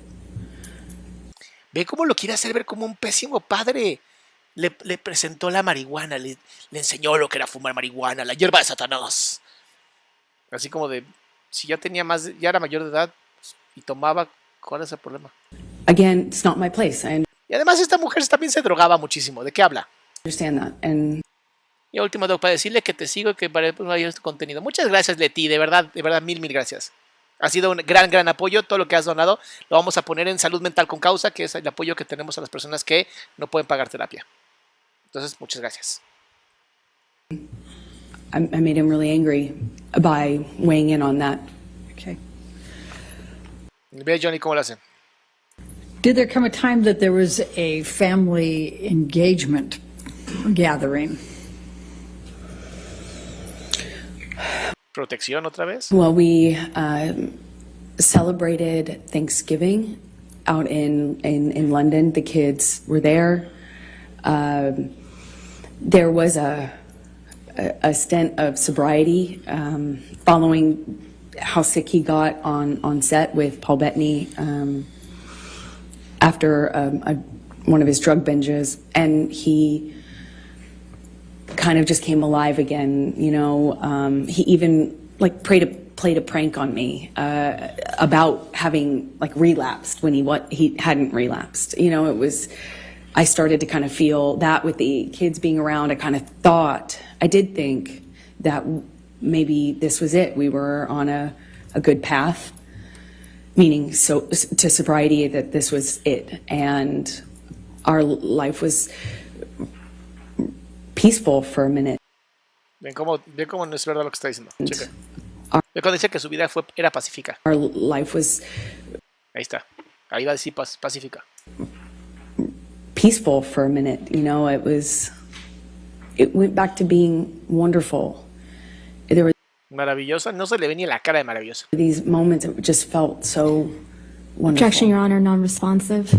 [SPEAKER 1] Ve cómo lo quiere hacer ver como un pésimo padre. Le presentó la marihuana, le enseñó lo que era fumar marihuana, la hierba de Satanás. Así como de, si ya tenía ya era mayor de edad y tomaba, ¿cuál es el problema?
[SPEAKER 3] Again, it's not my place. I
[SPEAKER 1] Y además esta mujer también se drogaba muchísimo. ¿De qué habla?
[SPEAKER 3] understand that. And
[SPEAKER 1] Y último, Doc, para decirle que te sigo y que para este contenido. Muchas gracias, Leti, de verdad, mil gracias. Ha sido un gran apoyo, todo lo que has donado. Lo vamos a poner en Salud Mental con Causa, que es el apoyo que tenemos a las personas que no pueden pagar terapia. Entonces, muchas gracias.
[SPEAKER 3] I made him really angry by weighing in on that.
[SPEAKER 2] Okay.
[SPEAKER 1] Ve, Johnny, cómo lo hace.
[SPEAKER 2] Did there come a time that there was a family engagement gathering?
[SPEAKER 1] Protección otra vez.
[SPEAKER 3] Well, we celebrated Thanksgiving out in London. The kids were there. There was a stint of sobriety following how sick he got on set with Paul Bettany after one of his drug binges, and he kind of just came alive again. You know, he even like played a prank on me about having like relapsed when he hadn't relapsed. You know, it was. I started to kind of feel that with the kids being around. I did think that maybe this was it. We were on a good path, meaning to sobriety, that this was it. And our life was peaceful for a minute.
[SPEAKER 1] Ven cómo no es verdad lo que está diciendo. Checa. Ve cuando dice que su vida era pacífica.
[SPEAKER 3] Our life was
[SPEAKER 1] Ahí está. Ahí va a decir pacífica.
[SPEAKER 3] peaceful for a minute. You know, it went back to being wonderful. There were
[SPEAKER 1] Maravillosa. No se le ve ni la cara de maravillosa.
[SPEAKER 3] these moments that just felt so wonderful.
[SPEAKER 4] Objection, Your Honor, non-responsive.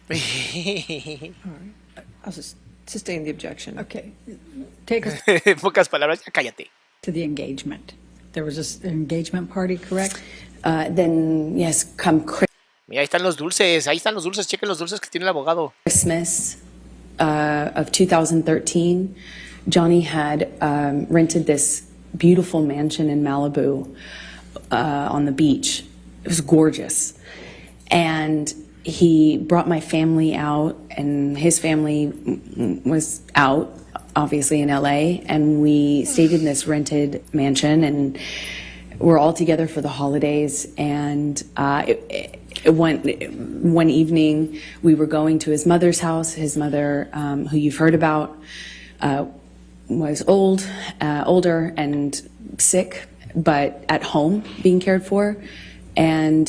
[SPEAKER 5] I'll just sustain the objection.
[SPEAKER 2] Okay. Take us
[SPEAKER 1] En pocas palabras, ya cállate.
[SPEAKER 2] to the engagement. There was an engagement party, correct?
[SPEAKER 3] Then, yes, come
[SPEAKER 1] Mira, ahí están los dulces. Chequen los dulces que tiene el abogado.
[SPEAKER 3] Christmas of 2013, Johnny had rented this beautiful mansion in Malibu on the beach. It was gorgeous. And he brought my family out, and his family was out, obviously, in LA. And we stayed in this rented mansion, and we're all together for the holidays. And one evening, we were going to his mother's house. His mother, who you've heard about, was older and sick, but at home being cared for. And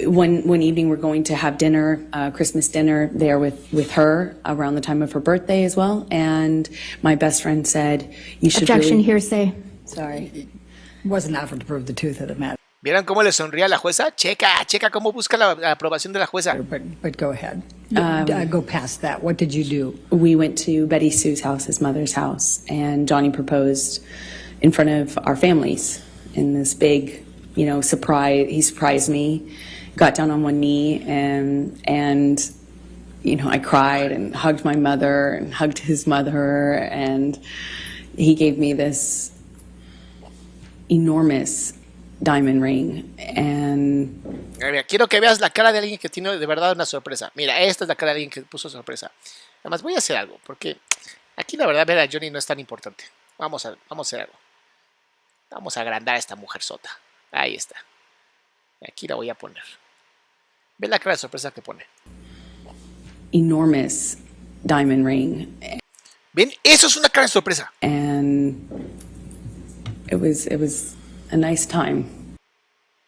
[SPEAKER 3] one evening we're going to have dinner, Christmas dinner there with her around the time of her birthday as well. And my best friend said, "You should."
[SPEAKER 4] Objection,
[SPEAKER 3] really...
[SPEAKER 4] hearsay.
[SPEAKER 3] Sorry.
[SPEAKER 2] Wasn't offered to prove the truth of the matter,
[SPEAKER 1] ¿Vieron cómo le sonría a la jueza? Checa cómo busca la aprobación de la jueza.
[SPEAKER 2] but go ahead. Go past that. What did you do?
[SPEAKER 3] We went to Betty Sue's house, his mother's house, and Johnny proposed in front of our families in this big, surprise. He surprised me, got down on one knee, and I cried and hugged my mother and hugged his mother, and he gave me this enormous diamond ring. And
[SPEAKER 1] Mira, quiero que veas la cara de alguien que tiene de verdad una sorpresa. Mira, esta es la cara de alguien que puso sorpresa. Además, voy a hacer algo, porque aquí la verdad ver a Johnny no es tan importante. Vamos a hacer algo. Vamos a agrandar a esta mujer sota. Ahí está. Aquí la voy a poner. Ve la cara de sorpresa que pone.
[SPEAKER 3] enormous diamond ring.
[SPEAKER 1] ¿Ven? Eso es una cara de sorpresa.
[SPEAKER 3] And it was a nice time.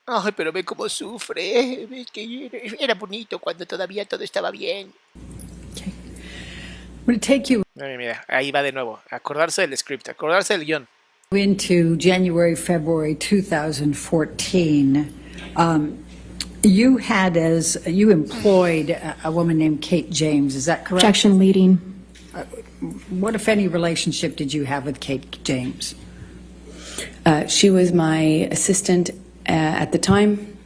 [SPEAKER 1] Ay, pero ve cómo sufre. Ves que era bonito cuando todavía todo estaba bien.
[SPEAKER 2] Okay. I'm going to take you
[SPEAKER 1] Mira, ahí va de nuevo. Acordarse del script, acordarse del guión.
[SPEAKER 2] into January, February 2014. You employed a woman named Kate James, is that correct?
[SPEAKER 4] Objection leading.
[SPEAKER 2] What, if any, relationship did you have with Kate James?
[SPEAKER 3] She was my assistant at the time.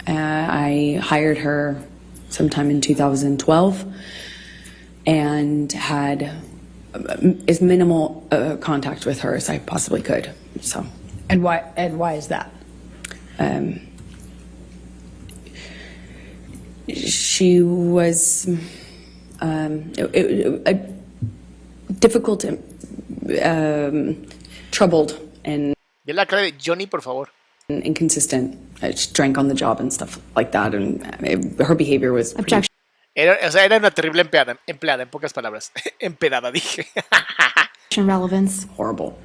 [SPEAKER 3] I hired her sometime in 2012 and had as minimal contact with her as I possibly could. So.
[SPEAKER 2] And why is that?
[SPEAKER 3] She was difficult, troubled, and
[SPEAKER 1] Ve la cara de Johnny, por favor.
[SPEAKER 3] inconsistent. She drank on the job and stuff like that, and her behavior was pretty.
[SPEAKER 4] Objection
[SPEAKER 1] Era una terrible empleada, en pocas palabras. Empedada, dije.
[SPEAKER 4] relevance.
[SPEAKER 3] Horrible.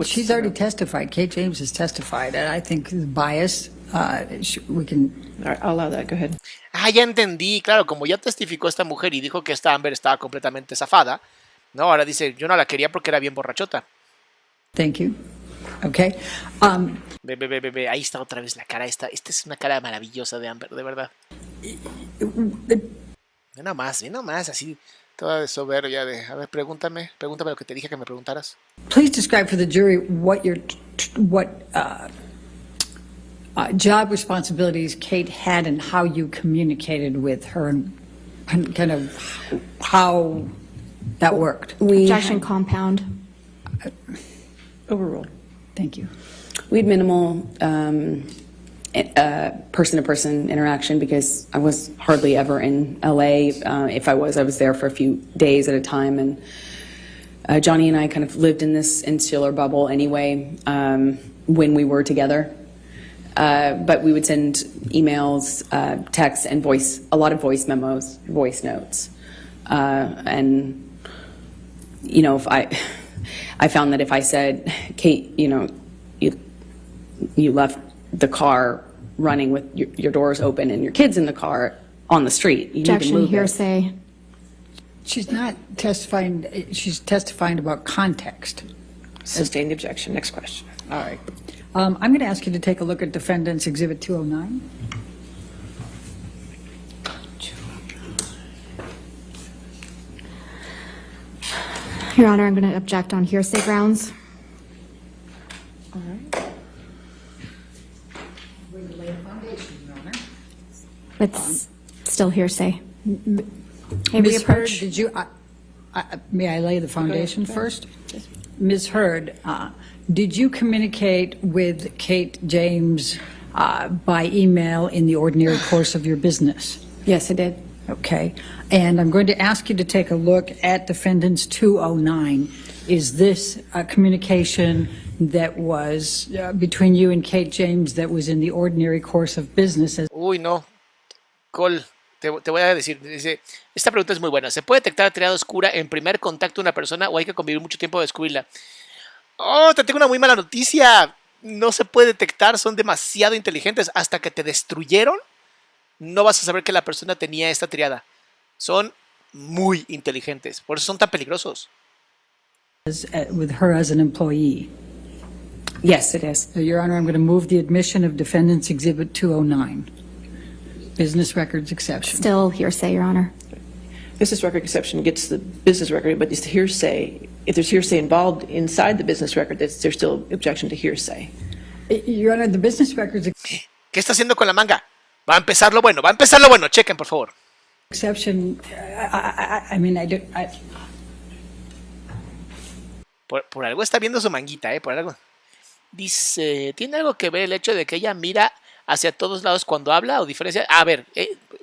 [SPEAKER 2] She's already testified. Kate James has testified, and I think the bias, we can...
[SPEAKER 5] All right, I'll allow that. Go ahead.
[SPEAKER 1] Ah, ya entendí. Claro, como ya testificó esta mujer y dijo que esta Amber estaba completamente zafada, ¿no? Ahora dice, yo no la quería porque era bien borrachota.
[SPEAKER 2] Thank you. Okay.
[SPEAKER 1] Ve, ahí está otra vez la cara. Esta es una cara maravillosa de Amber, de verdad. Ve nomás, así, toda de soberbia de, a ver, pregúntame lo que te dije que me preguntaras.
[SPEAKER 2] Please describe for the jury what job responsibilities Kate had and how you communicated with her and kind of how that worked.
[SPEAKER 4] Objection compound.
[SPEAKER 5] Overruled.
[SPEAKER 2] Thank you.
[SPEAKER 3] We had minimal person-to-person interaction because I was hardly ever in LA. If I was there for a few days at a time. And Johnny and I kind of lived in this insular bubble anyway when we were together. But we would send emails, texts, and a lot of voice memos, voice notes. And, you know, if I found that if I said, Kate, you know, you left the car running with your doors open and your kids in the car on the street. You need to
[SPEAKER 4] Objection
[SPEAKER 3] move it.
[SPEAKER 4] hearsay.
[SPEAKER 2] She's not testifying, she's testifying about context.
[SPEAKER 5] Sustained objection. Next question.
[SPEAKER 2] All right. I'm going to ask you to take a look at Defendant's Exhibit 209.
[SPEAKER 4] Your Honor, I'm going to object on hearsay grounds.
[SPEAKER 5] All right.
[SPEAKER 4] It's still hearsay. May we
[SPEAKER 2] Ms. Hurd,
[SPEAKER 4] approach?
[SPEAKER 2] did you, may I lay the foundation first? Ms. Hurd, did you communicate with Kate James by email in the ordinary course of your business?
[SPEAKER 3] Yes, I did.
[SPEAKER 2] Okay. And I'm going to ask you to take a look at Defendant's 209. Is this a communication that was between you and Kate James that was in the ordinary course of business?
[SPEAKER 1] Uy, no. Cole, te voy a decir, dice, esta pregunta es muy buena. ¿Se puede detectar tirada oscura en primer contacto de una persona o hay que convivir mucho tiempo para descubrirla? Oh, te tengo una muy mala noticia. No se puede detectar, son demasiado inteligentes. Hasta que te destruyeron, no vas a saber que la persona tenía esta triada. Son muy inteligentes, por eso son tan peligrosos.
[SPEAKER 2] With her as an employee.
[SPEAKER 3] Yes, it is.
[SPEAKER 2] So, Your Honor, I'm going to move the admission of Defendant's Exhibit 209. Business records exception.
[SPEAKER 4] Still hearsay, Your Honor.
[SPEAKER 5] Business record exception gets the business record, but it's hearsay. If there's hearsay involved inside the business record, there's still objection to hearsay.
[SPEAKER 2] Your Honor, the business records
[SPEAKER 1] ¿Qué está haciendo con la manga? Va a empezar lo bueno, chequen por favor.
[SPEAKER 2] exception, I mean,
[SPEAKER 1] Por algo está viendo su manguita, por algo. Dice, ¿tiene algo que ver el hecho de que ella mira hacia todos lados cuando habla o diferencia? A ver,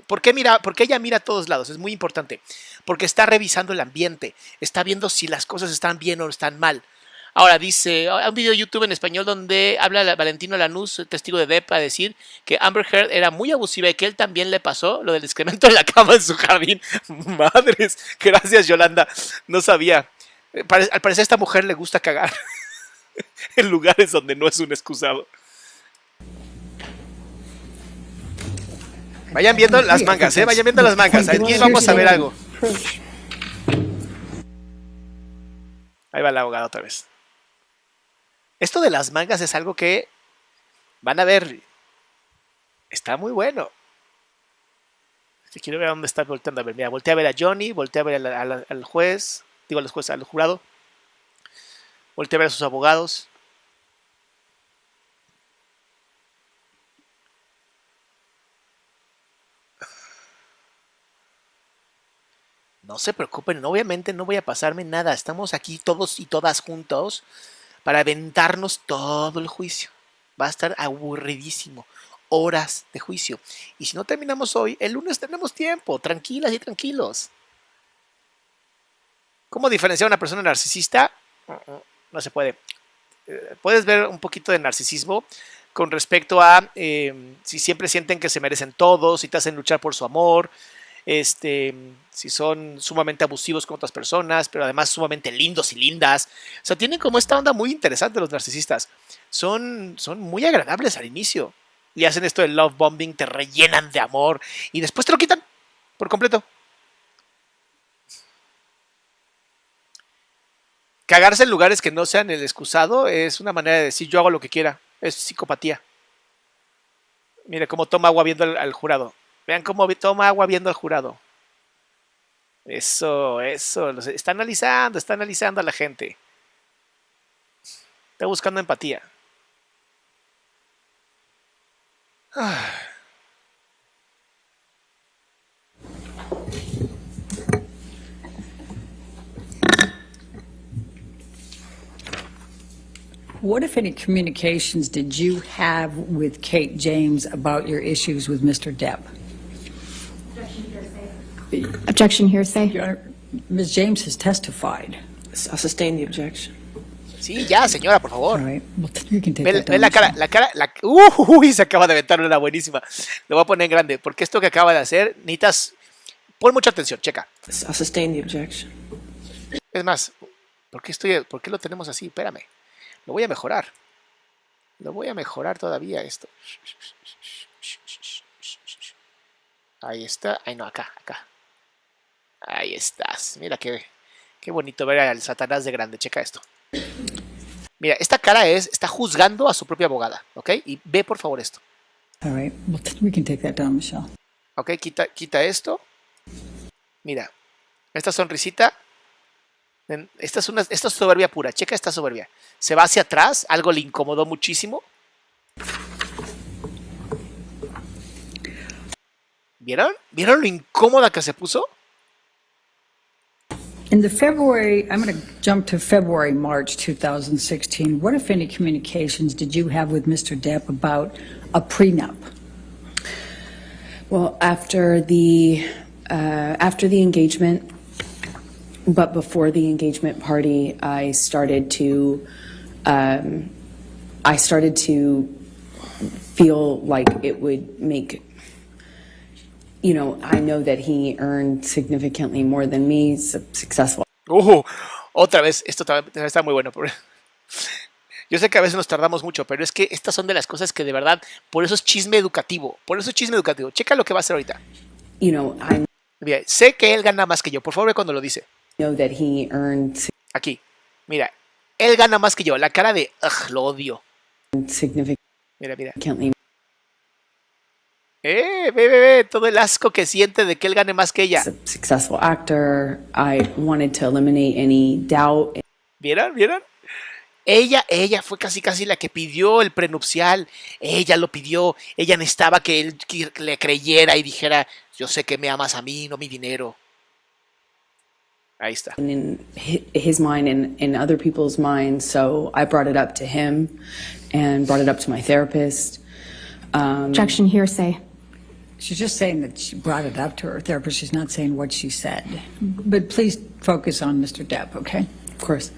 [SPEAKER 1] ¿por qué ella mira a todos lados? Es muy importante. Porque está revisando el ambiente, está viendo si las cosas están bien o están mal. Ahora dice, hay un video de YouTube en español donde habla Valentino Lanús, testigo de Depp, a decir que Amber Heard era muy abusiva y que él también le pasó lo del excremento en la cama en su jardín. Madres, gracias Yolanda, no sabía. Al parecer a esta mujer le gusta cagar en lugares donde no es un excusado. Vayan viendo las mangas, vayan viendo las mangas. Aquí vamos a ver algo. Ahí va la abogada otra vez. Esto de las mangas es algo que van a ver. Está muy bueno. Si quiero ver a dónde está volteando a ver. Mira, voltea a ver a Johnny, voltea a ver al juez, digo al juez, al jurado. Voltea a ver a sus abogados. No se preocupen, obviamente no voy a pasarme nada. Estamos aquí todos y todas juntos para aventarnos todo el juicio. Va a estar aburridísimo. Horas de juicio. Y si no terminamos hoy, el lunes tenemos tiempo. Tranquilas y tranquilos. ¿Cómo diferenciar a una persona narcisista? No se puede. Puedes ver un poquito de narcisismo con respecto a si siempre sienten que se merecen todo, si te hacen luchar por su amor, si son sumamente abusivos con otras personas, pero además sumamente lindos y lindas. O sea, tienen como esta onda muy interesante los narcisistas. Son muy agradables al inicio. Y hacen esto del love bombing, te rellenan de amor y después te lo quitan por completo. Cagarse en lugares que no sean el excusado es una manera de decir yo hago lo que quiera. Es psicopatía. Mira cómo toma agua viendo al jurado. Vean cómo toma agua viendo al jurado. Eso. Está analizando a la gente. Está buscando empatía.
[SPEAKER 2] What, if any, communications did you have with Kate James about your issues with Mr. Depp?
[SPEAKER 4] Objection hearsay.
[SPEAKER 2] Your Honor, Ms. James has testified.
[SPEAKER 5] I'll sustain the objection.
[SPEAKER 1] Sí, ya, señora, por favor.
[SPEAKER 2] All right. Well, you can take
[SPEAKER 1] Ve
[SPEAKER 2] that down.
[SPEAKER 1] la cara. Uy, se acaba de aventar una buenísima. Lo voy a poner en grande, porque esto que acaba de hacer, necesitas. Pon mucha atención, checa.
[SPEAKER 5] I'll sustain the objection.
[SPEAKER 1] Es más, ¿por qué lo tenemos así? Espérame. Lo voy a mejorar. Lo voy a mejorar todavía esto. Ahí está. Ay, no, acá. Ahí estás. Mira qué bonito ver al Satanás de grande. Checa esto. Mira, esta cara está juzgando a su propia abogada, ¿ok? Y ve por favor esto.
[SPEAKER 2] All right. Well, we can take that down, Michelle.
[SPEAKER 1] Ok, quita esto. Mira, esta sonrisita. Esta es soberbia pura. Checa esta soberbia. Se va hacia atrás. Algo le incomodó muchísimo. ¿Vieron? ¿Vieron lo incómoda que se puso?
[SPEAKER 2] In the February, I'm going to jump to February, March 2016. What, if any, communications did you have with Mr. Depp about a prenup?
[SPEAKER 3] Well, after the engagement, but before the engagement party, I started to feel like it would make, I know that he earned significantly more than me, successful.
[SPEAKER 1] Otra vez, esto está muy bueno. Yo sé que a veces nos tardamos mucho, pero es que estas son de las cosas que de verdad, por eso es chisme educativo. Checa lo que va a hacer ahorita. Mira, sé que él gana más que yo. Por favor, ve cuando lo dice.
[SPEAKER 3] Know that he earned
[SPEAKER 1] Aquí, mira, él gana más que yo. La cara de, lo odio.
[SPEAKER 3] significantly.
[SPEAKER 1] Mira. Ve, todo el asco que siente de que él gane más que ella.
[SPEAKER 3] Successful actor. I wanted to eliminate any doubt.
[SPEAKER 1] ¿Vieron? Ella fue casi la que pidió el prenupcial. Ella lo pidió. Ella necesitaba que él le creyera y dijera, yo sé que me amas a mí, no mi dinero. Ahí está.
[SPEAKER 3] In his mind and in other people's minds, so I brought it up to him and brought it up to my therapist.
[SPEAKER 4] Objection hearsay.
[SPEAKER 2] She's just saying that she brought it up to her therapist. She's not saying what she said. But please focus on Mr. Depp, okay?
[SPEAKER 3] Of course.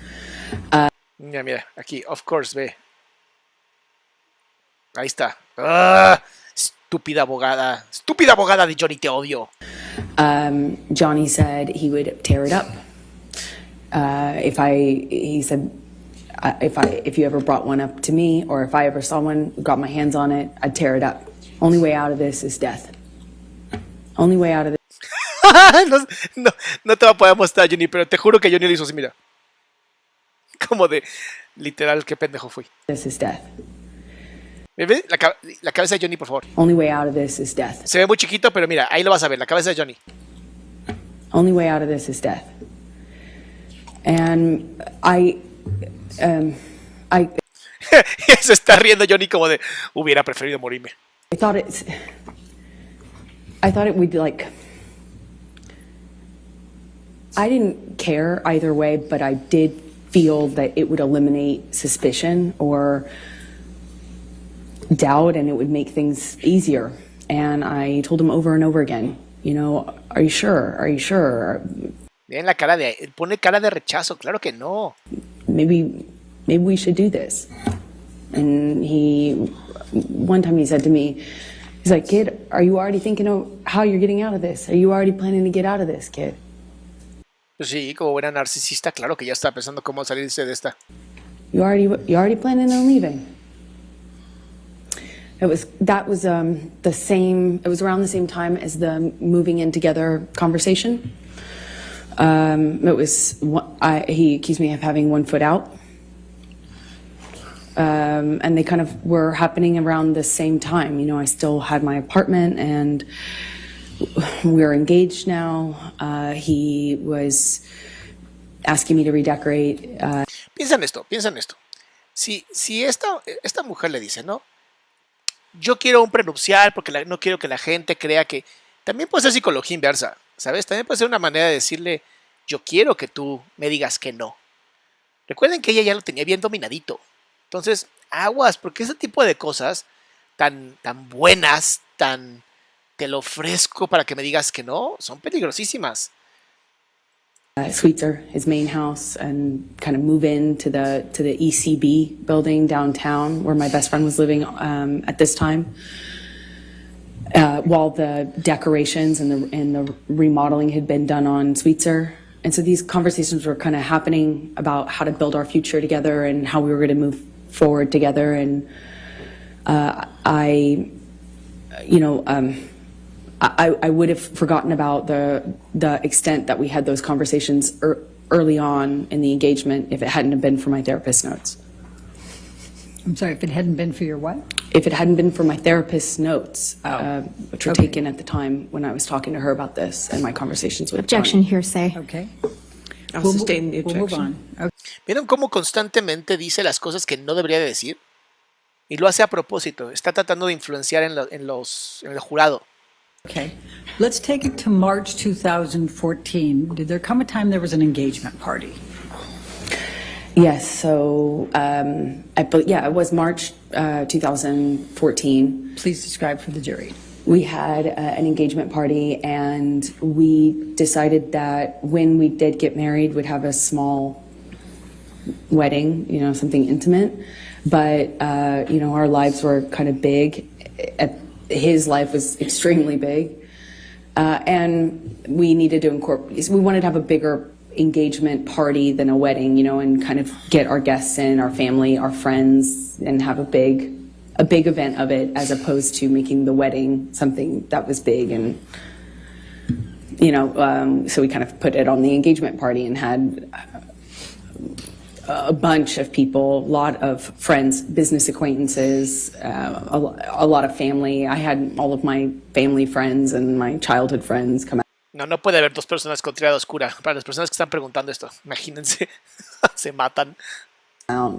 [SPEAKER 1] Mira, mira, aquí, of course, ve. Ahí está. ¡Ah! Estúpida abogada de Johnny, te odio.
[SPEAKER 3] Johnny said he would tear it up. He said, if you ever brought one up to me, or if I ever saw one, got my hands on it, I'd tear it up. Only way out of this is death. Only way out of
[SPEAKER 1] no, no te va a poder mostrar, Johnny, pero te juro que Johnny lo hizo así, mira. Como de, literal, qué pendejo fui.
[SPEAKER 3] this is death.
[SPEAKER 1] ¿Ves? La cabeza de Johnny, por favor.
[SPEAKER 3] Only way out of this is death.
[SPEAKER 1] Se ve muy chiquito, pero mira, ahí lo vas a ver, la cabeza de Johnny.
[SPEAKER 3] Only way out of this is death. And I
[SPEAKER 1] Se está riendo Johnny como de, hubiera preferido morirme.
[SPEAKER 3] thought it would like, I didn't care either way, but I did feel that it would eliminate suspicion or doubt, and it would make things easier. And I told him over and over again, are you sure? Are you sure?
[SPEAKER 1] Miren la cara de, pone cara de rechazo, claro que no.
[SPEAKER 3] Maybe we should do this. And one time he said to me, he's like, kid, are you already thinking of how you're getting out of this? Are you already planning to get out of this, kid?
[SPEAKER 1] Pues sí, como buena narcisista, claro que ya está pensando cómo salirse de esta.
[SPEAKER 3] You already planning on leaving? It was around the same time as the moving in together conversation. He accused me of having one foot out. And they kind of were happening around the same time. I still had my apartment and we're engaged now. He was asking me to redecorate.
[SPEAKER 1] Piensa en esto. Si esta mujer le dice, ¿no? Yo quiero un prenupcial porque no quiero que la gente crea que... También puede ser psicología inversa, ¿sabes? También puede ser una manera de decirle, yo quiero que tú me digas que no. Recuerden que ella ya lo tenía bien dominadito. Entonces, aguas, porque ese tipo de cosas tan buenas, te lo ofrezco para que me digas que no, son peligrosísimas.
[SPEAKER 3] Sweetser, his main house, and kind of move into the ECB building downtown where my best friend was living at this time. While the decorations and the remodeling had been done on Sweetser. And so these conversations were kind of happening about how to build our future together and how we were going to move forward together. And I would have forgotten about the extent that we had those conversations early on in the engagement if it hadn't have been for my therapist's notes.
[SPEAKER 2] I'm sorry, if it hadn't been for your what?
[SPEAKER 3] If it hadn't been for my therapist's notes,
[SPEAKER 2] Oh.
[SPEAKER 3] which were
[SPEAKER 2] Okay.
[SPEAKER 3] taken at the time when I was talking to her about this and my conversations with
[SPEAKER 4] Objection,
[SPEAKER 3] Johnny.
[SPEAKER 4] hearsay.
[SPEAKER 2] Okay.
[SPEAKER 5] I'll
[SPEAKER 2] We'll mo-
[SPEAKER 5] sustain the
[SPEAKER 2] We'll move
[SPEAKER 5] objection.
[SPEAKER 2] on. Okay.
[SPEAKER 1] ¿Vieron cómo constantemente dice las cosas que no debería de decir? Y lo hace a propósito. Está tratando de influenciar en el jurado.
[SPEAKER 2] Okay. Let's take it to March 2014. Did there come a time there was an engagement party?
[SPEAKER 3] Yes, so it was March 2014.
[SPEAKER 2] Please describe for the jury.
[SPEAKER 3] We had an engagement party, and we decided that when we did get married, we'd have a small wedding, something intimate. But, our lives were kind of big. His life was extremely big. And we needed to we wanted to have a bigger engagement party than a wedding, and kind of get our guests in, our family, our friends, and have a big event of it, as opposed to making the wedding something that was big. And so we kind of put it on the engagement party and had a bunch of people, a lot of friends, business acquaintances, a lot of family. I had all of my family friends and my childhood friends come out.
[SPEAKER 1] No puede haber dos personas con triada oscura. Para las personas que están preguntando esto, imagínense, se matan.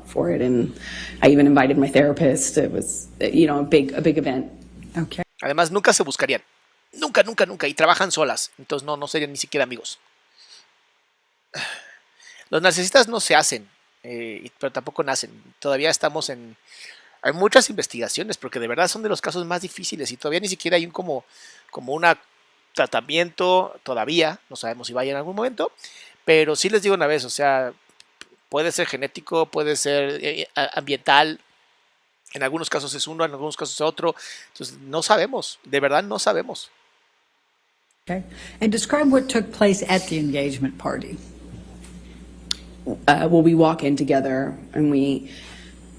[SPEAKER 3] For it, and I even invited my therapist. It was, a big event.
[SPEAKER 2] Okay.
[SPEAKER 1] Además, nunca se buscarían. Nunca. Y trabajan solas. Entonces, no serían ni siquiera amigos. Los narcisistas no se hacen, pero tampoco nacen. Todavía estamos en... Hay muchas investigaciones, porque de verdad son de los casos más difíciles y todavía ni siquiera hay como un tratamiento todavía. No sabemos si vaya en algún momento. Pero sí les digo una vez, o sea... Puede ser genético, puede ser ambiental. En algunos casos es uno, en algunos casos es otro. Entonces, no sabemos. De verdad, no sabemos.
[SPEAKER 2] Okay. And describe what took place at the engagement party.
[SPEAKER 3] Well, we walk in together and we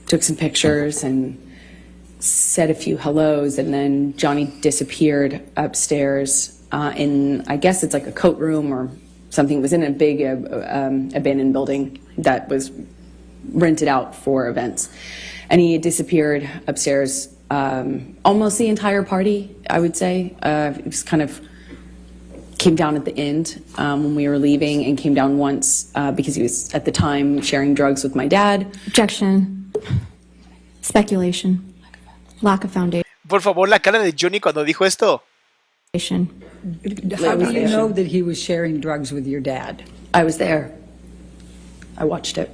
[SPEAKER 3] took some pictures and said a few hellos, and then Johnny disappeared upstairs in, I guess it's like a coat room or something. It was in a big abandoned building that was rented out for events. And he disappeared upstairs almost the entire party, I would say. It was kind of came down at the end when we were leaving, and came down once because he was at the time sharing drugs with my dad.
[SPEAKER 4] Objection. Speculation. Lack of foundation.
[SPEAKER 1] Por favor, la cara de Johnny cuando dijo esto.
[SPEAKER 2] How do you know that he was sharing drugs with your dad?
[SPEAKER 3] I was there. I watched it.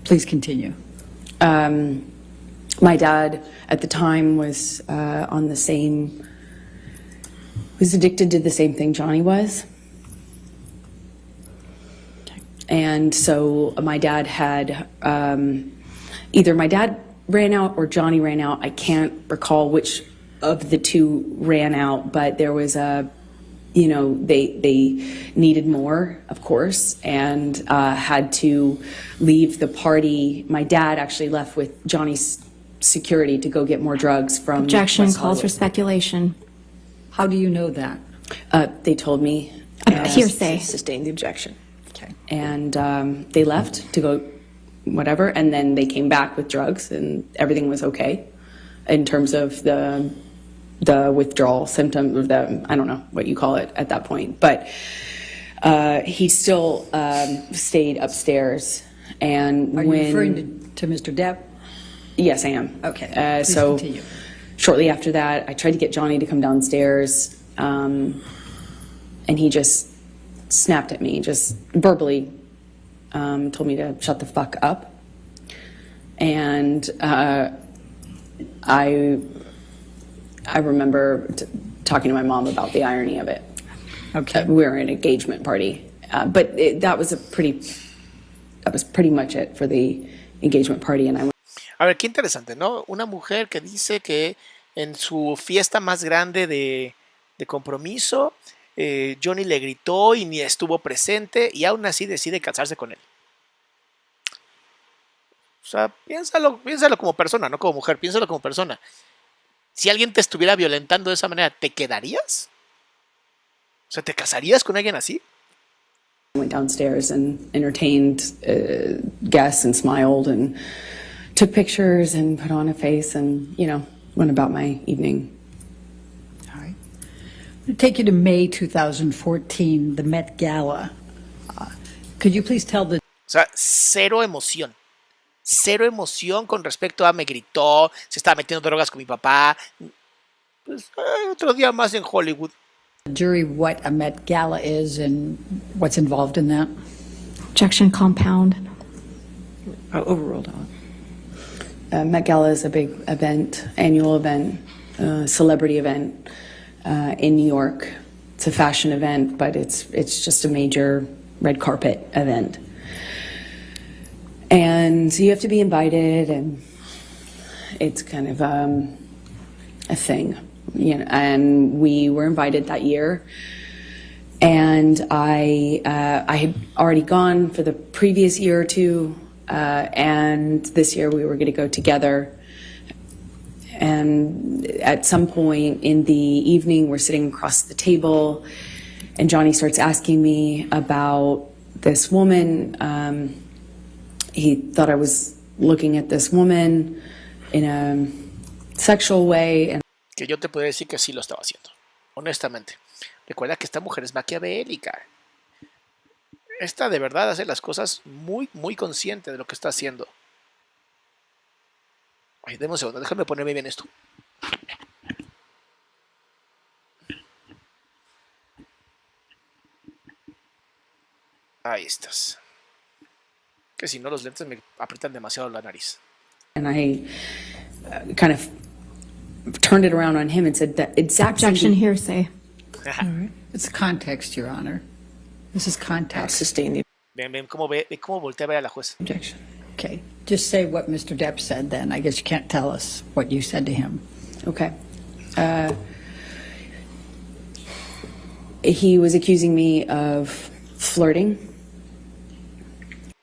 [SPEAKER 2] Please continue.
[SPEAKER 3] My dad at the time was was addicted to the same thing Johnny was. And so my dad had, either my dad ran out or Johnny ran out. I can't recall which of the two ran out, but there was they needed more, of course, and had to leave the party. My dad actually left with Johnny's security to go get more drugs from
[SPEAKER 4] Objection.
[SPEAKER 3] West
[SPEAKER 4] Calls for
[SPEAKER 3] Hollywood.
[SPEAKER 4] speculation.
[SPEAKER 2] How do you know that?
[SPEAKER 3] They told me.
[SPEAKER 4] Hearsay.
[SPEAKER 5] Sustain the objection.
[SPEAKER 2] Okay.
[SPEAKER 3] And they left to go whatever, and then they came back with drugs, and everything was okay in terms of the withdrawal symptom, or the, I don't know what you call it at that point, but he still stayed upstairs. And
[SPEAKER 2] Are you referring to Mr. Depp?
[SPEAKER 3] Yes, I am.
[SPEAKER 2] Okay, please
[SPEAKER 3] So
[SPEAKER 2] continue.
[SPEAKER 3] shortly after that, I tried to get Johnny to come downstairs, and he just snapped at me, just verbally told me to shut the fuck up. And I remember talking to my mom about the irony of it.
[SPEAKER 2] Okay.
[SPEAKER 3] We were at an engagement party, but that was pretty much it for the engagement party, and I went.
[SPEAKER 1] A ver, qué interesante, ¿no? Una mujer que dice que en su fiesta más grande de compromiso, Johnny le gritó y ni estuvo presente, y aún así decide casarse con él. O sea, piénsalo como persona, no como mujer, piénsalo como persona. Si alguien te estuviera violentando de esa manera, ¿te quedarías? O sea, ¿te casarías con alguien así?
[SPEAKER 3] Went downstairs and entertained guests and smiled and took pictures and put on a face and, went about my evening.
[SPEAKER 2] All right. I'm going to take you to May 2014, the Met Gala. Could you please tell the...
[SPEAKER 1] O sea, cero emoción. Cero emoción con respecto a me gritó, se estaba metiendo drogas con mi papá. Pues otro día más en Hollywood.
[SPEAKER 2] jury what a Met Gala is and what's involved in that?
[SPEAKER 4] Objection. Compound.
[SPEAKER 5] Overruled.
[SPEAKER 3] Met Gala is a big event, annual event, celebrity event in New York. It's a fashion event, but it's just a major red carpet event. And so you have to be invited, and it's kind of a thing, and we were invited that year. And I had already gone for the previous year or two, and this year we were going to go together. And at some point in the evening, we're sitting across the table, and Johnny starts asking me about this woman. He thought I was looking at this woman in a sexual way. And
[SPEAKER 1] que yo te podría decir que sí lo estaba haciendo, honestamente. Recuerda que esta mujer es maquiavélica. Esta de verdad hace las cosas muy, muy consciente de lo que está haciendo. Ay, deme un segundo, déjame ponerme bien esto. Ahí estás. Que si no, los lentes me aprietan demasiado la nariz.
[SPEAKER 3] And I kind of turned it around on him and said that exact same
[SPEAKER 4] Objection. Hearsay.
[SPEAKER 2] It's context, Your Honor. This is context.
[SPEAKER 5] Sustain the
[SPEAKER 1] Ve cómo voltea a ver a la jueza.
[SPEAKER 5] Objection.
[SPEAKER 2] Okay, just say what Mr. Depp said then. I guess you can't tell us what you said to him.
[SPEAKER 3] Okay. He was accusing me of flirting.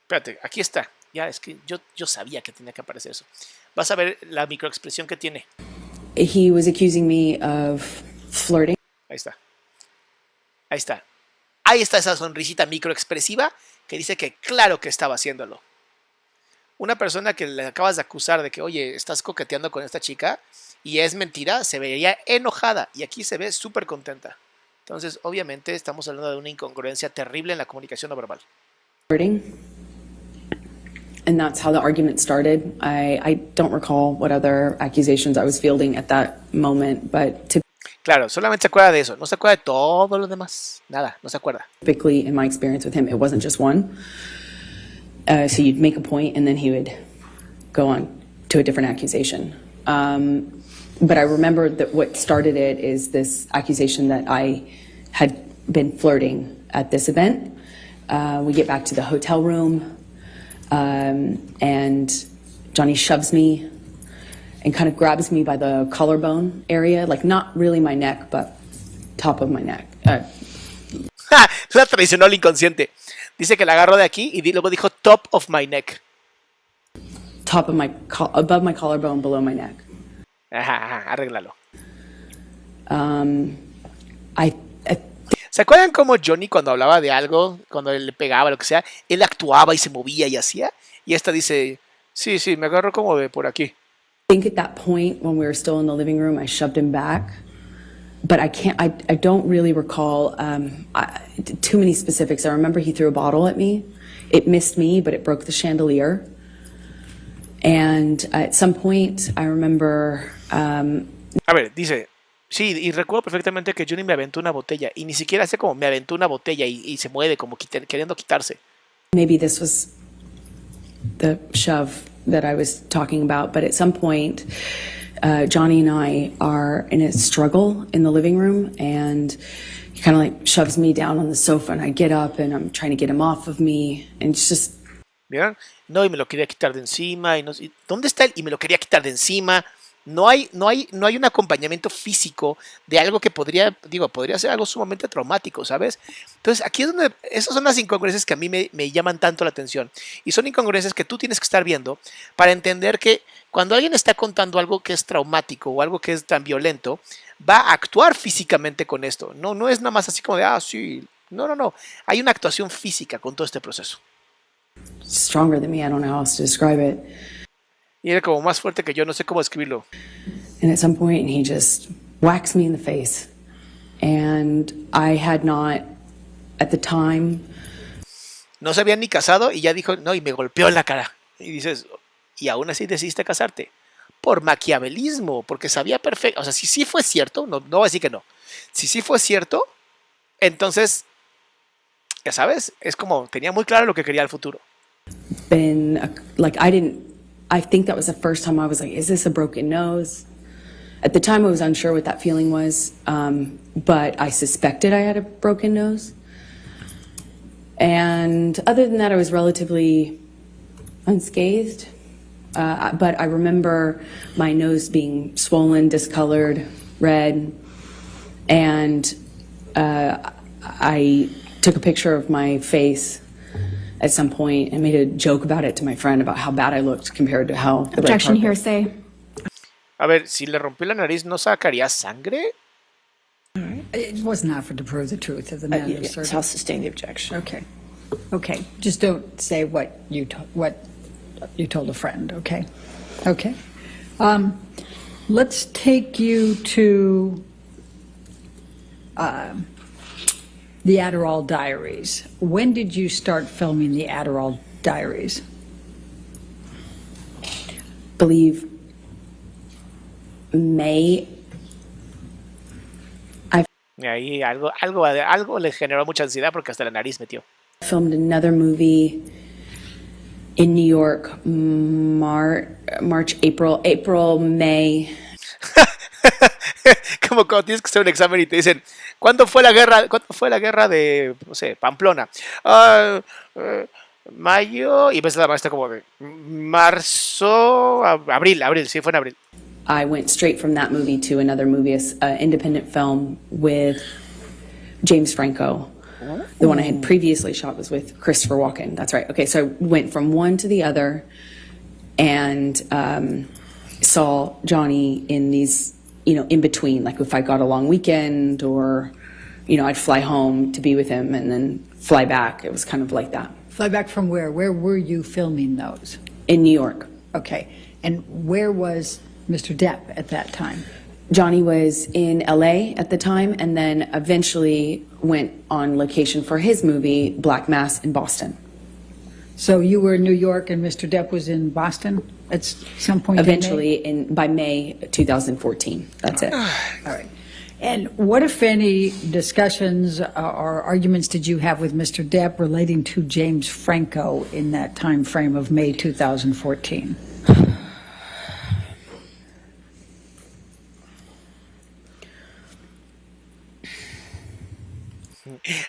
[SPEAKER 1] Espérate, aquí está. Ya, es que yo sabía que tenía que aparecer eso. Vas a ver la microexpresión que tiene.
[SPEAKER 3] He was accusing me of flirting.
[SPEAKER 1] Ahí está. Ahí está. Ahí está esa sonrisita microexpresiva que dice que claro que estaba haciéndolo. Una persona que le acabas de acusar de que, oye, estás coqueteando con esta chica y es mentira, se vería enojada y aquí se ve súper contenta. Entonces, obviamente, estamos hablando de una incongruencia terrible en la comunicación no verbal.
[SPEAKER 3] Flirting. And that's how the argument started. I don't recall what other accusations I was fielding at that moment, but
[SPEAKER 1] Claro, solamente se acuerda de eso, no se acuerda de todo lo demás. Nada, no se acuerda.
[SPEAKER 3] typically in my experience with him, it wasn't just one. So you'd make a point and then he would go on to a different accusation. But I remember that what started it is this accusation that I had been flirting at this event. We get back to the hotel room, and Johnny shoves me and kind of grabs me by the collarbone area, like not really my neck, but top of my neck.
[SPEAKER 1] La traicionó el inconsciente. Dice que la agarró de aquí y luego dijo top of my neck.
[SPEAKER 3] Top of my above my collarbone, below my neck.
[SPEAKER 1] Ajá, arréglalo.
[SPEAKER 3] I
[SPEAKER 1] ¿Se acuerdan cómo Johnny cuando hablaba de algo, cuando él le pegaba, lo que sea, él actuaba y se movía y hacía? Y esta dice, sí, me agarró como de por aquí.
[SPEAKER 3] think at that point when we were still in the living room, I shoved him back. But I don't really recall too many specifics. I remember he threw a bottle at me. It missed me, but it broke the chandelier. And at some point, I remember...
[SPEAKER 1] A ver, dice, sí, y recuerdo perfectamente que Johnny me aventó una botella. Y ni siquiera hace como me aventó una botella y se mueve como queriendo quitarse.
[SPEAKER 3] maybe this was the shove that I was talking about, but at some point, Johnny and I are in a struggle in the living room, and he kind of like shoves me down on the sofa, and I get up, and I'm trying to get him off of me, and it's just...
[SPEAKER 1] ¿Vieron? No, y me lo quería quitar de encima. ¿Dónde está él? Y me lo quería quitar de encima. No hay un acompañamiento físico de algo que podría ser algo sumamente traumático, ¿sabes? Entonces, aquí es donde, esas son las incongruencias que a mí me llaman tanto la atención. Y son incongruencias que tú tienes que estar viendo para entender que cuando alguien está contando algo que es traumático o algo que es tan violento, va a actuar físicamente con esto. No es nada más así como de, sí. No. Hay una actuación física con todo este proceso.
[SPEAKER 3] stronger than me. I don't know how else to describe it.
[SPEAKER 1] Y era como más fuerte que yo, no sé cómo describirlo.
[SPEAKER 3] And at some point, he just whacks me in the face. And I had not, at the time...
[SPEAKER 1] No se habían ni casado y ya dijo, no, y me golpeó en la cara. Y dices, y aún así decidiste casarte. Por maquiavelismo, porque sabía perfecto. O sea, si sí fue cierto, no voy a decir que no. Si sí fue cierto, entonces, ya sabes, es como, tenía muy claro lo que quería al futuro.
[SPEAKER 3] I think that was the first time I was like, is this a broken nose? At the time, I was unsure what that feeling was, but I suspected I had a broken nose. And other than that, I was relatively unscathed. But I remember my nose being swollen, discolored, red. And I took a picture of my face at some point and made a joke about it to my friend about how bad I looked compared to how the red
[SPEAKER 4] Objection,
[SPEAKER 3] carpet.
[SPEAKER 4] hearsay.
[SPEAKER 1] A ver, si le rompió la nariz, ¿no sacaría sangre?
[SPEAKER 2] It wasn't offered to prove the truth of the matter.
[SPEAKER 5] Yes,
[SPEAKER 2] sort of.
[SPEAKER 5] I'll sustain the objection.
[SPEAKER 2] Okay. Just don't say what you told a friend. Okay. Let's take you to the Adderall Diaries. When did you start filming the Adderall Diaries?
[SPEAKER 3] Believe May.
[SPEAKER 1] Y ahí algo le generó mucha ansiedad porque hasta la nariz metió.
[SPEAKER 3] Filmed another movie in New York, March, April, May.
[SPEAKER 1] como cuando tienes que hacer un examen y te dicen, cuándo fue la guerra de, no sé, Pamplona? Ah, mayo, y ves a la maestra como de marzo, abril, sí, fue en abril.
[SPEAKER 3] I went straight from that movie to another movie, an independent film with James Franco. The one I had previously shot was with Christopher Walken. That's right. Okay, so I went from one to the other and saw Johnny in these, in between, like if I got a long weekend or, I'd fly home to be with him and then fly back. It was kind of like that.
[SPEAKER 2] Fly back from where? Where were you filming those?
[SPEAKER 3] In New York.
[SPEAKER 2] Okay. And where was Mr. Depp at that time?
[SPEAKER 3] Johnny was in LA at the time and then eventually went on location for his movie, Black Mass, in Boston.
[SPEAKER 2] So you were in New York and Mr. Depp was in Boston at some point?
[SPEAKER 3] Eventually, by May 2014. That's it.
[SPEAKER 2] All right. And what, if any, discussions or arguments did you have with Mr. Depp relating to James Franco in that time frame of May 2014?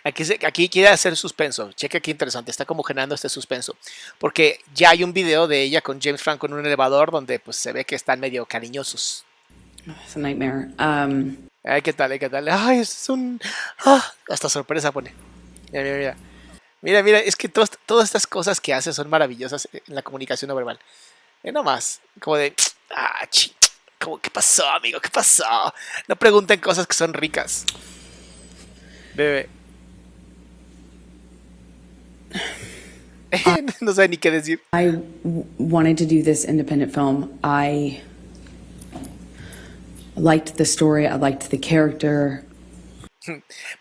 [SPEAKER 1] Aquí quiere hacer suspenso. Cheque qué interesante. Está como generando este suspenso. Porque ya hay un video de ella con James Franco en un elevador donde pues se ve que están medio cariñosos.
[SPEAKER 3] It's a nightmare.
[SPEAKER 1] Ay, ¿qué tal? ¿Qué tal? Ay, es un... hasta sorpresa pone. Mira. Mira, es que todas estas cosas que hace son maravillosas en la comunicación no verbal. No más. Como de... como, ¿qué pasó, amigo? ¿Qué pasó? No pregunten cosas que son ricas. Bebé. No sé ni qué decir.
[SPEAKER 3] I wanted to do this independent film. I liked the story. I liked the character.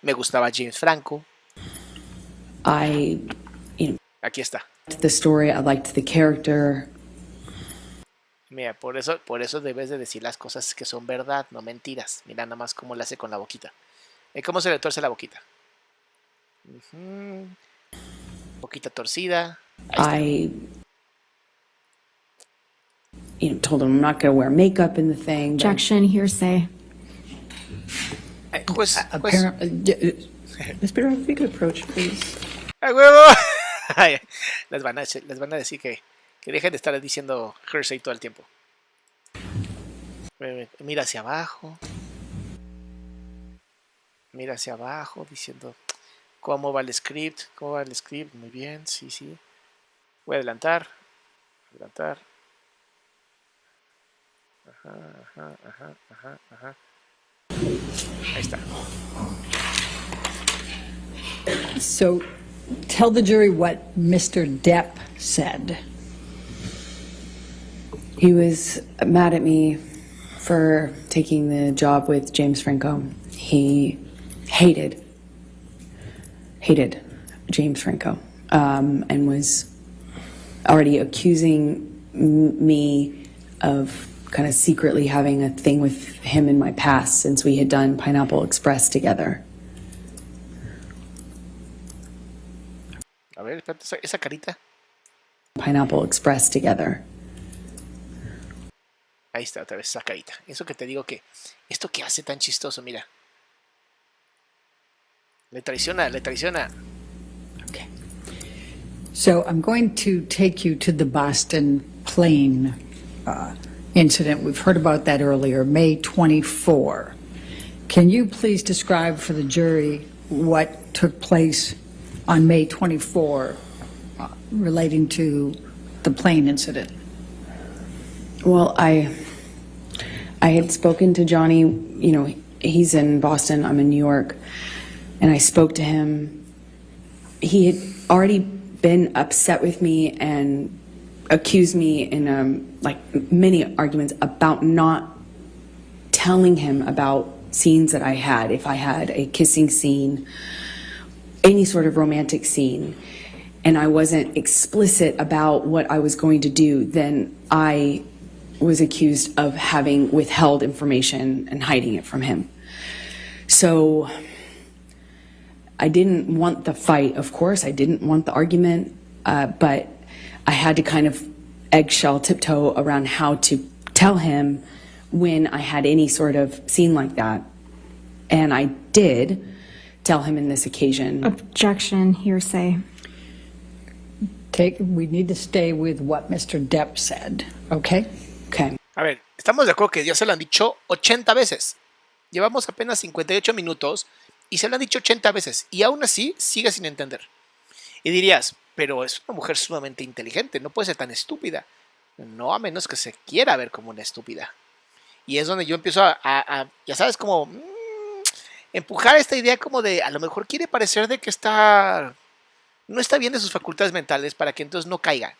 [SPEAKER 1] Me gustaba James Franco. Aquí está.
[SPEAKER 3] The story. I liked the character.
[SPEAKER 1] Mira, por eso debes de decir las cosas que son verdad, no mentiras. Mira nada más cómo le hace con la boquita. ¿Cómo se le tuerce la boquita? Boquita torcida.
[SPEAKER 3] I told him I'm not going to wear makeup in the thing.
[SPEAKER 4] Objection, hearsay.
[SPEAKER 1] Pues,
[SPEAKER 5] Ms. Barrow, if you could approach, please.
[SPEAKER 1] ¡ay, huevo! Les van a decir que dejen de estar diciendo hearsay todo el tiempo. Mira hacia abajo. Mira hacia abajo diciendo cómo va el script. Muy bien, sí. Voy a adelantar. Ajá. Ahí está.
[SPEAKER 2] So tell the jury what Mr. Depp said.
[SPEAKER 3] He was mad at me for taking the job with James Franco. He hated James Franco, and was already accusing me of kind of secretly having a thing with him in my past since we had done Pineapple Express together.
[SPEAKER 1] A ver, espérate, esa carita.
[SPEAKER 3] Pineapple Express together.
[SPEAKER 1] Ahí está otra vez esa carita. Eso que te digo que esto que hace tan chistoso, mira. Le traiciona.
[SPEAKER 2] Okay. So I'm going to take you to the Boston plane incident. We've heard about that earlier, May 24. Can you please describe for the jury what took place on May 24 relating to the plane incident?
[SPEAKER 3] Well, I had spoken to Johnny, he's in Boston, I'm in New York, and I spoke to him. He had already been upset with me and accused me in many arguments about not telling him about scenes that I had. If I had a kissing scene, any sort of romantic scene, and I wasn't explicit about what I was going to do, then I was accused of having withheld information and hiding it from him. So I didn't want the fight, of course. I didn't want the argument, but I had to kind of eggshell tiptoe around how to tell him when I had any sort of scene like that. And I did tell him in this occasion.
[SPEAKER 4] Objection, hearsay.
[SPEAKER 2] We need to stay with what Mr. Depp said, okay?
[SPEAKER 3] Okay.
[SPEAKER 1] A ver, estamos de acuerdo que ya se lo han dicho 80 veces. Llevamos apenas 58 minutos y se lo han dicho 80 veces y aún así sigue sin entender. Y dirías, pero es una mujer sumamente inteligente, no puede ser tan estúpida. No, a menos que se quiera ver como una estúpida. Y es donde yo empiezo ya sabes, como empujar esta idea como de, a lo mejor quiere parecer de que no está bien de sus facultades mentales para que entonces no caiga.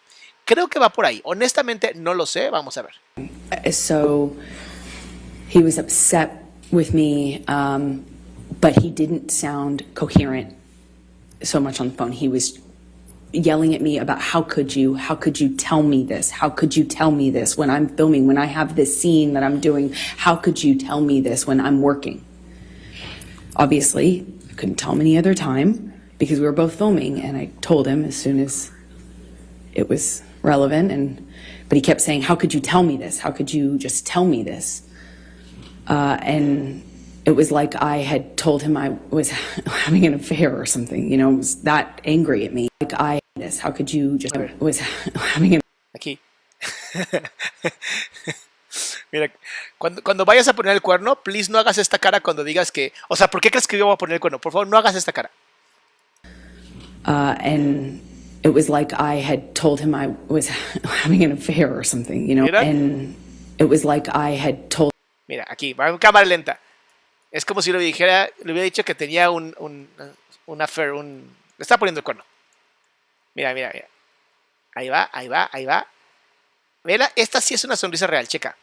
[SPEAKER 1] Creo que va por ahí. Honestamente, no lo sé. Vamos a ver.
[SPEAKER 3] So he was upset with me, but he didn't sound coherent so much on the phone. He was yelling at me about how could you tell me this? How could you tell me this when I'm filming, when I have this scene that I'm doing? How could you tell me this when I'm working? Obviously, I couldn't tell him any other time because we were both filming, and I told him as soon as it was relevant, but he kept saying, how could you tell me this? How could you just tell me this? And it was like I had told him I was having an affair or something, it was that angry at me. Like how could you just, was having an...
[SPEAKER 1] Aquí. Mira, cuando vayas a poner el cuerno, please no hagas esta cara cuando digas que, o sea, ¿por qué crees que yo voy a poner el cuerno? Por favor, no hagas esta cara.
[SPEAKER 3] And it was like I had told him I was having an affair or something,
[SPEAKER 1] Mira.
[SPEAKER 3] And it was like I had told...
[SPEAKER 1] Mira, aquí, va en cámara lenta. Es como si le hubiera dicho que tenía un affair, le estaba poniendo el cuerno. Mira. Ahí va. Vela, esta sí es una sonrisa real, checa.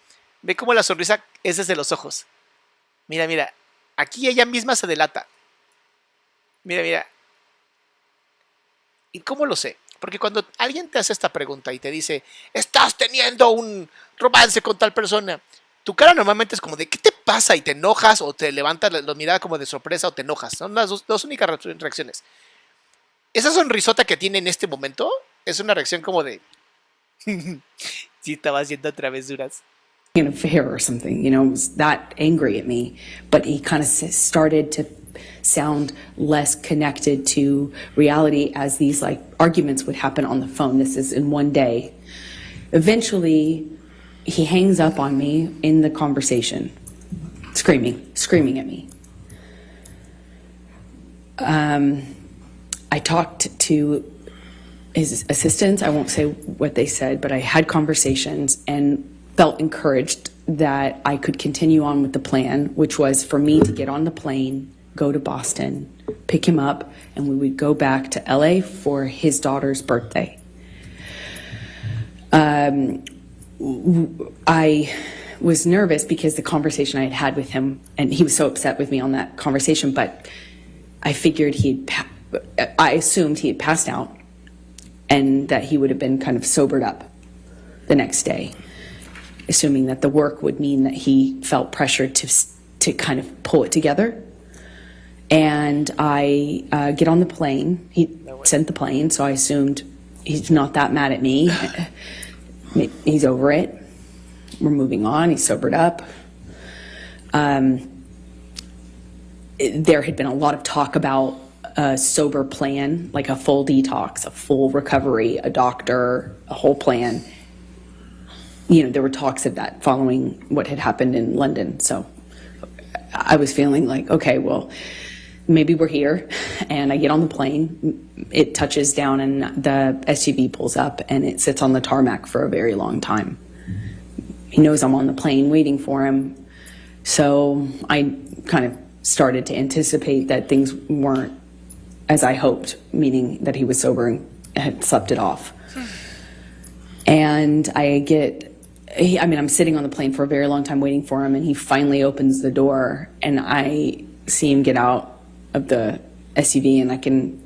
[SPEAKER 1] Ve cómo la sonrisa es desde los ojos. Mira. Aquí ella misma se delata. Mira. ¿Y cómo lo sé? Porque cuando alguien te hace esta pregunta y te dice, estás teniendo un romance con tal persona, tu cara normalmente es como de, ¿qué te pasa? Y te enojas o te levantas la mirada como de sorpresa o te enojas. Son las dos únicas reacciones. Esa sonrisota que tiene en este momento es una reacción como de, sí, estaba haciendo travesuras.
[SPEAKER 3] An affair or something, was that angry at me, but he kind of started to sound less connected to reality as these like arguments would happen on the phone. This is in one day. Eventually, he hangs up on me in the conversation, screaming at me. I talked to his assistants. I won't say what they said, but I had conversations and felt encouraged that I could continue on with the plan, which was for me to get on the plane, go to Boston, pick him up, and we would go back to LA for his daughter's birthday. I was nervous because the conversation I had had with him, and he was so upset with me on that conversation, but I figured I assumed he had passed out and that he would have been kind of sobered up the next day, assuming that the work would mean that he felt pressured to kind of pull it together. And I get on the plane. He sent the plane, so I assumed he's not that mad at me. He's over it. We're moving on. He's sobered up. There had been a lot of talk about a sober plan, like a full detox, a full recovery, a doctor, a whole plan. There were talks of that following what had happened in London. So I was feeling like, okay, well, maybe we're here. And I get on the plane, it touches down and the SUV pulls up and it sits on the tarmac for a very long time. He knows I'm on the plane waiting for him. So I kind of started to anticipate that things weren't as I hoped, meaning that he was sober and had slept it off. And I'm sitting on the plane for a very long time waiting for him, and he finally opens the door, and I see him get out of the SUV, and I can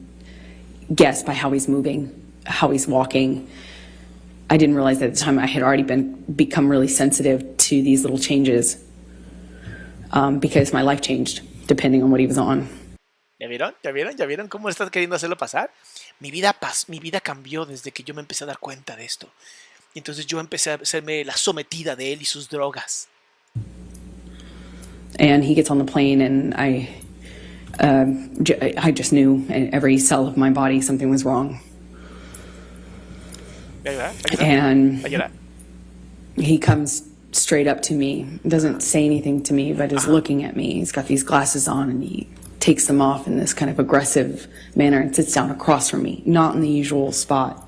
[SPEAKER 3] guess by how he's moving, how he's walking. I didn't realize at the time I had already become really sensitive to these little changes because my life changed depending on what he was on.
[SPEAKER 1] ¿Ya vieron cómo estás queriendo hacerlo pasar? Mi vida cambió desde que yo me empecé a dar cuenta de esto. Y entonces yo empecé a hacerme la sometida de él y sus drogas.
[SPEAKER 3] And he gets on the plane, and I just knew in every cell of my body something was wrong. And he comes straight up to me, doesn't say anything to me, but is looking at me. He's got these glasses on, and he takes them off in this kind of aggressive manner and sits down across from me, not in the usual spot.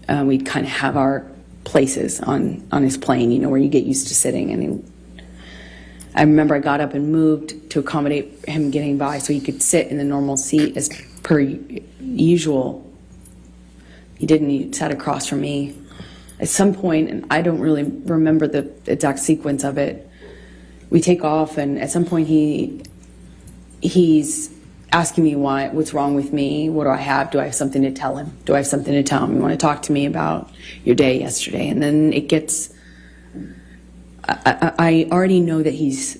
[SPEAKER 3] We'd kind of have our places on his plane, you know, where you get used to sitting. And I remember I got up and moved to accommodate him getting by so he could sit in the normal seat as per usual. He didn't. He sat across from me. At some point, and I don't really remember the exact sequence of it, we take off, and at some point he's asking me what's wrong with me, what do I have, do I have something to tell him, you want to talk to me about your day yesterday? And then it gets, I already know that he's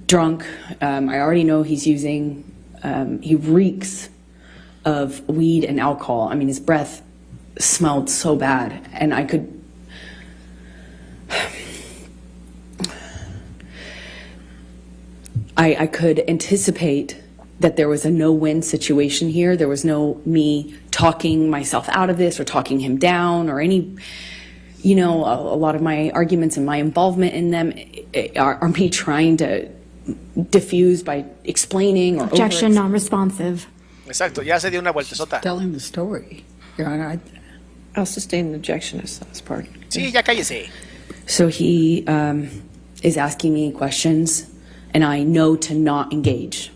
[SPEAKER 3] drunk, I already know he's using, he reeks of weed and alcohol. I mean, his breath smelled so bad, and I could anticipate that there was a no-win situation here. There was no me talking myself out of this or talking him down or any, you know, a lot of my arguments and my involvement in them are me trying to diffuse by explaining or
[SPEAKER 4] Objection, non-responsive.
[SPEAKER 1] Exacto, ya se dio una vueltezota.
[SPEAKER 2] Telling the story, Your Honor.
[SPEAKER 5] I'll sustain an objection as part.
[SPEAKER 1] Sí, ya cállese.
[SPEAKER 3] So he is asking me questions, and I know to not engage.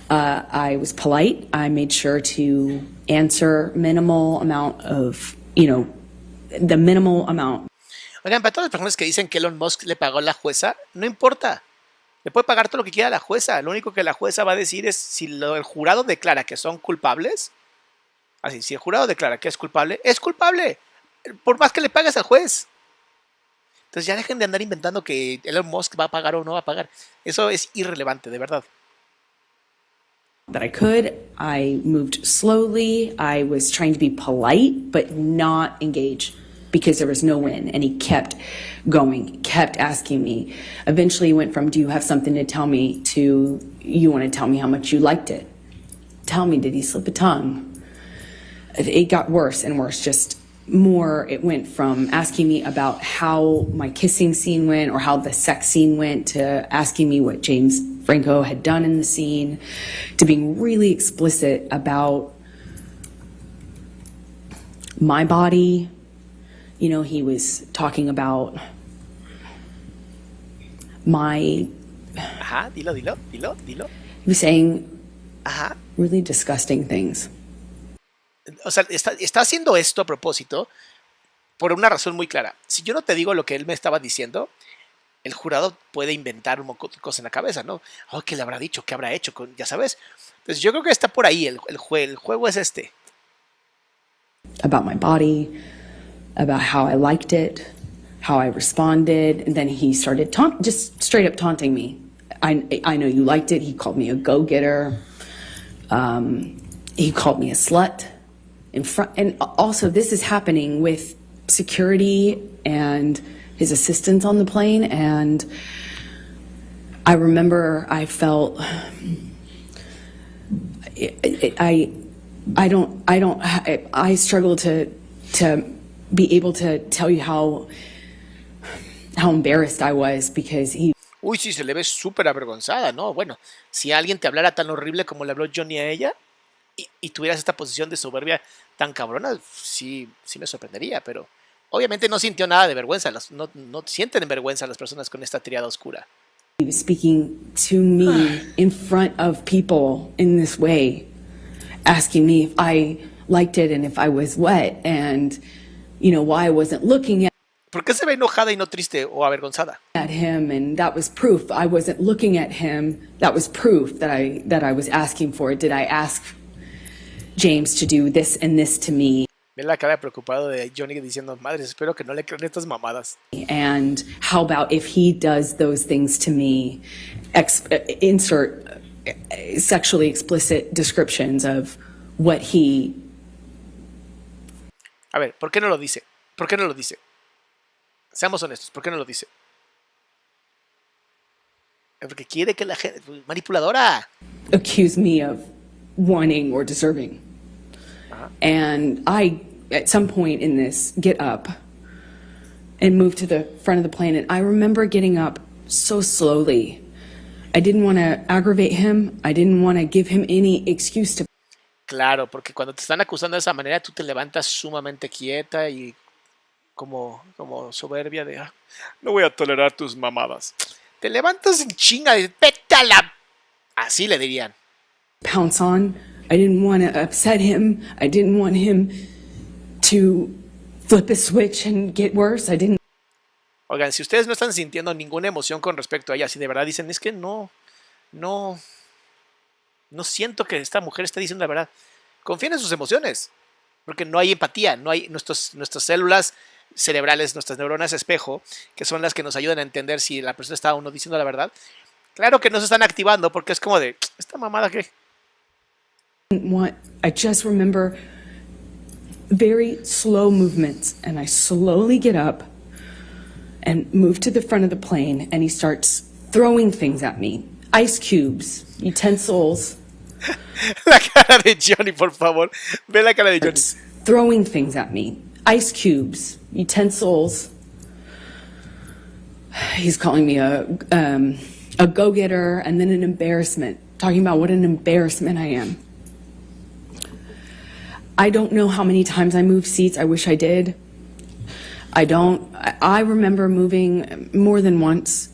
[SPEAKER 3] I was polite. I made sure to answer minimal amount of, you know, the minimal amount.
[SPEAKER 1] Oigan, para todas las personas que dicen que Elon Musk le pagó a la jueza, no importa. Le puede pagar todo lo que quiera a la jueza. Lo único que la jueza va a decir es si el jurado declara que son culpables. Así, si el jurado declara que es culpable, es culpable. Por más que le pagues al juez. Entonces ya dejen de andar inventando que Elon Musk va a pagar o no va a pagar. Eso es irrelevante, de verdad.
[SPEAKER 3] That I could. I moved slowly. I was trying to be polite, but not engage because there was no win. And he kept going, kept asking me. Eventually he went from, do you have something to tell me, to, you want to tell me how much you liked it? Tell me, did he slip a tongue? It got worse and worse, just more. It went from asking me about how my kissing scene went or how the sex scene went to asking me what James Franco had done in the scene, to being really explicit about my body. You know, he was talking about my...
[SPEAKER 1] Ajá, dilo.
[SPEAKER 3] He was saying
[SPEAKER 1] Ajá.
[SPEAKER 3] really disgusting things.
[SPEAKER 1] O sea, está haciendo esto a propósito por una razón muy clara. Si yo no te digo lo que él me estaba diciendo, el jurado puede inventar un montón de cosas en la cabeza, ¿no? Oh, ¿qué le habrá dicho? ¿Qué habrá hecho? Ya sabes. Entonces yo creo que está por ahí. El juego es este.
[SPEAKER 3] About my body, about how I liked it, how I responded, and then he started just straight up taunting me. I know you liked it. He called me a go-getter. He called me a slut in front, and also this is happening with security and his assistants on the plane. And I remember I felt I struggle to be able to tell you how embarrassed I was because he...
[SPEAKER 1] Uy, sí, se le ve súper avergonzada, ¿no? Bueno, si alguien te hablara tan horrible como le habló Johnny a ella y tuvieras esta posición de soberbia tan cabrona, sí me sorprendería, pero obviamente no sintió nada de vergüenza. No sienten vergüenza las personas con esta triada oscura.
[SPEAKER 3] He was speaking to me in front of people in this way, asking me if I liked it and if I was wet and, you know, why I wasn't looking
[SPEAKER 1] ¿Por qué se ve enojada y no triste o avergonzada?
[SPEAKER 3] at him, and that was proof. I wasn't looking at him. That was proof that I was asking for it. Did I ask James to do this and this to me?
[SPEAKER 1] Ve la cara preocupado de Johnny diciendo, madre, espero que no le crean estas mamadas.
[SPEAKER 3] And how about if he does those things to me? Insert sexually explicit descriptions of what he...
[SPEAKER 1] A ver, ¿por qué no lo dice? ¿Por qué no lo dice? Seamos honestos, ¿por qué no lo dice? Porque quiere que la gente... Manipuladora.
[SPEAKER 3] accuse me of wanting or deserving. And I, at some point in this, get up and move to the front of the plane. And I remember getting up so slowly. I didn't want to aggravate him. I didn't want to give him any excuse to.
[SPEAKER 1] Claro, porque cuando te están acusando de esa manera, tú te levantas sumamente quieta y como soberbia de, no voy a tolerar tus mamadas. Te levantas en chinga y vete a la... Así le dirían.
[SPEAKER 3] Pounce on. I didn't want to upset him. I didn't want him to flip a switch and get worse. I didn't.
[SPEAKER 1] Oigan, si ustedes no están sintiendo ninguna emoción con respecto a ella, si de verdad dicen, es que no siento que esta mujer esté diciendo la verdad, confíen en sus emociones, porque no hay empatía, no hay nuestras células cerebrales, nuestras neuronas espejo, que son las que nos ayudan a entender si la persona está o no diciendo la verdad. Claro que no se están activando porque es como de, ¿esta mamada qué?
[SPEAKER 3] I just remember very slow movements, and I slowly get up and move to the front of the plane, and he starts throwing things at me. Ice cubes, utensils.
[SPEAKER 1] La cara de Johnny, por favor. Ve la cara de Johnny.
[SPEAKER 3] Throwing things at me. Ice cubes, utensils. He's calling me a go-getter and then an embarrassment, talking about what an embarrassment I am. I don't know how many times I moved seats. I wish I did. I don't. I remember moving more than once,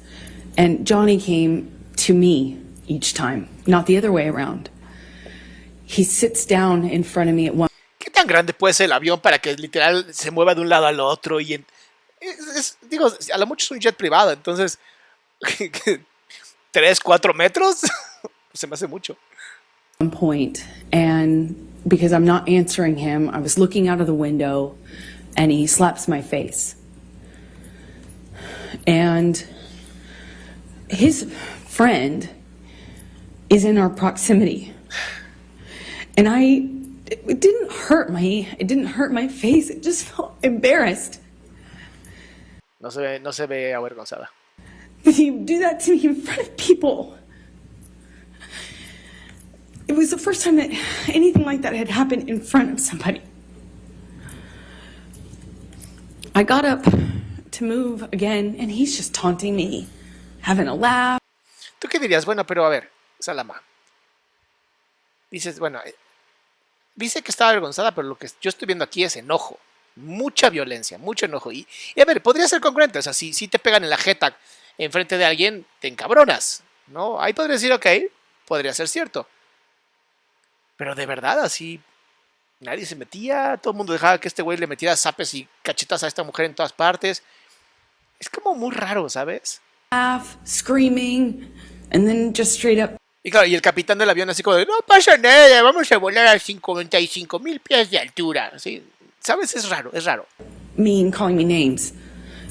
[SPEAKER 3] and Johnny came to me each time, not the other way around. He sits down in front of me at one.
[SPEAKER 1] ¿Qué tan grande puede ser el avión para que literal se mueva de un lado al otro? Y digo, a lo mucho es un jet privado, entonces 3, 4 metros se me hace mucho.
[SPEAKER 3] One point, and because I'm not answering him, I was looking out of the window, and he slaps my face. And his friend is in our proximity. And it didn't hurt my face. It just felt embarrassed.
[SPEAKER 1] No se ve avergonzada.
[SPEAKER 3] Did you do that to me in front of people? It was the first time that anything like that had happened in front of somebody. I got up to move again, and he's just taunting me, having a laugh.
[SPEAKER 1] ¿Tú qué dirías? Bueno, pero a ver, Salama. Dices, bueno, dice que está avergonzada, pero lo que yo estoy viendo aquí es enojo. Mucha violencia, mucho enojo. Y a ver, podría ser congruente. O sea, si te pegan en la jeta enfrente de alguien, te encabronas, ¿no? Ahí podrías decir, ok, podría ser cierto. Pero de verdad, así, nadie se metía, todo el mundo dejaba que este güey le metiera zapes y cachetas a esta mujer en todas partes. Es como muy raro, ¿sabes?
[SPEAKER 3] Laugh, screaming, and then just straight up.
[SPEAKER 1] Y claro, y el capitán del avión así como de, no pasa nada, vamos a volar a 55,000 pies de altura. ¿Sí? ¿Sabes? Es raro, es raro.
[SPEAKER 3] Mean, calling me names.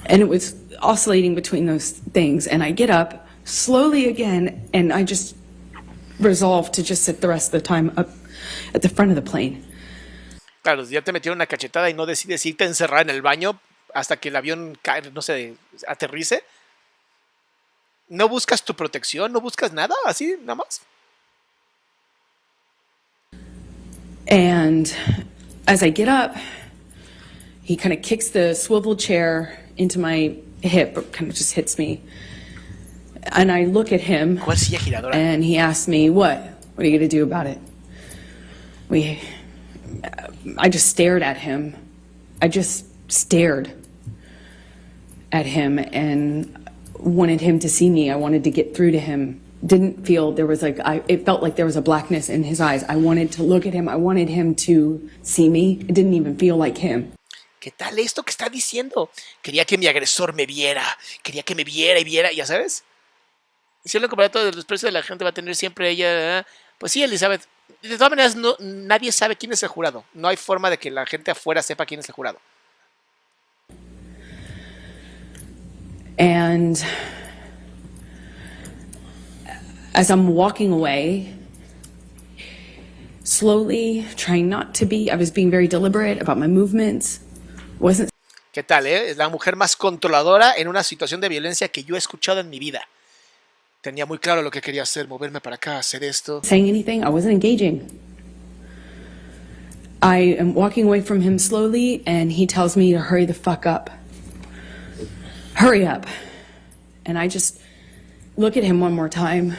[SPEAKER 3] And it was oscillating between those things. And I get up slowly again, and I just resolve to just sit the rest of the time up at the front of the plane.
[SPEAKER 1] Claro, ya te metieron una cachetada y no decides irte a encerrar en el baño hasta que el avión cae, no sé, aterrice. ¿No buscas tu protección? ¿No buscas nada? ¿Así, nada más?
[SPEAKER 3] And as I get up, he kind of kicks the swivel chair into my hip, kind of just hits me. And I look at him,
[SPEAKER 1] ¿Cuál silla giradora?
[SPEAKER 3] and he asks me, what are you going to do about it? I just stared at him. I just stared at him and wanted him to see me. I wanted to get through to him. Didn't feel there was it felt like there was a blackness in his eyes. I wanted to look at him. I wanted him to see me. It didn't even feel like him.
[SPEAKER 1] ¿Qué tal esto que está diciendo? Quería que mi agresor me viera. Quería que me viera y viera, ¿ya sabes? Si lo comparado del desprecio de la gente va a tener siempre ella. Pues sí, Elizabeth. De todas maneras, nadie sabe quién es el jurado. No hay forma de que la gente afuera sepa quién es el jurado.
[SPEAKER 3] And as I'm walking away, slowly, trying not to be, I was being very deliberate about my movements. Wasn't.
[SPEAKER 1] ¿Qué tal, Es la mujer más controladora en una situación de violencia que yo he escuchado en mi vida. Tenía muy claro lo que quería hacer, moverme para acá, hacer esto.
[SPEAKER 3] saying anything. I wasn't engaging. I am walking away from him slowly, and he tells me to hurry the fuck up. Hurry up. And I just look at him one more time,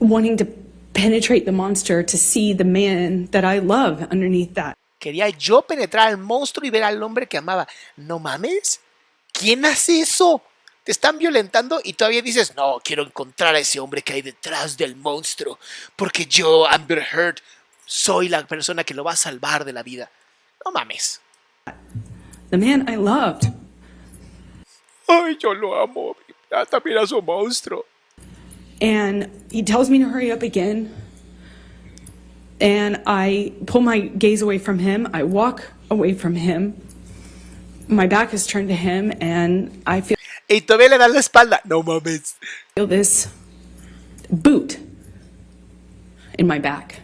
[SPEAKER 3] wanting to penetrate the monster to see the man that I love underneath that.
[SPEAKER 1] Quería yo penetrar al monstruo y ver al hombre que amaba. ¿No mames? ¿Quién hace eso? Te están violentando y todavía dices, no, quiero encontrar a ese hombre que hay detrás del monstruo, porque yo, Amber Heard, soy la persona que lo va a salvar de la vida. No mames.
[SPEAKER 3] The man I loved.
[SPEAKER 1] Ay, yo lo amo. También a su monstruo.
[SPEAKER 3] And he tells me to hurry up again. And I pull my gaze away from him. I walk away from him. My back is turned to him, and I feel
[SPEAKER 1] Y todavía le das la espalda. No mames.
[SPEAKER 3] this boot in my back.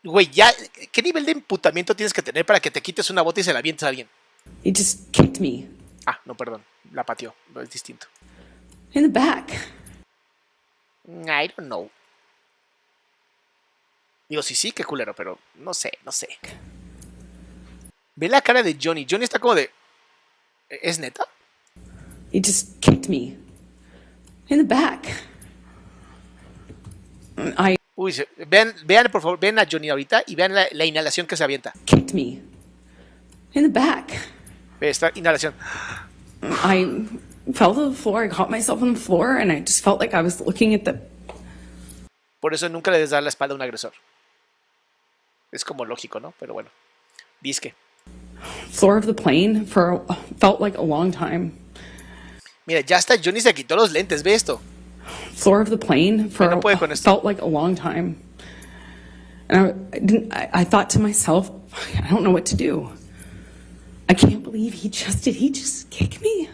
[SPEAKER 1] Güey, ya, ¿qué nivel de emputamiento tienes que tener para que te quites una bota y se la avientes a alguien?
[SPEAKER 3] He just kicked me
[SPEAKER 1] Ah, no, perdón. La pateó. No, es distinto.
[SPEAKER 3] in the back.
[SPEAKER 1] I don't know. Digo, sí, qué culero, pero no sé. Ve la cara de Johnny. Johnny está como de... ¿Es neta?
[SPEAKER 3] He just kicked me in the back. I
[SPEAKER 1] Uy, vean, por favor, vean a Johnny ahorita y vean la inhalación que se avienta.
[SPEAKER 3] kicked me in the back.
[SPEAKER 1] Ve esta inhalación.
[SPEAKER 3] I fell to the floor. I caught myself on the floor, and I just felt like I was looking at the
[SPEAKER 1] Por eso nunca le des dar la espalda a un agresor. Es como lógico, ¿no? Pero bueno. Disque.
[SPEAKER 3] floor of the plane for felt like a long time.
[SPEAKER 1] Mira, ya hasta Johnny se quitó los lentes. Ve esto.
[SPEAKER 3] Floor of the plane for
[SPEAKER 1] No puede con esto.
[SPEAKER 3] felt like a long time. And I thought to myself, I don't know what to do. I can't believe he just kicked me.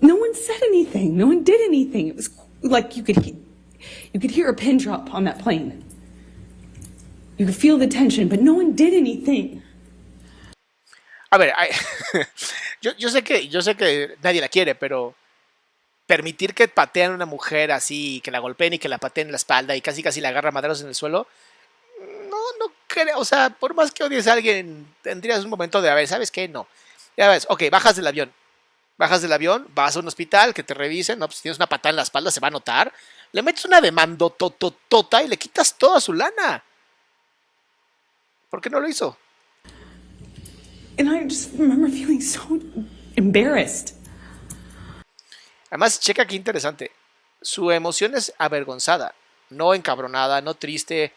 [SPEAKER 3] No one said anything. No one did anything. It was like you could hear a pin drop on that plane. You could feel the tension, but no one did anything.
[SPEAKER 1] A ver, yo sé que nadie la quiere, pero permitir que patean a una mujer así, que la golpeen y que la pateen en la espalda y casi la agarra a madrazos en el suelo, no creo. O sea, por más que odies a alguien, tendrías un momento de, a ver, ¿sabes qué? No. Ya ves, ok, bajas del avión, vas a un hospital, que te revisen, no, pues si tienes una patada en la espalda se va a notar, le metes una demanda tototota y le quitas toda su lana. ¿Por qué no lo hizo?
[SPEAKER 3] And I just remember feeling so embarrassed.
[SPEAKER 1] Además, checa qué interesante. Su emoción es avergonzada, no encabronada, no triste.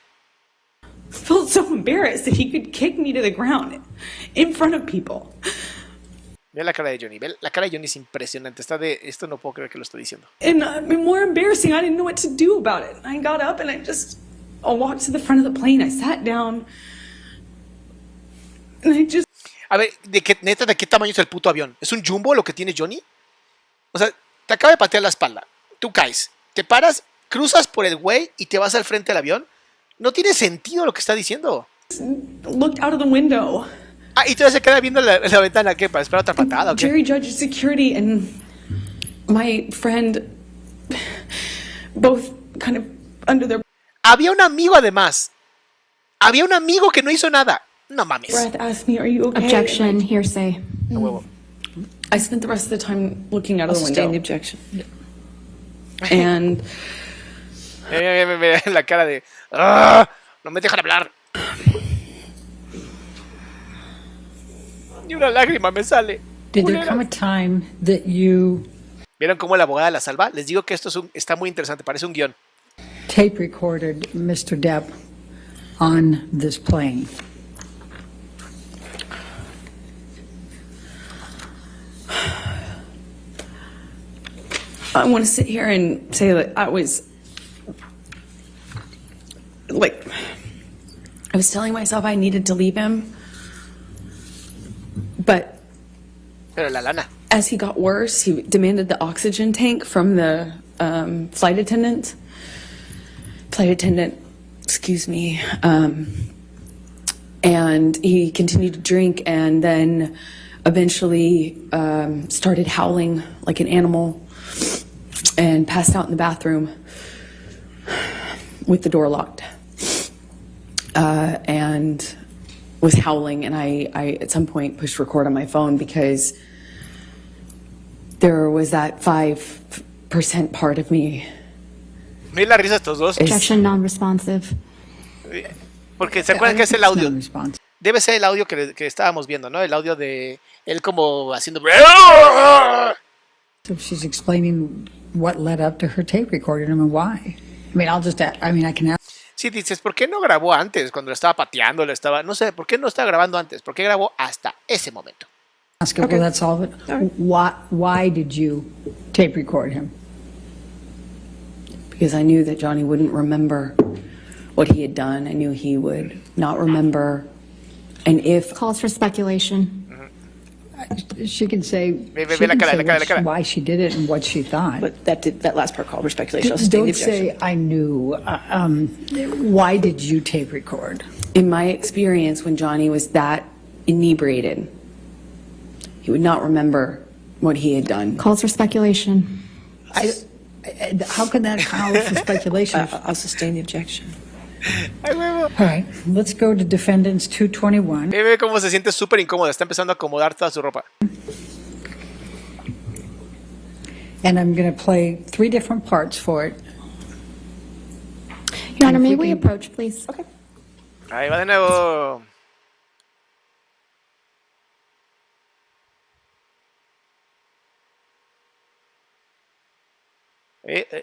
[SPEAKER 3] Felt so embarrassed that he could kick me to the ground in front of people.
[SPEAKER 1] Ve la cara de Johnny. Ve, la cara de Johnny es impresionante. Está de, esto no puedo creer que lo estoy diciendo.
[SPEAKER 3] And more embarrassing, I didn't know what to do about it. I got up and I walked to the front of the plane. I sat down. And I just...
[SPEAKER 1] A ver, ¿de qué tamaño es el puto avión? ¿Es un jumbo lo que tiene Johnny? O sea, te acaba de patear la espalda. Tú caes, te paras, cruzas por el güey y te vas al frente del avión. No tiene sentido lo que está diciendo.
[SPEAKER 3] looked out of the window.
[SPEAKER 1] Ah, y todavía se queda viendo la ventana. ¿Qué? ¿Para esperar otra patada o qué?
[SPEAKER 3] Jury, judge, security, and my friend, both kind of under their
[SPEAKER 1] Había un amigo además. Había un amigo que no hizo nada. No mames.
[SPEAKER 3] breath asked me, "Are you okay?"
[SPEAKER 4] Objection, hearsay.
[SPEAKER 1] A huevo.
[SPEAKER 3] I spent the rest of the time looking out of the
[SPEAKER 5] Sustain the
[SPEAKER 3] window.
[SPEAKER 5] objection.
[SPEAKER 3] And
[SPEAKER 1] La cara de... ¡Ah! No me dejan hablar. Ni una lágrima me sale.
[SPEAKER 2] Did there come a time that you
[SPEAKER 1] ¿Vieron cómo la abogada la salva? Les digo que esto está muy interesante. Parece un guión.
[SPEAKER 2] tape recorded Mr. Depp on this plane?
[SPEAKER 3] I want to sit here and say that I was telling myself I needed to leave him, but
[SPEAKER 1] Pero la lana.
[SPEAKER 3] as he got worse, he demanded the oxygen tank from the flight attendant. Excuse me. And he continued to drink, and then eventually started howling like an animal and passed out in the bathroom with the door locked. And was howling, and I at some point pushed record on my phone because there was that 5% part of me.
[SPEAKER 1] Me la risa estos dos.
[SPEAKER 4] Objection non-responsive.
[SPEAKER 1] Porque se acuerdan que es el audio.
[SPEAKER 2] Non-responsive.
[SPEAKER 1] Debe ser el audio que estábamos viendo, ¿no? El audio de él como haciendo...
[SPEAKER 2] So she's explaining what led up to her tape recording him and why. I mean, I can ask.
[SPEAKER 1] Sí, dices, ¿por qué no grabó antes? Cuando le estaba pateando, no sé, ¿por qué no está grabando antes? ¿Por qué grabó hasta ese momento?
[SPEAKER 2] Ask it, will that solve it? Why did you tape record him?
[SPEAKER 3] Because I knew that Johnny wouldn't remember what he had done. I knew he would not remember. And if
[SPEAKER 4] Calls for speculation.
[SPEAKER 2] She can say,
[SPEAKER 1] Ve la cara.
[SPEAKER 2] why she did it and what she thought.
[SPEAKER 5] But that last part called for speculation. I'll sustain the
[SPEAKER 2] Don't
[SPEAKER 5] objection.
[SPEAKER 2] say, I knew. Why did you tape record?
[SPEAKER 3] in my experience, when Johnny was that inebriated, he would not remember what he had done.
[SPEAKER 4] Calls for speculation.
[SPEAKER 2] How can that call for speculation?
[SPEAKER 5] I'll sustain the objection.
[SPEAKER 1] Ay, huevo.
[SPEAKER 2] All right, let's go to defendants 221.
[SPEAKER 1] Ve cómo se siente súper incómoda. Está empezando a acomodar toda su ropa.
[SPEAKER 2] And I'm going to play 3 different parts for it.
[SPEAKER 4] Your Honor,
[SPEAKER 2] if
[SPEAKER 4] may
[SPEAKER 2] you
[SPEAKER 4] we
[SPEAKER 2] can-
[SPEAKER 4] approach, please? Okay.
[SPEAKER 1] Ahí va de nuevo.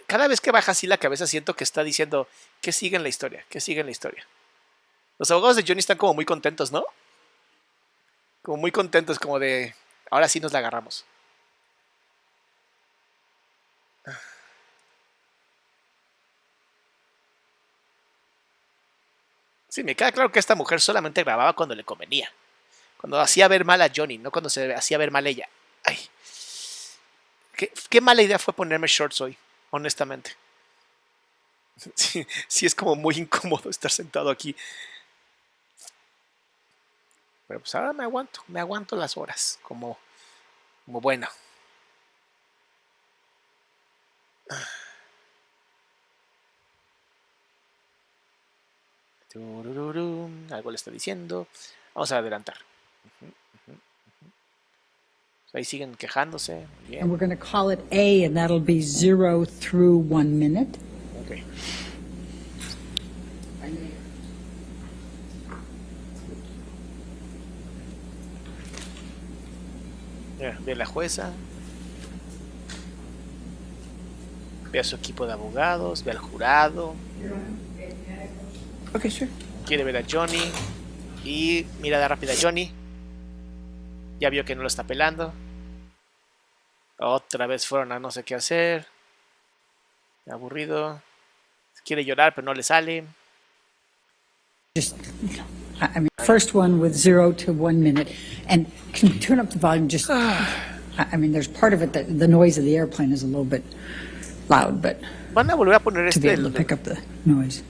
[SPEAKER 1] Cada vez que baja así la cabeza siento que está diciendo que sigue en la historia, que sigue en la historia. Los abogados de Johnny están como muy contentos, ¿no? Como muy contentos, como de ahora sí nos la agarramos. Sí, me queda claro que esta mujer solamente grababa cuando le convenía. Cuando hacía ver mal a Johnny, no cuando se hacía ver mal ella. Ay. Qué mala idea fue ponerme shorts hoy, honestamente. Sí, sí, es como muy incómodo estar sentado aquí. Pero pues ahora me aguanto las horas, como bueno. Algo le está diciendo. Vamos a adelantar. Ahí siguen quejándose. Muy bien.
[SPEAKER 2] And we're going to call it A, and that'll be 0 through 1 minute.
[SPEAKER 1] Okay. Ya, ve la jueza. Ve a su equipo de abogados, ve al jurado.
[SPEAKER 5] Okay, sure.
[SPEAKER 1] Quiere ver a Johnny. Y mirada rápida a Johnny. Ya vio que no lo está pelando. Otra vez fueron a no sé qué hacer. Aburrido. Quiere llorar, pero no le sale.
[SPEAKER 2] Just, I mean, first one with 0 to 1 minute. And can you turn up the volume just, I mean, there's part of it that the noise of the airplane is a little bit loud, but
[SPEAKER 1] Van a volver a poner
[SPEAKER 2] to be
[SPEAKER 1] este.
[SPEAKER 2] able to pick up the noise.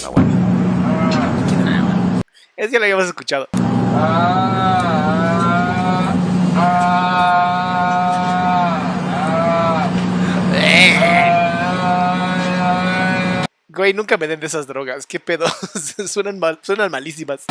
[SPEAKER 1] Ah, bueno. Ese ya lo habíamos escuchado. Güey, nunca me den de esas drogas. ¿Qué pedo? Suenan malísimas.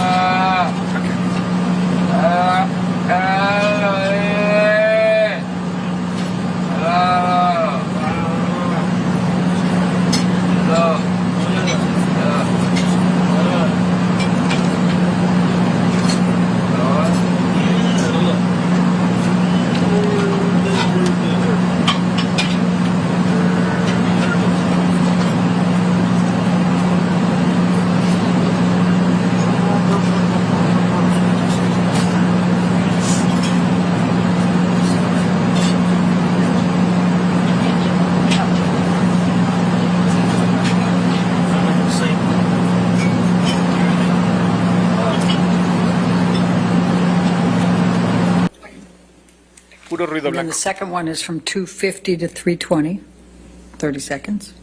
[SPEAKER 1] Puro ruido
[SPEAKER 2] And then
[SPEAKER 1] blanco.
[SPEAKER 2] the second one is from 2:50 to 3:20, 30 seconds.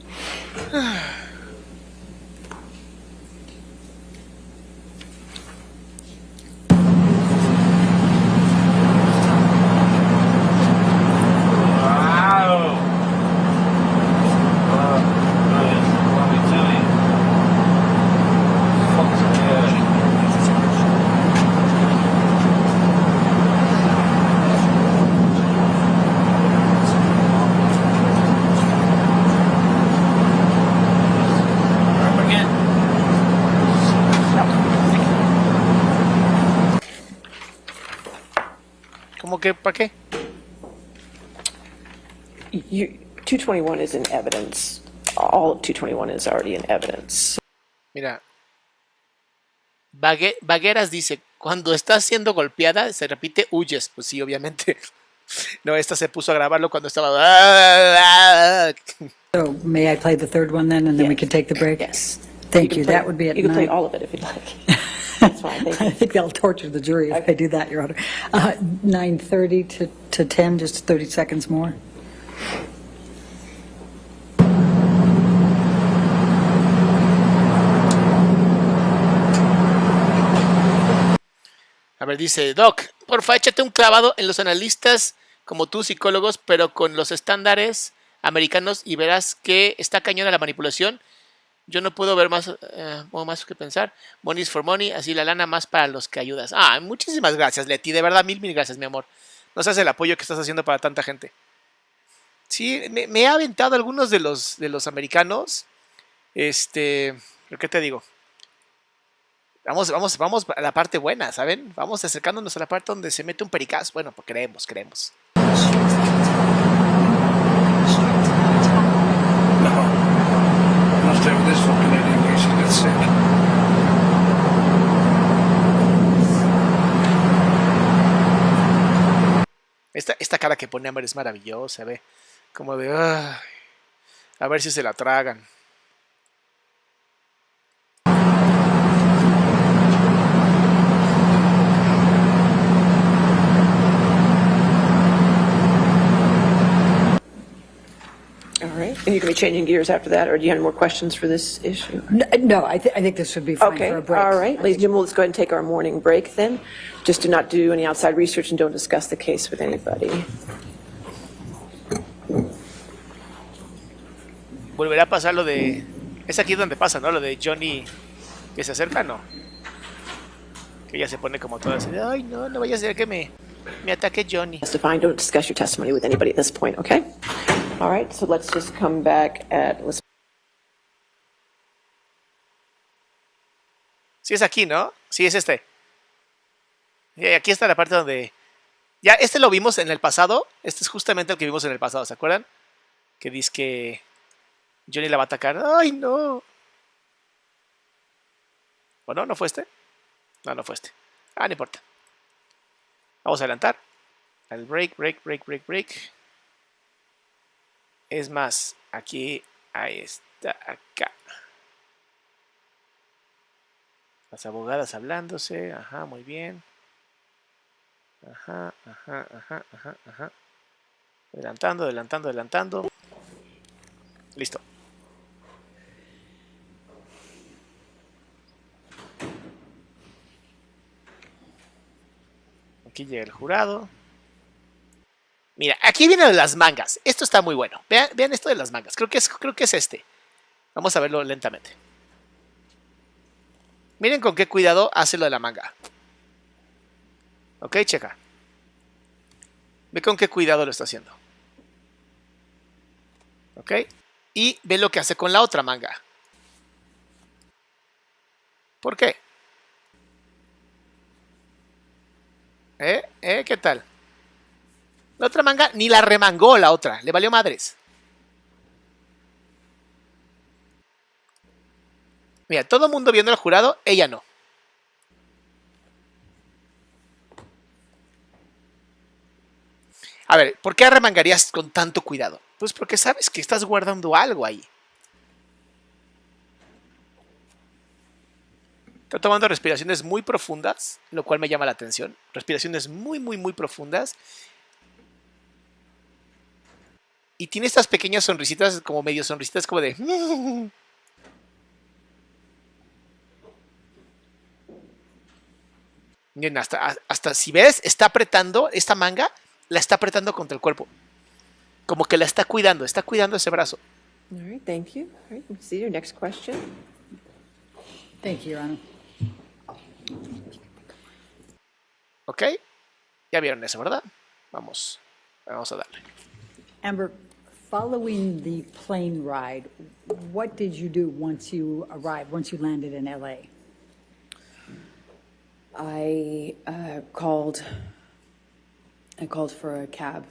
[SPEAKER 1] qué? ¿Para qué?
[SPEAKER 5] 221 is in evidence. All of 221 is already in evidence.
[SPEAKER 1] Mira. Vagueras dice, cuando estás siendo golpeada, se repite, huyes. Pues sí, obviamente. No, esta se puso a grabarlo cuando estaba...
[SPEAKER 2] So may I play the third one then, and then we can take the break?
[SPEAKER 5] Yes.
[SPEAKER 2] Thank you. That would be at
[SPEAKER 5] You can play
[SPEAKER 2] 9.
[SPEAKER 5] all of it if you'd like. That's fine, thank
[SPEAKER 2] I
[SPEAKER 5] you.
[SPEAKER 2] think that'll torture the jury if I do that, Your Honor. 9:30 to 10, just 30 seconds more.
[SPEAKER 1] A ver, dice, Doc, porfa, échate un clavado en los analistas como tú, psicólogos, pero con los estándares americanos y verás que está cañona la manipulación. Yo no puedo ver más que pensar. Money is for money, así la lana más para los que ayudas. Ah, muchísimas gracias, Leti, de verdad, mil gracias, mi amor. No sabes el apoyo que estás haciendo para tanta gente. Sí, me he aventado algunos de los americanos. ¿Pero qué te digo? Vamos a la parte buena, ¿saben? Vamos acercándonos a la parte donde se mete un pericazo. Bueno, pues creemos. Esta cara que pone Amber es maravillosa, ve. Como de... ay, a ver si se la tragan.
[SPEAKER 5] All right, and you're going to be changing gears after that, or do you have any more questions for this issue?
[SPEAKER 2] No, I think this would be fine
[SPEAKER 5] Okay,
[SPEAKER 2] for a break.
[SPEAKER 5] all right. Ladies and gentlemen, let's go ahead and take our morning break then. Just do not do any outside research and don't discuss the case with anybody.
[SPEAKER 1] Volverá a pasar lo de... Es aquí donde pasa, ¿no? Lo de Johnny que se acerca, ¿no? Que ella se pone como toda así de, ay, no vaya a ser que me ataque Johnny.
[SPEAKER 5] Testifying, don't discuss your testimony with anybody at this point, okay? All right, so let's just come back at...
[SPEAKER 1] Sí es aquí, ¿no? Sí es este. Y aquí está la parte donde... Ya, este lo vimos en el pasado. Este es justamente el que vimos en el pasado, ¿se acuerdan? Que dice que Johnny la va a atacar. ¡Ay, no! ¿O no? ¿No fue este? No fue este. Ah, no importa. Vamos a adelantar. Al break. Es más, aquí, ahí está, acá. Las abogadas hablándose. Ajá, muy bien. Ajá. Adelantando. Listo. Aquí llega el jurado. Mira, aquí vienen las mangas. Esto está muy bueno. Vean esto de las mangas. Creo que es este. Vamos a verlo lentamente. Miren con qué cuidado hace lo de la manga. Ok, checa. Ve con qué cuidado lo está haciendo. Ok. Y ve lo que hace con la otra manga. ¿Por qué? ¿Qué tal? La otra manga ni la remangó la otra. Le valió madres. Mira, todo el mundo viendo al jurado, ella no. A ver, ¿por qué arremangarías con tanto cuidado? Pues porque sabes que estás guardando algo ahí. Está tomando respiraciones muy profundas, lo cual me llama la atención. Respiraciones muy profundas. Y tiene estas pequeñas sonrisitas, como medio sonrisitas, como de... Miren, hasta si ves, está apretando esta manga, la está apretando contra el cuerpo. Como que la está cuidando ese brazo.
[SPEAKER 5] All right, thank you. All right, see your next question.
[SPEAKER 2] Thank you, Your Honor.
[SPEAKER 1] ¿Ok? Ya vieron eso, ¿verdad? Vamos a darle.
[SPEAKER 2] Amber, following the plane ride, what did you do once you landed in LA?
[SPEAKER 3] I called I called for a cab,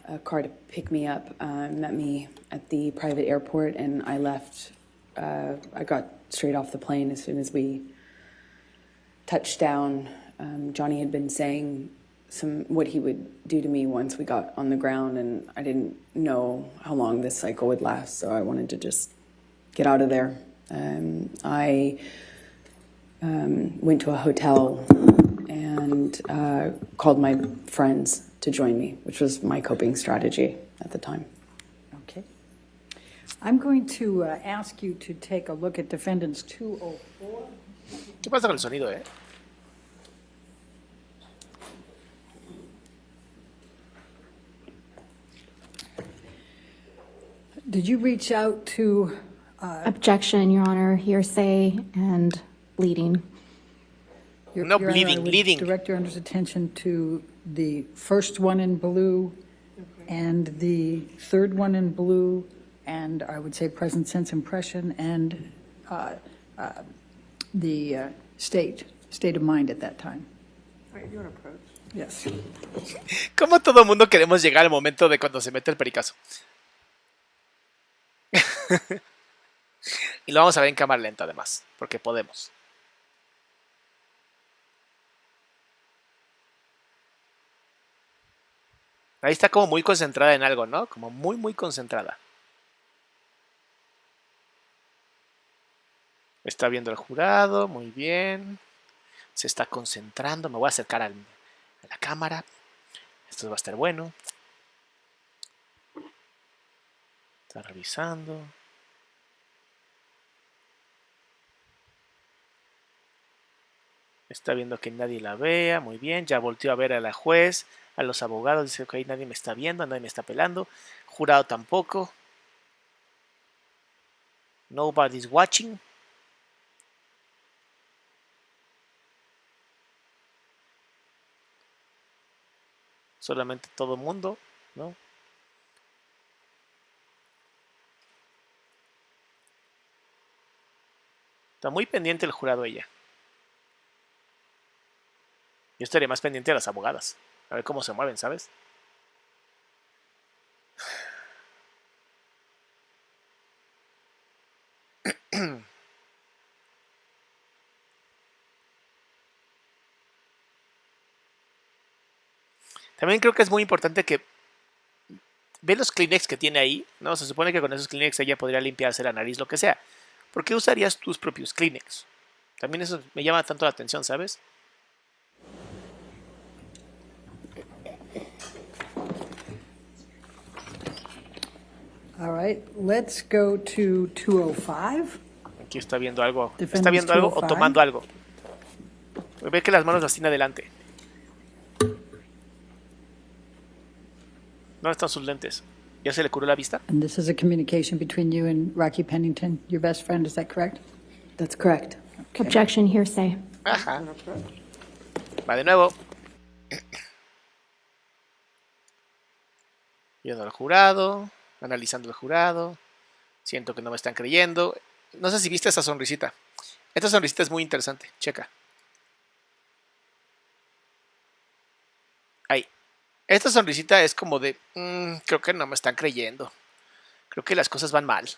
[SPEAKER 3] a car to pick me up, met me at the private airport, and I left. I got straight off the plane as soon as we touched down. Johnny had been saying what he would do to me once we got on the ground, and I didn't know how long this cycle would last, so I wanted to just get out of there. I went to a hotel and called my friends to join me, which was my coping strategy at the time.
[SPEAKER 2] Okay. I'm going to ask you to take a look at Defendants 204.
[SPEAKER 1] ¿Qué pasa con el sonido, eh?
[SPEAKER 2] Did you reach out to...
[SPEAKER 4] Objection, Your Honor, hearsay and leading.
[SPEAKER 1] No,
[SPEAKER 2] Your Honor,
[SPEAKER 1] bleeding,
[SPEAKER 2] I would
[SPEAKER 1] bleeding.
[SPEAKER 2] direct your Honor's attention to the first one in blue and the third one in blue, and I would say present sense impression and the state of mind at that time. Yes.
[SPEAKER 1] ¿Cómo todo el mundo queremos llegar al momento de cuando se mete el pericazo? Y lo vamos a ver en cámara lenta además, porque podemos. Ahí está como muy concentrada en algo, ¿no? Como muy, muy concentrada. Está viendo el jurado, muy bien. Se está concentrando. Me voy a acercar a la cámara. Esto va a estar bueno. Está revisando. Está viendo que nadie la vea. Muy bien. Ya volteó a ver a la juez, a los abogados. Dice que ahí nadie me está viendo, nadie me está pelando. Jurado tampoco. Nobody's watching. Solamente todo el mundo, ¿no? Está muy pendiente el jurado ella. Yo estaría más pendiente de las abogadas. A ver cómo se mueven, ¿sabes? También creo que es muy importante que ve los Kleenex que tiene ahí, ¿no? Se supone que con esos Kleenex ella podría limpiarse la nariz, lo que sea. ¿Por qué usarías tus propios Kleenex? También eso me llama tanto la atención, ¿sabes?
[SPEAKER 2] All right, let's go to 205.
[SPEAKER 1] Aquí está viendo algo.
[SPEAKER 2] Defendants
[SPEAKER 1] ¿Está viendo algo o
[SPEAKER 2] 205?
[SPEAKER 1] tomando algo? Ve que las manos las tiene adelante. ¿Dónde están sus lentes? ¿Ya se le curó la vista?
[SPEAKER 2] And this is a communication between you and Rocky Pennington, your best friend, is that correct?
[SPEAKER 3] That's correct.
[SPEAKER 2] Okay.
[SPEAKER 4] Objection, hearsay.
[SPEAKER 1] Ajá. Va de nuevo. Viendo al jurado, analizando el jurado. Siento que no me están creyendo. No sé si viste esa sonrisita. Esta sonrisita es muy interesante. Checa. Ahí. Esta sonrisita es como de, creo que no me están creyendo. Creo que las cosas van mal.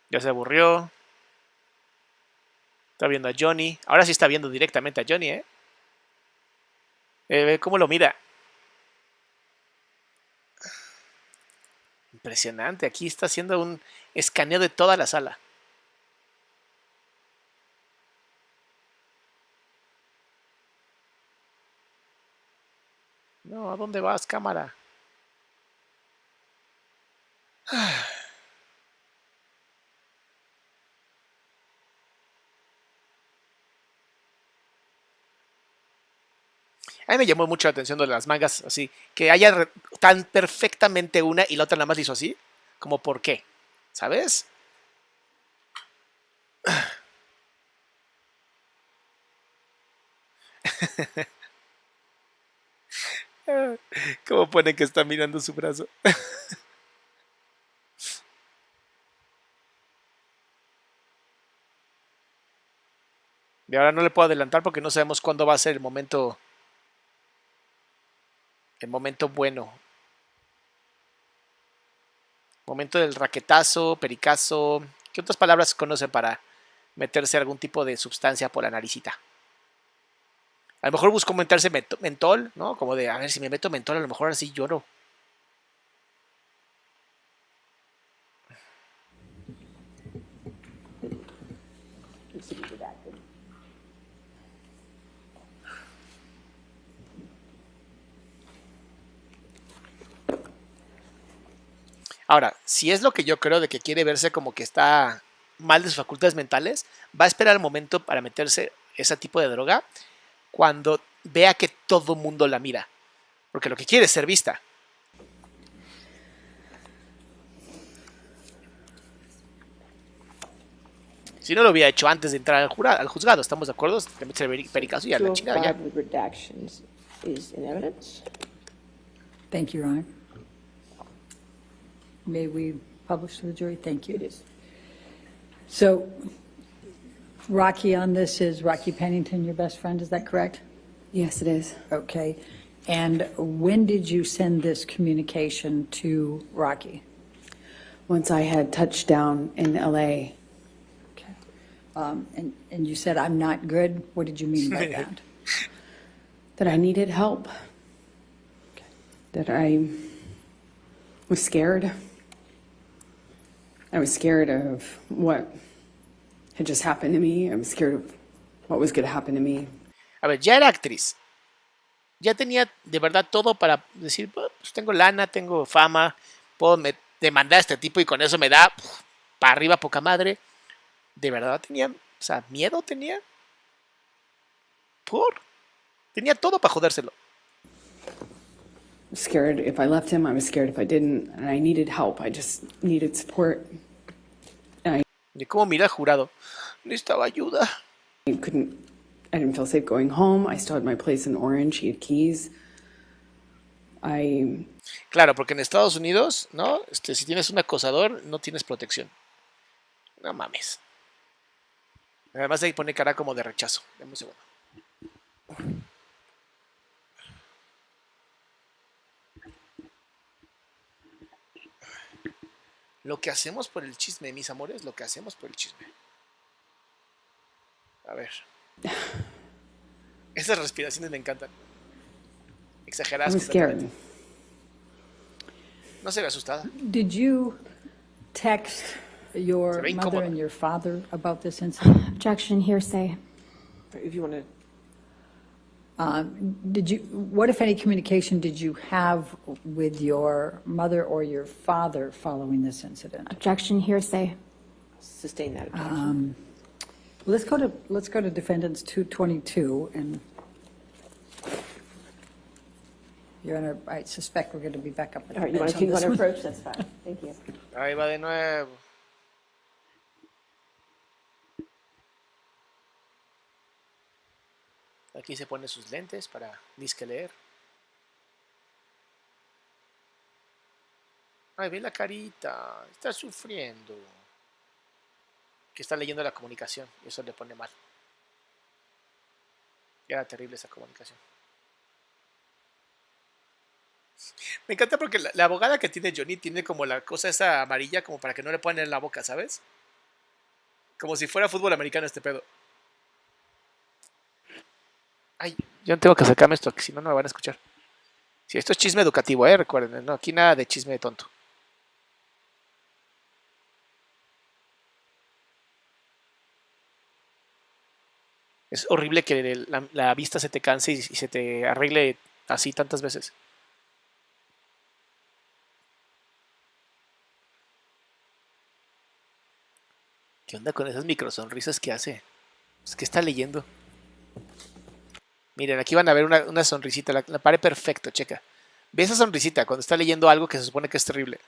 [SPEAKER 1] Ya se aburrió. Está viendo a Johnny. Ahora sí está viendo directamente a Johnny, ¿eh? Ve cómo lo mira. Impresionante. Aquí está haciendo un escaneo de toda la sala. No, ¿a dónde vas, cámara? A mí me llamó mucho la atención de las mangas, así, que haya tan perfectamente una y la otra nada más le hizo así, como por qué, ¿sabes? ¿Cómo pone que está mirando su brazo? Y ahora no le puedo adelantar porque no sabemos cuándo va a ser el momento bueno. Momento del raquetazo, pericazo. ¿Qué otras palabras conoce para meterse algún tipo de sustancia por la naricita? A lo mejor busco meterse mentol, ¿no? Como de, a ver, si me meto mentol, a lo mejor así lloro. Ahora, si es lo que yo creo de que quiere verse como que está mal de sus facultades mentales, va a esperar el momento para meterse ese tipo de droga cuando vea que todo mundo la mira. Porque lo que quiere es ser vista. Si no lo hubiera hecho antes de entrar al juzgado, ¿estamos de acuerdo? Te metes el pericazo y a la chingada ya.
[SPEAKER 5] 205 with redactions is in evidence.
[SPEAKER 2] Thank you, Your Honor. May we publish to the jury? Thank you.
[SPEAKER 5] It is.
[SPEAKER 2] So, Rocky on this is Rocky Pennington, your best friend, is that correct?
[SPEAKER 3] Yes, it is.
[SPEAKER 2] Okay. And when did you send this communication to Rocky?
[SPEAKER 3] Once I had touched down in LA,
[SPEAKER 2] Okay. And you said, I'm not good. What did you mean by that?
[SPEAKER 3] that I needed help, that I was scared. I was scared of what had just happened to me. I was scared of what was going to happen to me.
[SPEAKER 1] A ver, ya era actriz. Ya tenía de verdad todo para decir, pues tengo lana, tengo fama, puedo demandar a este tipo y con eso me da para arriba poca madre. De verdad tenía, o sea, miedo tenía. Tenía todo para jodérselo.
[SPEAKER 3] I was scared if I left him. I was scared if I didn't. And I needed help. I just needed support.
[SPEAKER 1] De cómo mira al jurado. Necesitaba ayuda.
[SPEAKER 3] I didn't feel safe going home. I still had my place in Orange. He had keys.
[SPEAKER 1] Claro, porque en Estados Unidos, ¿no? Si tienes un acosador, no tienes protección. No mames. Además ahí pone cara como de rechazo. Dame un segundo. Lo que hacemos por el chisme, mis amores, lo que hacemos por el chisme. A ver. Esas respiraciones me encantan. Exageradas.
[SPEAKER 3] I was scared.
[SPEAKER 1] No se ve asustada.
[SPEAKER 2] Did you text your
[SPEAKER 1] Se ve
[SPEAKER 2] mother
[SPEAKER 1] incómoda.
[SPEAKER 2] and your father about this incident?
[SPEAKER 4] Objection, hearsay.
[SPEAKER 5] If you want to,
[SPEAKER 2] What, if any, communication did you have with your mother or your father following this incident?
[SPEAKER 4] Objection, hearsay.
[SPEAKER 5] sustain that objection.
[SPEAKER 2] Let's go to Defendant's 222, and Your Honor, I suspect we're going to be back up at the
[SPEAKER 5] All right, you want
[SPEAKER 2] bench
[SPEAKER 5] to
[SPEAKER 2] on this one.
[SPEAKER 5] approach? That's fine. Thank you.
[SPEAKER 1] Ahí va de nuevo. Aquí se pone sus lentes para disque leer. Ay, ve la carita. Está sufriendo. Que está leyendo la comunicación. Y eso le pone mal. Era terrible esa comunicación. Me encanta porque la abogada que tiene Johnny tiene como la cosa esa amarilla como para que no le puedan en la boca, ¿sabes? Como si fuera fútbol americano este pedo. Ay, yo no tengo que acercarme a esto, que si no, no me van a escuchar. Si esto es chisme educativo, recuerden, no, aquí nada de chisme de tonto. Es horrible que la vista se te canse y se te arregle así tantas veces. ¿Qué onda con esas microsonrisas que hace? Es que está leyendo. Miren, aquí van a ver una sonrisita, la pare perfecto, checa. Ve esa sonrisita cuando está leyendo algo que se supone que es terrible.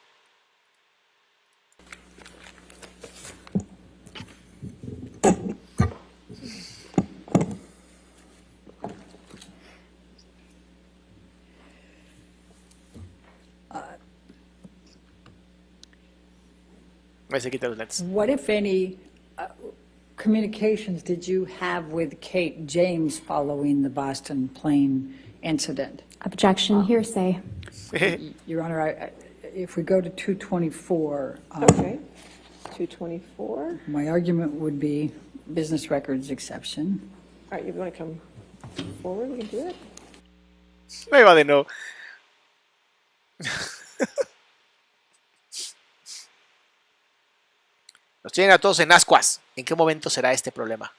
[SPEAKER 1] Ahí se quita los lentes.
[SPEAKER 2] What, if any, communications did you have with Kate James following the Boston plane incident?
[SPEAKER 4] Objection, hearsay.
[SPEAKER 2] Your Honor, if we go to 224,
[SPEAKER 5] Okay. 224.
[SPEAKER 2] my argument would be business records exception.
[SPEAKER 5] All right, you want to come forward? We can do it.
[SPEAKER 1] Me va de nuevo. Los tienen a todos en ascuas. ¿En qué momento será este problema?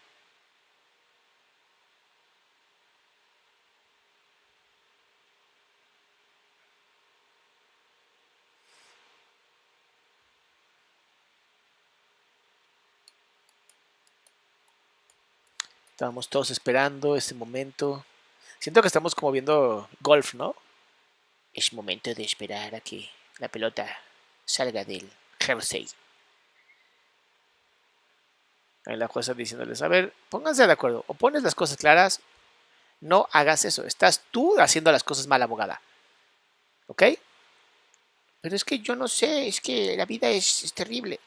[SPEAKER 1] Estábamos todos esperando ese momento. Siento que estamos como viendo golf, ¿no? Es momento de esperar a que la pelota salga del jersey. Ahí la jueza diciéndoles, a ver, pónganse de acuerdo. O pones las cosas claras, no hagas eso. Estás tú haciendo las cosas mal, abogada. ¿Ok? Pero es que yo no sé, es que la vida es terrible.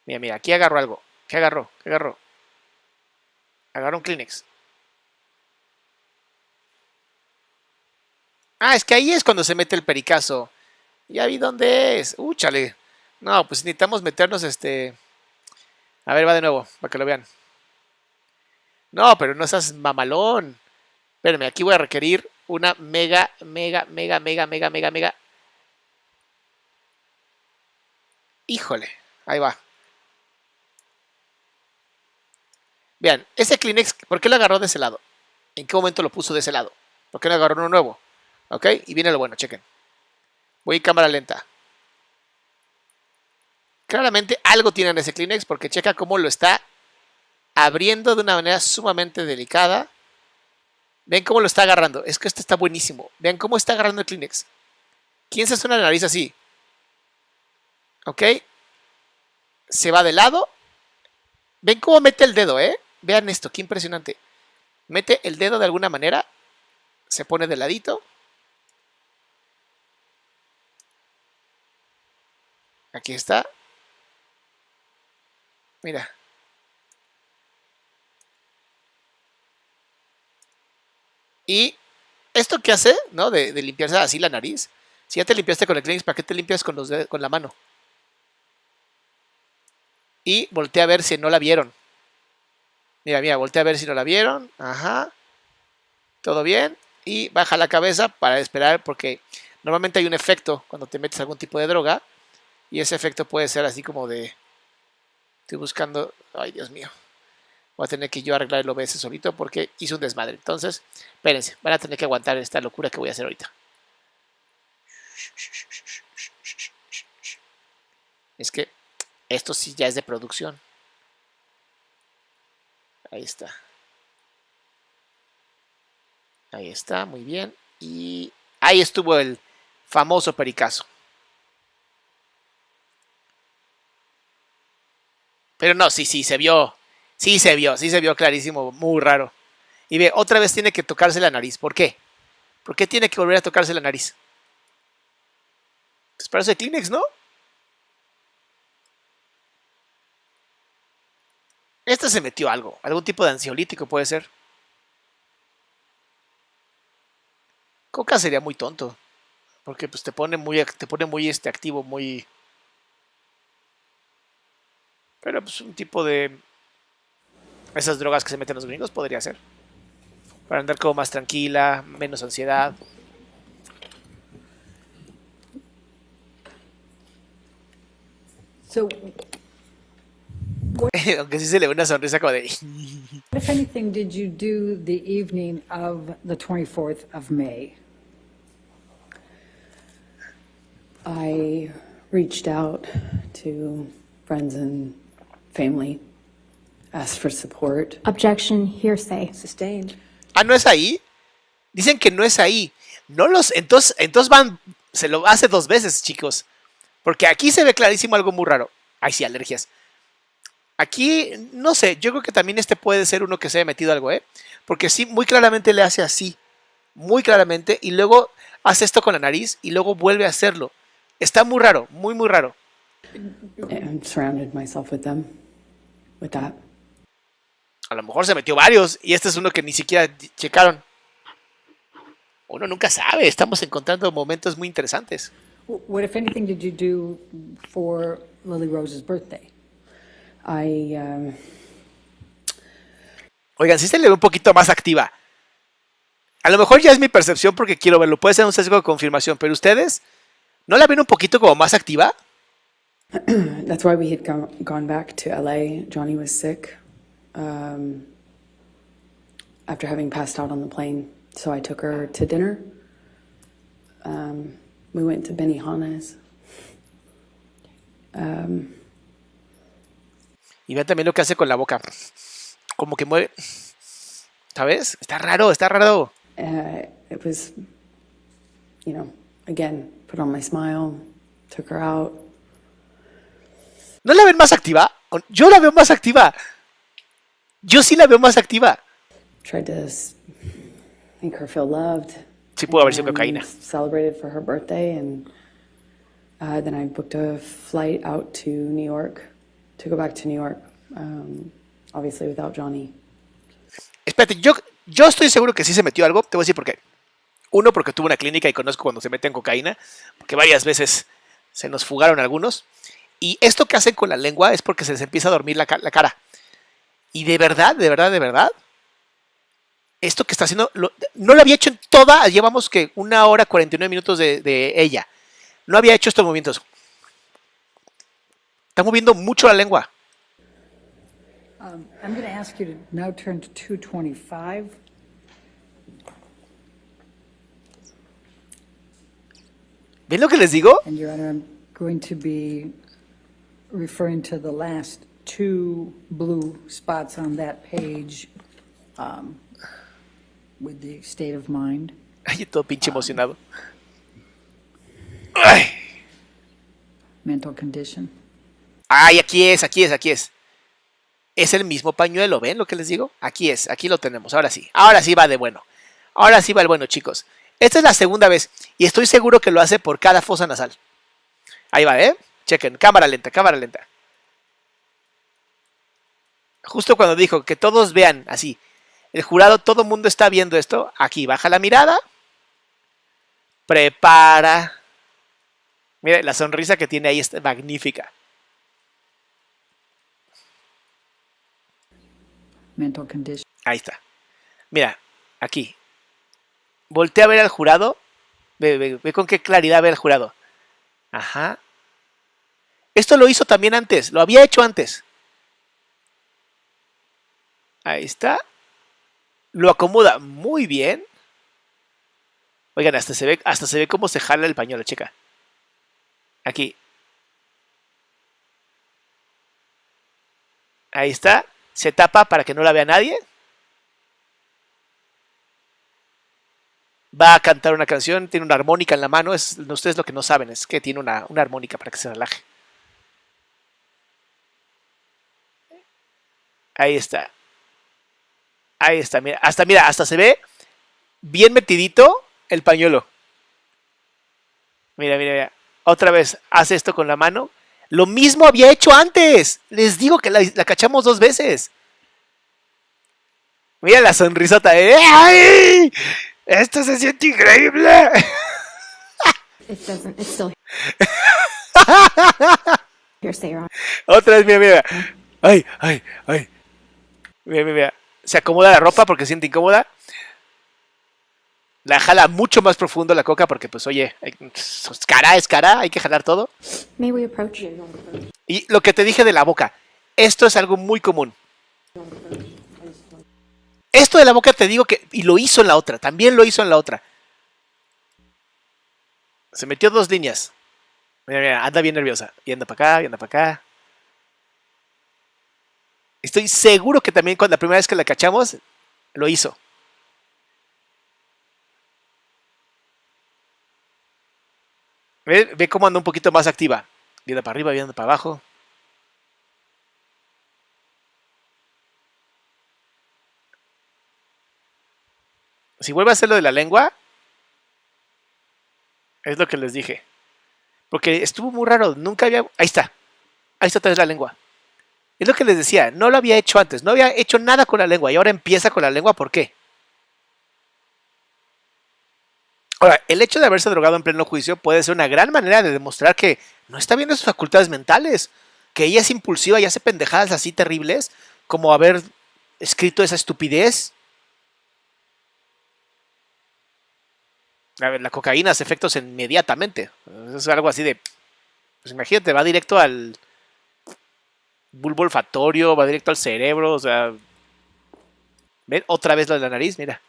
[SPEAKER 1] Mira, mira, aquí agarró algo. ¿Qué agarró? ¿Qué agarró? Agarró un Kleenex. Ah, es que ahí es cuando se mete el pericazo. Ya vi dónde es. Chale. No, pues necesitamos meternos A ver, va de nuevo, para que lo vean. No, pero no seas mamalón. Espérenme, aquí voy a requerir una mega. Híjole, ahí va. Vean, ese Kleenex, ¿por qué lo agarró de ese lado? ¿En qué momento lo puso de ese lado? ¿Por qué no agarró uno nuevo? ¿Ok? Y viene lo bueno, chequen. Voy en cámara lenta. Claramente algo tiene en ese Kleenex porque checa cómo lo está abriendo de una manera sumamente delicada. Ven cómo lo está agarrando. Es que esto está buenísimo. Vean cómo está agarrando el Kleenex. ¿Quién se suena la nariz así? ¿Ok? Se va de lado. Ven cómo mete el dedo, ¿eh? Vean esto, qué impresionante. Mete el dedo de alguna manera. Se pone de ladito. Aquí está. Mira. Y esto que hace, ¿no? De limpiarse así la nariz. Si ya te limpiaste con el Kleenex, ¿para qué te limpias con la mano? Y voltea a ver si no la vieron. Mira, mira, voltea a ver si no la vieron. Ajá. Todo bien. Y baja la cabeza para esperar porque normalmente hay un efecto cuando te metes algún tipo de droga. Y ese efecto puede ser así como de... Estoy buscando... Ay, Dios mío. Voy a tener que yo arreglar el OBS solito porque hice un desmadre. Entonces, espérense. Van a tener que aguantar esta locura que voy a hacer ahorita. Es que esto sí ya es de producción. Ahí está. Ahí está, muy bien. Y ahí estuvo el famoso pericazo. Pero no, sí, se vio. Sí se vio clarísimo, muy raro. Y ve, otra vez tiene que tocarse la nariz. ¿Por qué? ¿Por qué tiene que volver a tocarse la nariz? Pues parece Kleenex, ¿no? Este se metió algo. Algún tipo de ansiolítico puede ser. Coca sería muy tonto. Porque pues te pone muy activo, muy... Pero pues un tipo de... Esas drogas que se meten los gringos podría ser. Para andar como más tranquila, menos ansiedad.
[SPEAKER 2] So,
[SPEAKER 1] Aunque sí se le ve una sonrisa como de...
[SPEAKER 2] what, if anything, did you do the evening of the 24th of May?
[SPEAKER 3] I reached out to friends and family, asked for support.
[SPEAKER 4] Objection, hearsay.
[SPEAKER 5] Sustained.
[SPEAKER 1] Ah, ¿no es ahí? Dicen que no es ahí. No los... Entonces van... Se lo hace 2 veces, chicos. Porque aquí se ve clarísimo algo muy raro. Ay, sí, alergias. Aquí, no sé, yo creo que también puede ser uno que se haya metido algo, ¿eh? Porque sí, muy claramente le hace así. Muy claramente. Y luego hace esto con la nariz y luego vuelve a hacerlo. Está muy raro, muy raro.
[SPEAKER 3] And surrounded myself with them, with that.
[SPEAKER 1] A lo mejor se metió varios y este es uno que ni siquiera checaron. Uno nunca sabe, estamos encontrando momentos muy interesantes.
[SPEAKER 2] What, if anything, did you do for Lily Rose's birthday?
[SPEAKER 1] Oigan, sí se le ve un poquito más activa. A lo mejor ya es mi percepción porque quiero verlo. Puede ser un sesgo de confirmación, pero ustedes, ¿no la ven un poquito como más activa?
[SPEAKER 3] That's why we had gone back to LA. Johnny was sick after having passed out on the plane. So I took her to dinner. We went to Benihana's.
[SPEAKER 1] Y vean también lo que hace con la boca. Como que mueve. ¿Sabes? Está raro, está raro.
[SPEAKER 3] It was, again, put on my smile, took her out.
[SPEAKER 1] ¿No la ven más activa? Yo la veo más activa. Yo sí la veo más activa.
[SPEAKER 3] Tried to make her feel loved.
[SPEAKER 1] Sí pudo haber sido cocaína.
[SPEAKER 3] Celebrated for her birthday, and then I booked a flight out to New York, to go back to New York, obviously without Johnny.
[SPEAKER 1] Espérate, yo estoy seguro que sí se metió algo. Te voy a decir por qué. Uno, porque tuve una clínica y conozco cuando se meten cocaína, porque varias veces se nos fugaron algunos. Y esto que hacen con la lengua es porque se les empieza a dormir la cara. Y de verdad, esto que está haciendo, no lo había hecho en toda, llevamos que 1 hora 49 minutos de ella. No había hecho estos movimientos. Está moviendo mucho la lengua.
[SPEAKER 2] I'm going to ask you to now turn to 225.
[SPEAKER 1] ¿Ven lo que les digo?
[SPEAKER 2] And Your Honor, I'm going to be referring to the last 2 blue spots on that page with the state of mind.
[SPEAKER 1] Ay, todo pinche emocionado. Ay.
[SPEAKER 2] Mental condition.
[SPEAKER 1] Ay, aquí es. Es el mismo pañuelo, ¿ven lo que les digo? Aquí lo tenemos, ahora sí va de bueno. Ahora sí va el bueno, chicos. Esta es la segunda vez y estoy seguro que lo hace por cada fosa nasal. Ahí va, chequen, cámara lenta. Justo cuando dijo que todos vean así, el jurado, todo el mundo está viendo esto, aquí baja la mirada, prepara. Mira, la sonrisa que tiene ahí es magnífica.
[SPEAKER 2] Mental condition.
[SPEAKER 1] Ahí está. Mira, aquí. Voltea a ver al jurado. Ve con qué claridad ve al jurado. Ajá. Esto lo hizo también antes. Lo había hecho antes. Ahí está. Lo acomoda muy bien. Oigan, hasta se ve cómo se jala el pañuelo, chica. Aquí. Ahí está. Se tapa para que no la vea nadie. Va a cantar una canción. Tiene una armónica en la mano. Ustedes lo que no saben es que tiene una armónica para que se relaje. Ahí está. Mira, hasta se ve bien metidito el pañuelo. Mira. Otra vez hace esto con la mano. Lo mismo había hecho antes. Les digo que la cachamos 2 veces. Mira la sonrisota. ¡Ay! Esto se siente increíble.
[SPEAKER 4] It's still hearsay, Your Honor.
[SPEAKER 1] Otra vez, mira. Ay. Mira. Se acomoda la ropa porque se siente incómoda. La jala mucho más profundo la coca porque, pues, oye, es cara, hay que jalar todo.
[SPEAKER 4] May we approach?
[SPEAKER 1] Y lo que te dije de la boca, esto es algo muy común. Esto de la boca te digo que, y lo hizo en la otra, también lo hizo en la otra. Se metió 2 líneas. Mira, anda bien nerviosa. Y anda para acá. Estoy seguro que también cuando la primera vez que la cachamos, lo hizo. Ve cómo anda un poquito más activa. Viendo para arriba, viendo para abajo. Si vuelve a hacer lo de la lengua, es lo que les dije. Porque estuvo muy raro. Nunca había... Ahí está otra vez la lengua. Es lo que les decía, no lo había hecho antes, no había hecho nada con la lengua y ahora empieza con la lengua, ¿por qué? Ahora, el hecho de haberse drogado en pleno juicio puede ser una gran manera de demostrar que no está viendo sus facultades mentales, que ella es impulsiva y hace pendejadas así terribles como haber escrito esa estupidez. A ver, la cocaína hace efectos inmediatamente. Es algo así de, pues imagínate, va directo al bulbo olfatorio, va directo al cerebro, o sea, ven otra vez lo de la nariz, mira.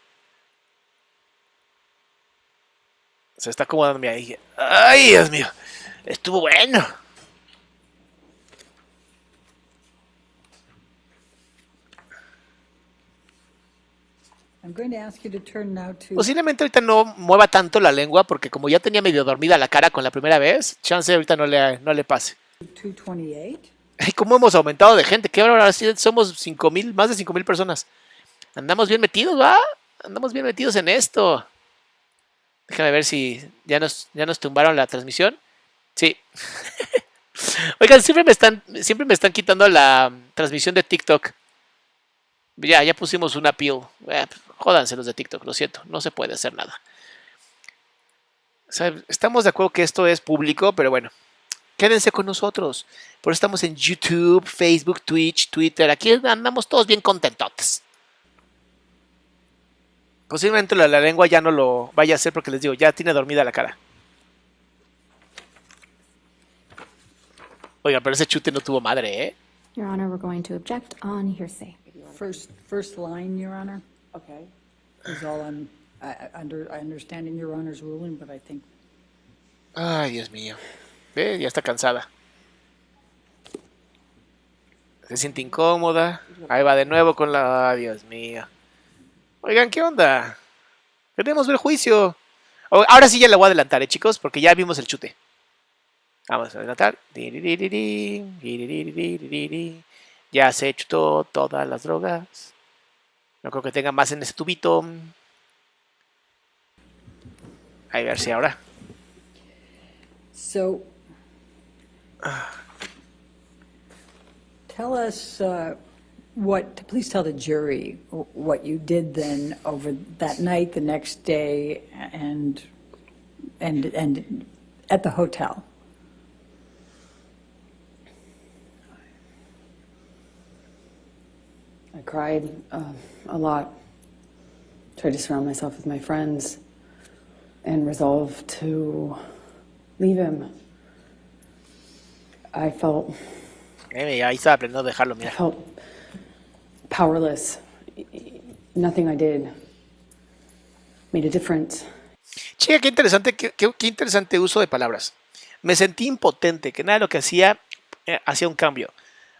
[SPEAKER 1] Se está acomodando ahí. Ay, Dios mío, estuvo bueno.
[SPEAKER 2] I'm going to ask you to turn now to...
[SPEAKER 1] Posiblemente ahorita no mueva tanto la lengua porque como ya tenía medio dormida la cara con la primera vez, chance ahorita no le pase.
[SPEAKER 2] 228.
[SPEAKER 1] Ay, ¿cómo hemos aumentado de gente? Que ahora sí somos 5,000, más de 5,000 personas. Andamos bien metidos, ¿va? Andamos bien metidos en esto. Déjame ver si ya nos tumbaron la transmisión. Sí. Oigan, siempre me están quitando la transmisión de TikTok. Ya pusimos una appeal. Jódanse los de TikTok, lo siento, no se puede hacer nada. O sea, estamos de acuerdo que esto es público, pero bueno, quédense con nosotros. Por eso estamos en YouTube, Facebook, Twitch, Twitter. Aquí andamos todos bien contentotes. Posiblemente la lengua ya no lo vaya a hacer porque les digo, ya tiene dormida la cara. Oiga, pero ese chute no tuvo madre, ¿eh?
[SPEAKER 4] Your Honor, we're going to object on hearsay.
[SPEAKER 2] First line, Your Honor,
[SPEAKER 5] Okay.
[SPEAKER 2] is all I understanding Your Honor's ruling, but I think
[SPEAKER 1] Ay, Dios mío. Ve, ya está cansada. Se siente incómoda. Ahí va de nuevo con la... Ay, Dios mío. Oigan, ¿qué onda? Queremos ver el juicio. Ahora sí ya le voy a adelantar, chicos, porque ya vimos el chute. Vamos a adelantar. Ya se chutó todas las drogas. No creo que tenga más en ese tubito. A ver si ahora.
[SPEAKER 2] so. Tell us please tell the jury what you did then over that night, the next day, and at the hotel.
[SPEAKER 3] I cried a lot, tried to surround myself with my friends, and resolved to leave him. I felt
[SPEAKER 1] Ahí está aprendiendo a dejarlo, mira.
[SPEAKER 3] powerless. Nothing I did made a difference.
[SPEAKER 1] Chica, qué interesante, qué interesante uso de palabras. Me sentí impotente, que nada de lo que hacía hacía un cambio.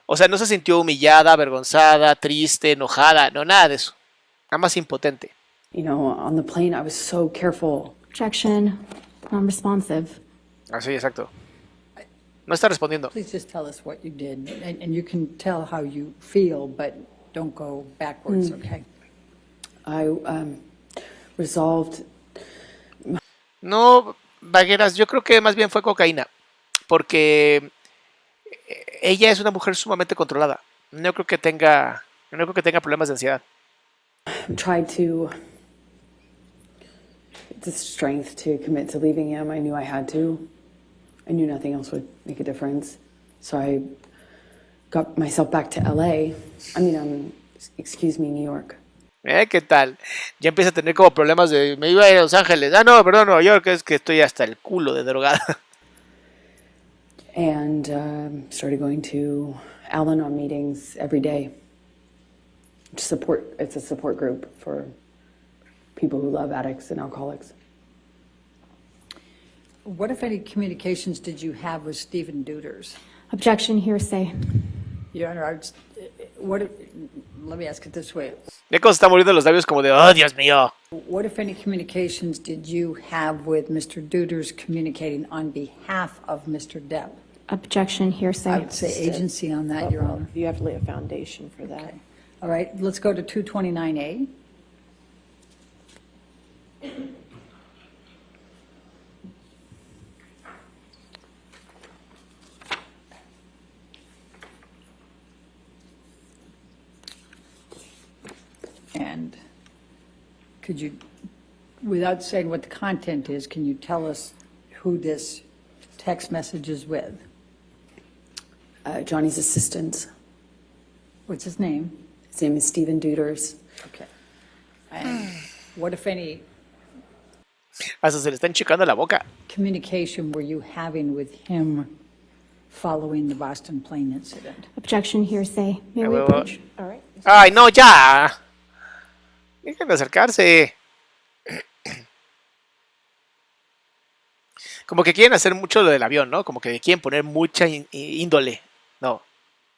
[SPEAKER 1] O sea, no se sintió humillada, avergonzada, triste, enojada, no, nada de eso. Nada más impotente.
[SPEAKER 3] You know, on the plane, I was so careful.
[SPEAKER 4] Objection, non-responsive.
[SPEAKER 1] Así, exacto. No está respondiendo.
[SPEAKER 2] Please just tell us what you did, and you can tell how you feel, but don't go backwards, okay?
[SPEAKER 3] I resolved.
[SPEAKER 1] No, Vagueras, yo creo que más bien fue cocaína. Porque ella es una mujer sumamente controlada. No creo que tenga problemas de ansiedad.
[SPEAKER 3] Tried to the strength to commit to leaving him. I knew I had to. I knew nothing else would make a difference. So I got myself back to LA. Excuse me, New York.
[SPEAKER 1] ¿Qué tal? Ya empieza a tener como problemas de me iba a ir a Los Ángeles. Ah, no, perdón, Nueva York, es que estoy hasta el culo de drogada.
[SPEAKER 3] And started going to Al-Anon meetings every day. It's a support group for people who love addicts and alcoholics.
[SPEAKER 2] What, if any, communications did you have with Stephen Deuters?
[SPEAKER 4] Objection, hearsay.
[SPEAKER 2] Your Honor, let me ask it this way.
[SPEAKER 1] Ya cuando se está muriendo los labios como de, oh, Dios mío.
[SPEAKER 2] What, if any, communications did you have with Mr. Deuters communicating on behalf of Mr. Depp?
[SPEAKER 4] Objection, hearsay.
[SPEAKER 2] I would say agency on that, Your Honor.
[SPEAKER 5] You have to lay a foundation for that.
[SPEAKER 2] Okay. All right, let's go to 229A. And could you, without saying what the content is, can you tell us who this text message is with?
[SPEAKER 3] Johnny's assistant.
[SPEAKER 2] What's his name?
[SPEAKER 3] His name is Stephen Duders.
[SPEAKER 2] Okay. And what, if any,
[SPEAKER 1] Hasta se le está enchicando la boca.
[SPEAKER 2] communication were you having with him following the Boston plane incident?
[SPEAKER 4] Objection, hearsay. May
[SPEAKER 1] Ah,
[SPEAKER 4] we
[SPEAKER 1] huevo.
[SPEAKER 4] approach?
[SPEAKER 5] All right.
[SPEAKER 1] Ay, no, ya. Dejen de acercarse. Como que quieren hacer mucho lo del avión, ¿no? Como que quieren poner mucha índole. No.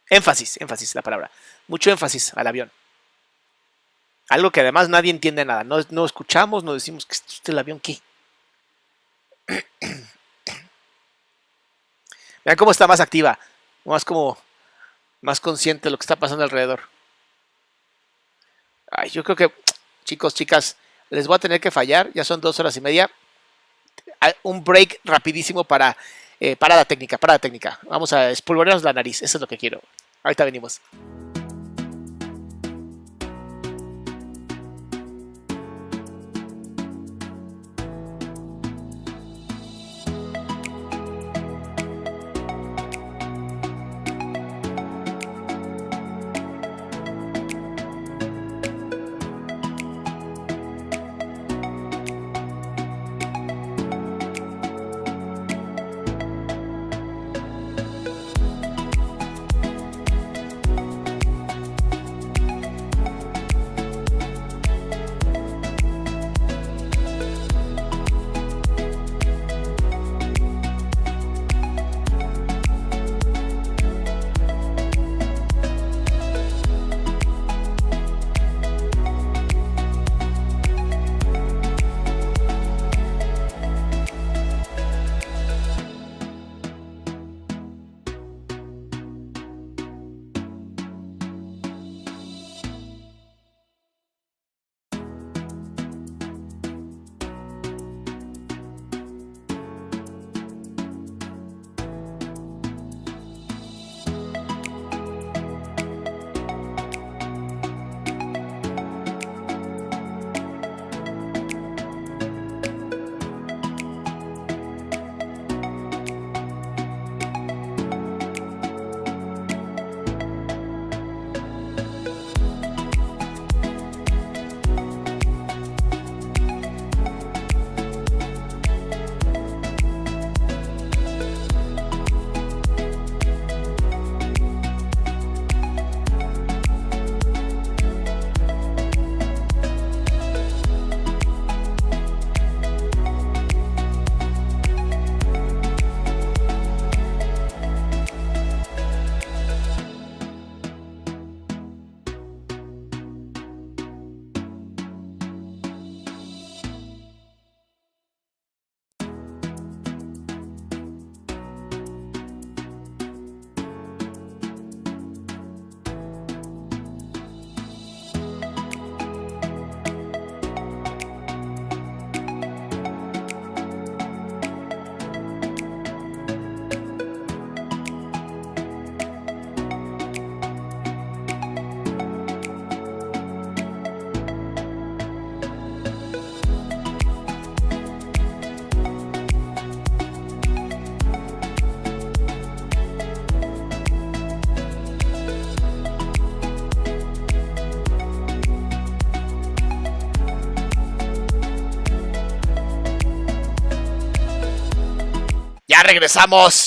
[SPEAKER 1] Énfasis es la palabra. Mucho énfasis al avión. Algo que además nadie entiende nada. No escuchamos, no decimos que es el avión, ¿qué? Vean cómo está más activa. Más consciente de lo que está pasando alrededor. Ay, yo creo que, chicos, chicas, les voy a tener que fallar. Ya son 2 horas y media. Un break rapidísimo para parada técnica. Vamos a espolvorearnos la nariz. Eso es lo que quiero. Ahorita venimos.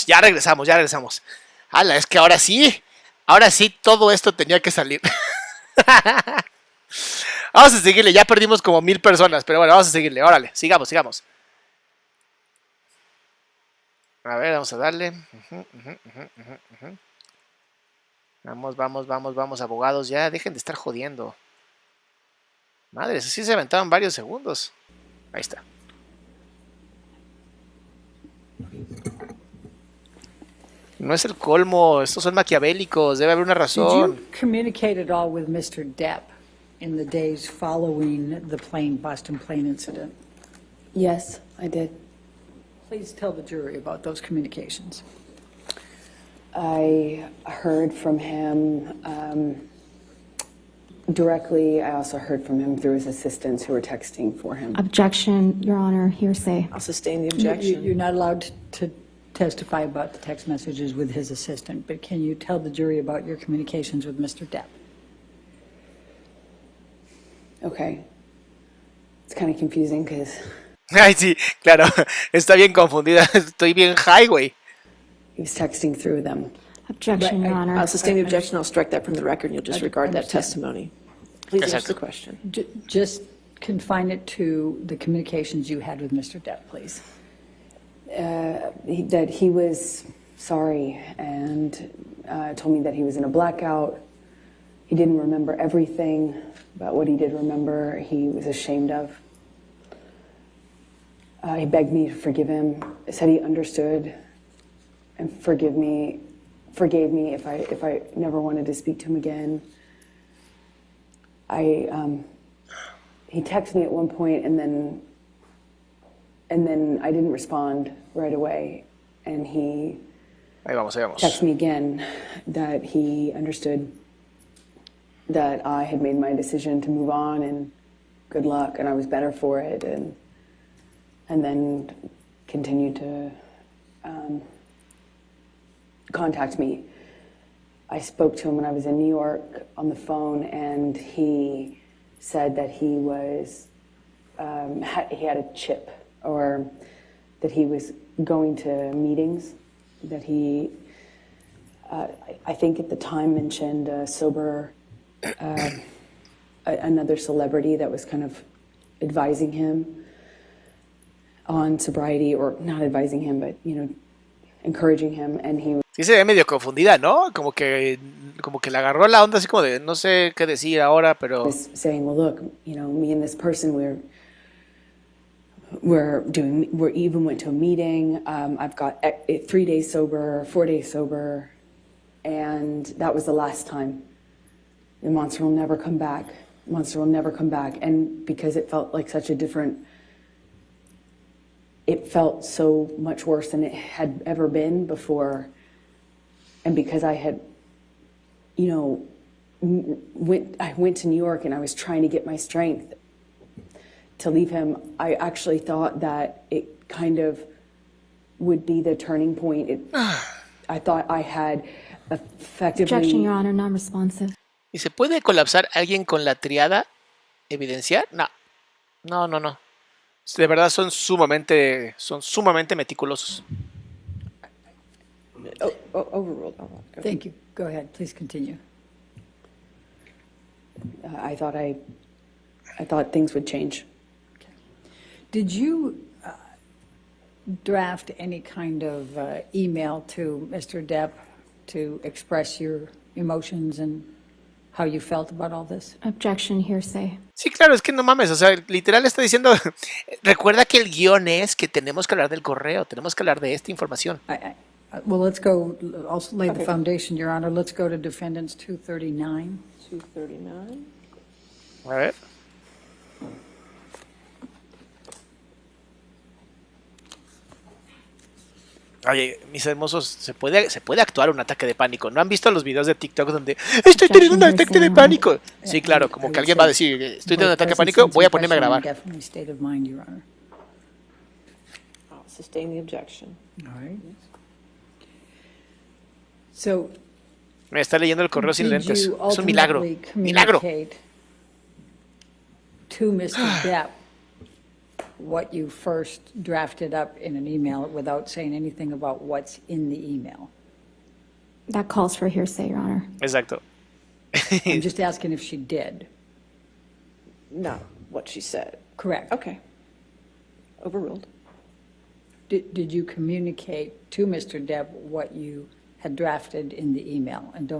[SPEAKER 1] Ya regresamos. Ala, es que ahora sí todo esto tenía que salir. Vamos a seguirle, ya perdimos como 1000 personas, pero bueno, vamos a seguirle, órale, sigamos. A ver, vamos a darle. Vamos, abogados, ya, dejen de estar jodiendo. Madres, así se aventaron varios segundos. Ahí está. No es el colmo, estos son maquiavélicos, debe haber una
[SPEAKER 2] Did
[SPEAKER 1] razón.
[SPEAKER 2] you communicate at all with Mr. Depp in the days following the Boston plane incident?
[SPEAKER 3] Yes, I did.
[SPEAKER 2] Please tell the jury about those communications.
[SPEAKER 3] I heard from him directly. I also heard from him through his assistants who were texting for him.
[SPEAKER 4] Objection, Your Honor, hearsay.
[SPEAKER 5] I'll sustain the objection.
[SPEAKER 2] You're not allowed to testify about the text messages with his assistant, but can you tell the jury about your communications with Mr. Depp?
[SPEAKER 3] Okay. It's kind of confusing because
[SPEAKER 1] Ay, sí, claro. Está bien confundida. Estoy bien high, güey.
[SPEAKER 3] he was texting through them.
[SPEAKER 4] Objection, Your Honor.
[SPEAKER 5] I'll sustain the objection. I'll strike that from the record, and you'll disregard that
[SPEAKER 2] understand.
[SPEAKER 5] testimony. Please answer the
[SPEAKER 1] Exacto.
[SPEAKER 5] question.
[SPEAKER 2] Just confine it to the communications you had with Mr. Depp, please.
[SPEAKER 3] That he was sorry and told me that he was in a blackout. He didn't remember everything, but what he did remember, he was ashamed of. He begged me to forgive him, said he understood and forgave me if I never wanted to speak to him again. He texted me at one point and then I didn't respond right away, and he
[SPEAKER 1] Ahí vamos, ahí vamos.
[SPEAKER 3] texted me again that he understood that I had made my decision to move on and good luck, and I was better for it, and then continued to contact me. I spoke to him when I was in New York on the phone, and he said that he was he had a chip, or that he was going to meetings, that he I think at the time mentioned a sober another celebrity that was kind of advising him on sobriety, or not advising him, but encouraging him, and he
[SPEAKER 1] Sí se ve medio confundida, ¿no? Como que le agarró la onda así como de no sé qué decir ahora, pero...
[SPEAKER 3] was saying, well, look, me and this person, we even went to a meeting. I've got 3 days sober, 4 days sober, and that was the last time. The monster will never come back. Monster will never come back. And because it felt like it felt so much worse than it had ever been before. And because I had, I went to New York and I was trying to get my strength to leave him, I actually thought that it kind of would be the turning point. I thought I had effectively...
[SPEAKER 4] Objection, Your Honor, non-responsive.
[SPEAKER 1] ¿Y se puede colapsar alguien con la triada? ¿Evidenciar? No. No. De verdad son sumamente meticulosos.
[SPEAKER 5] Overruled.
[SPEAKER 2] Thank you. Go ahead, please continue.
[SPEAKER 3] I thought things would change.
[SPEAKER 2] Did you draft any kind of email to Mr. Depp to express your emotions and how you felt about all this?
[SPEAKER 4] Objection, hearsay.
[SPEAKER 1] Sí, claro, es que no mames, o sea, literal está diciendo, recuerda que el guión es que tenemos que hablar del correo, tenemos que hablar de esta información.
[SPEAKER 2] Well, let's go, also lay the foundation, Your Honor. Let's go to Defendants 239.
[SPEAKER 5] 239.
[SPEAKER 1] A ver. Oye, mis hermosos, se puede actuar un ataque de pánico. ¿No han visto los videos de TikTok donde estoy teniendo un ataque de pánico? Sí, claro, como que alguien va a decir, estoy teniendo un ataque de pánico, voy a ponerme a grabar.
[SPEAKER 2] Definitely state of mind, Your Honor.
[SPEAKER 5] I'll sustain the objection.
[SPEAKER 2] All right. So,
[SPEAKER 1] Me está leyendo el correo sin
[SPEAKER 2] did
[SPEAKER 1] lentes.
[SPEAKER 2] you
[SPEAKER 1] Es un milagro.
[SPEAKER 2] ultimately
[SPEAKER 1] Milagro.
[SPEAKER 2] communicate to Mr. Depp what you first drafted up in an email without saying anything about what's in the email?
[SPEAKER 4] That calls for hearsay, Your Honor.
[SPEAKER 1] Exacto.
[SPEAKER 2] I'm just asking if she did.
[SPEAKER 5] Not what she said.
[SPEAKER 2] Correct.
[SPEAKER 5] Okay. Overruled.
[SPEAKER 2] Did you communicate to Mr. Depp what you had drafted in the email? And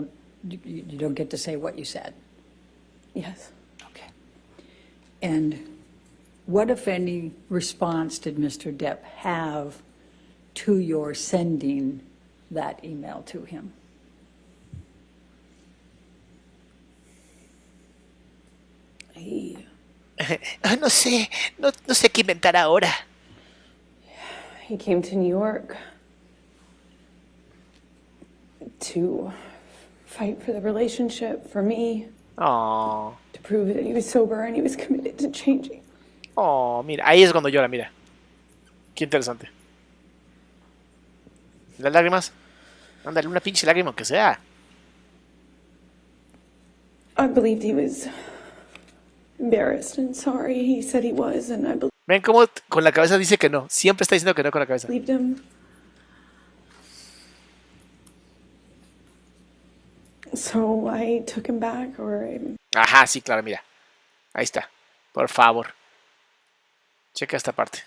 [SPEAKER 2] you don't get to say what you said?
[SPEAKER 3] Yes.
[SPEAKER 2] Okay. And what, if any, response did Mr. Depp have to your sending that email to him?
[SPEAKER 1] No sé qué inventar ahora.
[SPEAKER 3] He came to New York to fight for the relationship, for me.
[SPEAKER 1] Oh,
[SPEAKER 6] to prove that he was sober and he was committed to changing.
[SPEAKER 1] oh, mira, ahí es cuando llora, mira. Qué interesante. Las lágrimas. Ándale, una pinche lágrima, aunque sea.
[SPEAKER 6] I believed he was embarrassed and sorry. He said he was, and I
[SPEAKER 1] Ven cómo con la cabeza dice que no. Siempre está diciendo que no con la cabeza.
[SPEAKER 6] believed him. So I took him back,
[SPEAKER 1] Ajá, sí, claro, mira. Ahí está. Por favor. Checa esta parte.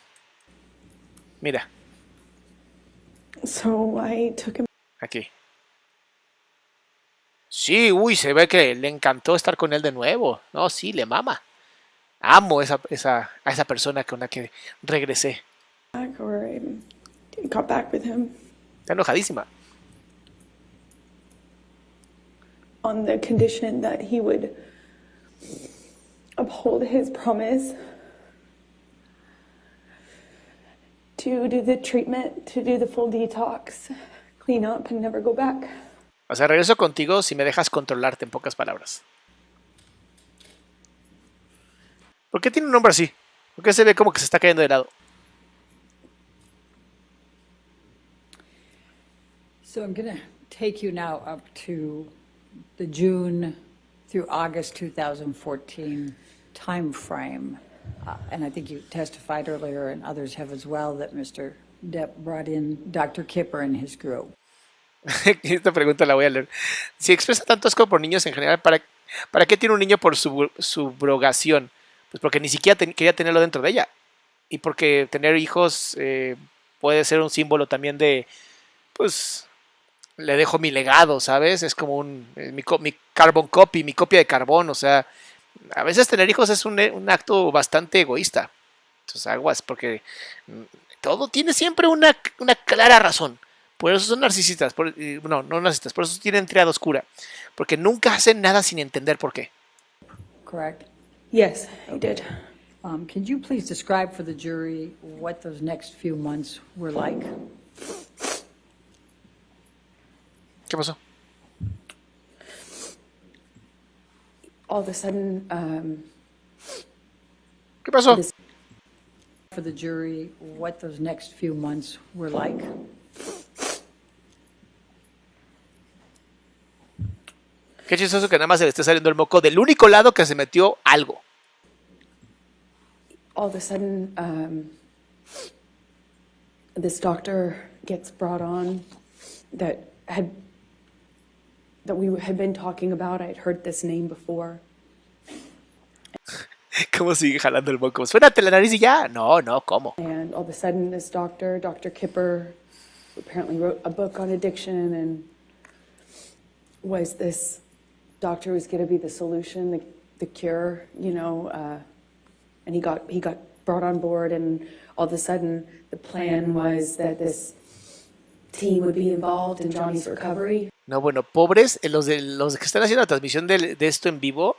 [SPEAKER 1] Mira,
[SPEAKER 6] so I took him.
[SPEAKER 1] aquí. Sí, uy, se ve que le encantó estar con él de nuevo. No, sí, le mama. Amo a esa persona con la que regresé.
[SPEAKER 6] Back, I got back with him
[SPEAKER 1] Está enojadísima.
[SPEAKER 6] on the condition that he would uphold his promise to do the treatment, to do the full detox, clean up, and never go back.
[SPEAKER 1] O sea, regreso contigo si me dejas controlarte, en pocas palabras. ¿Por qué tiene un nombre así? ¿Por qué se ve como que se está cayendo de lado?
[SPEAKER 2] So I'm going to take you now up to the June through August 2014 time frame. And I think you testified earlier, and others have as well, that Mr. Depp brought in Dr. Kipper and his group.
[SPEAKER 1] Esta pregunta la voy a leer. Si expresa tanto asco por niños en general, ¿para qué tiene un niño por subrogación? Pues porque ni siquiera quería tenerlo dentro de ella. Y porque tener hijos puede ser un símbolo también de, pues, le dejo mi legado, ¿sabes? Es como mi carbon copy, mi copia de carbón. O sea, a veces tener hijos es un acto bastante egoísta. Entonces aguas, porque todo tiene siempre una clara razón. Por eso son narcisistas, no narcisistas, por eso tienen triada oscura, porque nunca hacen nada sin entender por qué.
[SPEAKER 2] Correct?
[SPEAKER 6] Yes, I did.
[SPEAKER 2] Could you please describe for the jury what those next few months were like?
[SPEAKER 1] ¿Qué pasó?
[SPEAKER 6] All of a sudden,
[SPEAKER 1] ¿Qué pasó?
[SPEAKER 2] For the jury what those next few months were like?
[SPEAKER 1] Qué chistoso que nada más se le esté saliendo el moco del único lado que se metió algo.
[SPEAKER 6] all of a sudden, this doctor gets brought on that we had been talking about. I'd heard this name before.
[SPEAKER 1] ¿Cómo sigue jalando el moco? Suénate la nariz y ya. No, ¿cómo?
[SPEAKER 6] And all of a sudden, this doctor, Dr. Kipper, who apparently wrote a book on addiction and was this doctor who was going to be the solution, the cure, and he got brought on board, and all of a sudden, the plan was that this team would be involved in Johnny's recovery.
[SPEAKER 1] No, bueno, pobres, los que están haciendo la transmisión de esto en vivo,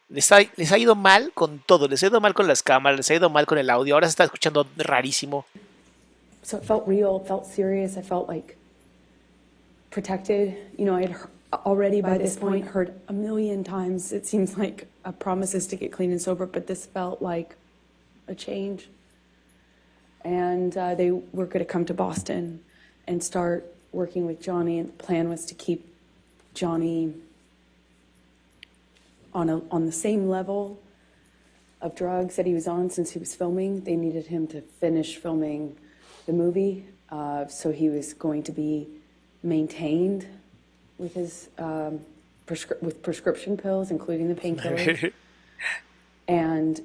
[SPEAKER 1] les ha ido mal con todo, les ha ido mal con las cámaras, les ha ido mal con el audio, ahora se está escuchando rarísimo.
[SPEAKER 6] So it felt real, it felt serious, I felt like protected. I had already by this point heard a million times, it seems like, promises to get clean and sober, but this felt like a change. And they were going to come to Boston and start working with Johnny, and the plan was to keep Johnny on the same level of drugs that he was on since he was filming. They needed him to finish filming the movie, so he was going to be maintained with his with prescription pills, including the painkillers. And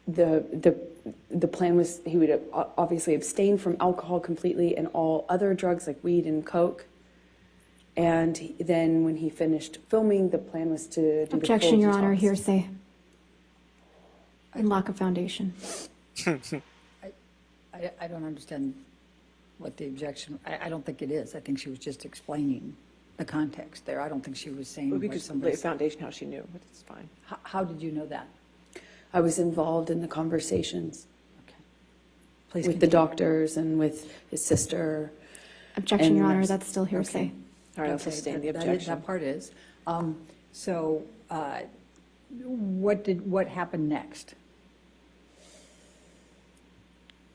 [SPEAKER 6] the plan was he would obviously abstain from alcohol completely and all other drugs like weed and coke. And then when he finished filming, the plan was to do
[SPEAKER 4] Objection,
[SPEAKER 6] the
[SPEAKER 4] Your
[SPEAKER 6] full
[SPEAKER 4] Honor,
[SPEAKER 6] detox.
[SPEAKER 4] hearsay. And lack of foundation.
[SPEAKER 2] I don't understand what the objection, I don't think it is. I think she was just explaining the context there. I don't think she was saying
[SPEAKER 5] We
[SPEAKER 2] what
[SPEAKER 5] could lay
[SPEAKER 2] somebody
[SPEAKER 5] a foundation how she knew, but it's fine.
[SPEAKER 2] How did you know that?
[SPEAKER 6] I was involved in the conversations
[SPEAKER 2] Okay. Please
[SPEAKER 6] with the
[SPEAKER 2] continue.
[SPEAKER 6] doctors and with his sister.
[SPEAKER 4] Objection,
[SPEAKER 6] And
[SPEAKER 4] Your Honor,
[SPEAKER 6] nurse.
[SPEAKER 4] that's still hearsay.
[SPEAKER 6] Okay.
[SPEAKER 5] All right, I'll
[SPEAKER 2] Okay,
[SPEAKER 5] sustain the
[SPEAKER 2] that
[SPEAKER 5] objection.
[SPEAKER 2] part is. So what happened next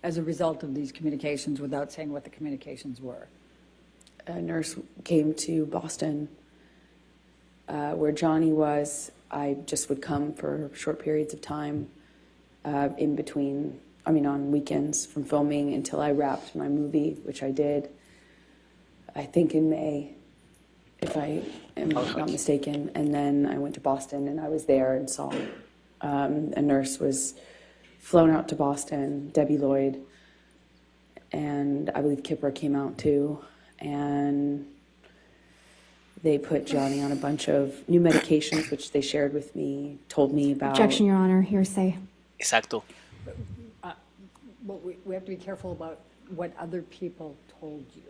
[SPEAKER 2] as a result of these communications without saying what the communications were?
[SPEAKER 6] A nurse came to Boston where Johnny was. I just would come for short periods of time in between, on weekends from filming until I wrapped my movie, which I did, I think in May, if I am not mistaken. And then I went to Boston and I was there and saw a nurse was flown out to Boston, Debbie Lloyd, and I believe Kipper came out too. And they put Johnny on a bunch of new medications, which they shared with me, told me about.
[SPEAKER 4] Objection, Your Honor. Hearsay.
[SPEAKER 1] Exacto.
[SPEAKER 2] Well, we have to be careful about what other people told you.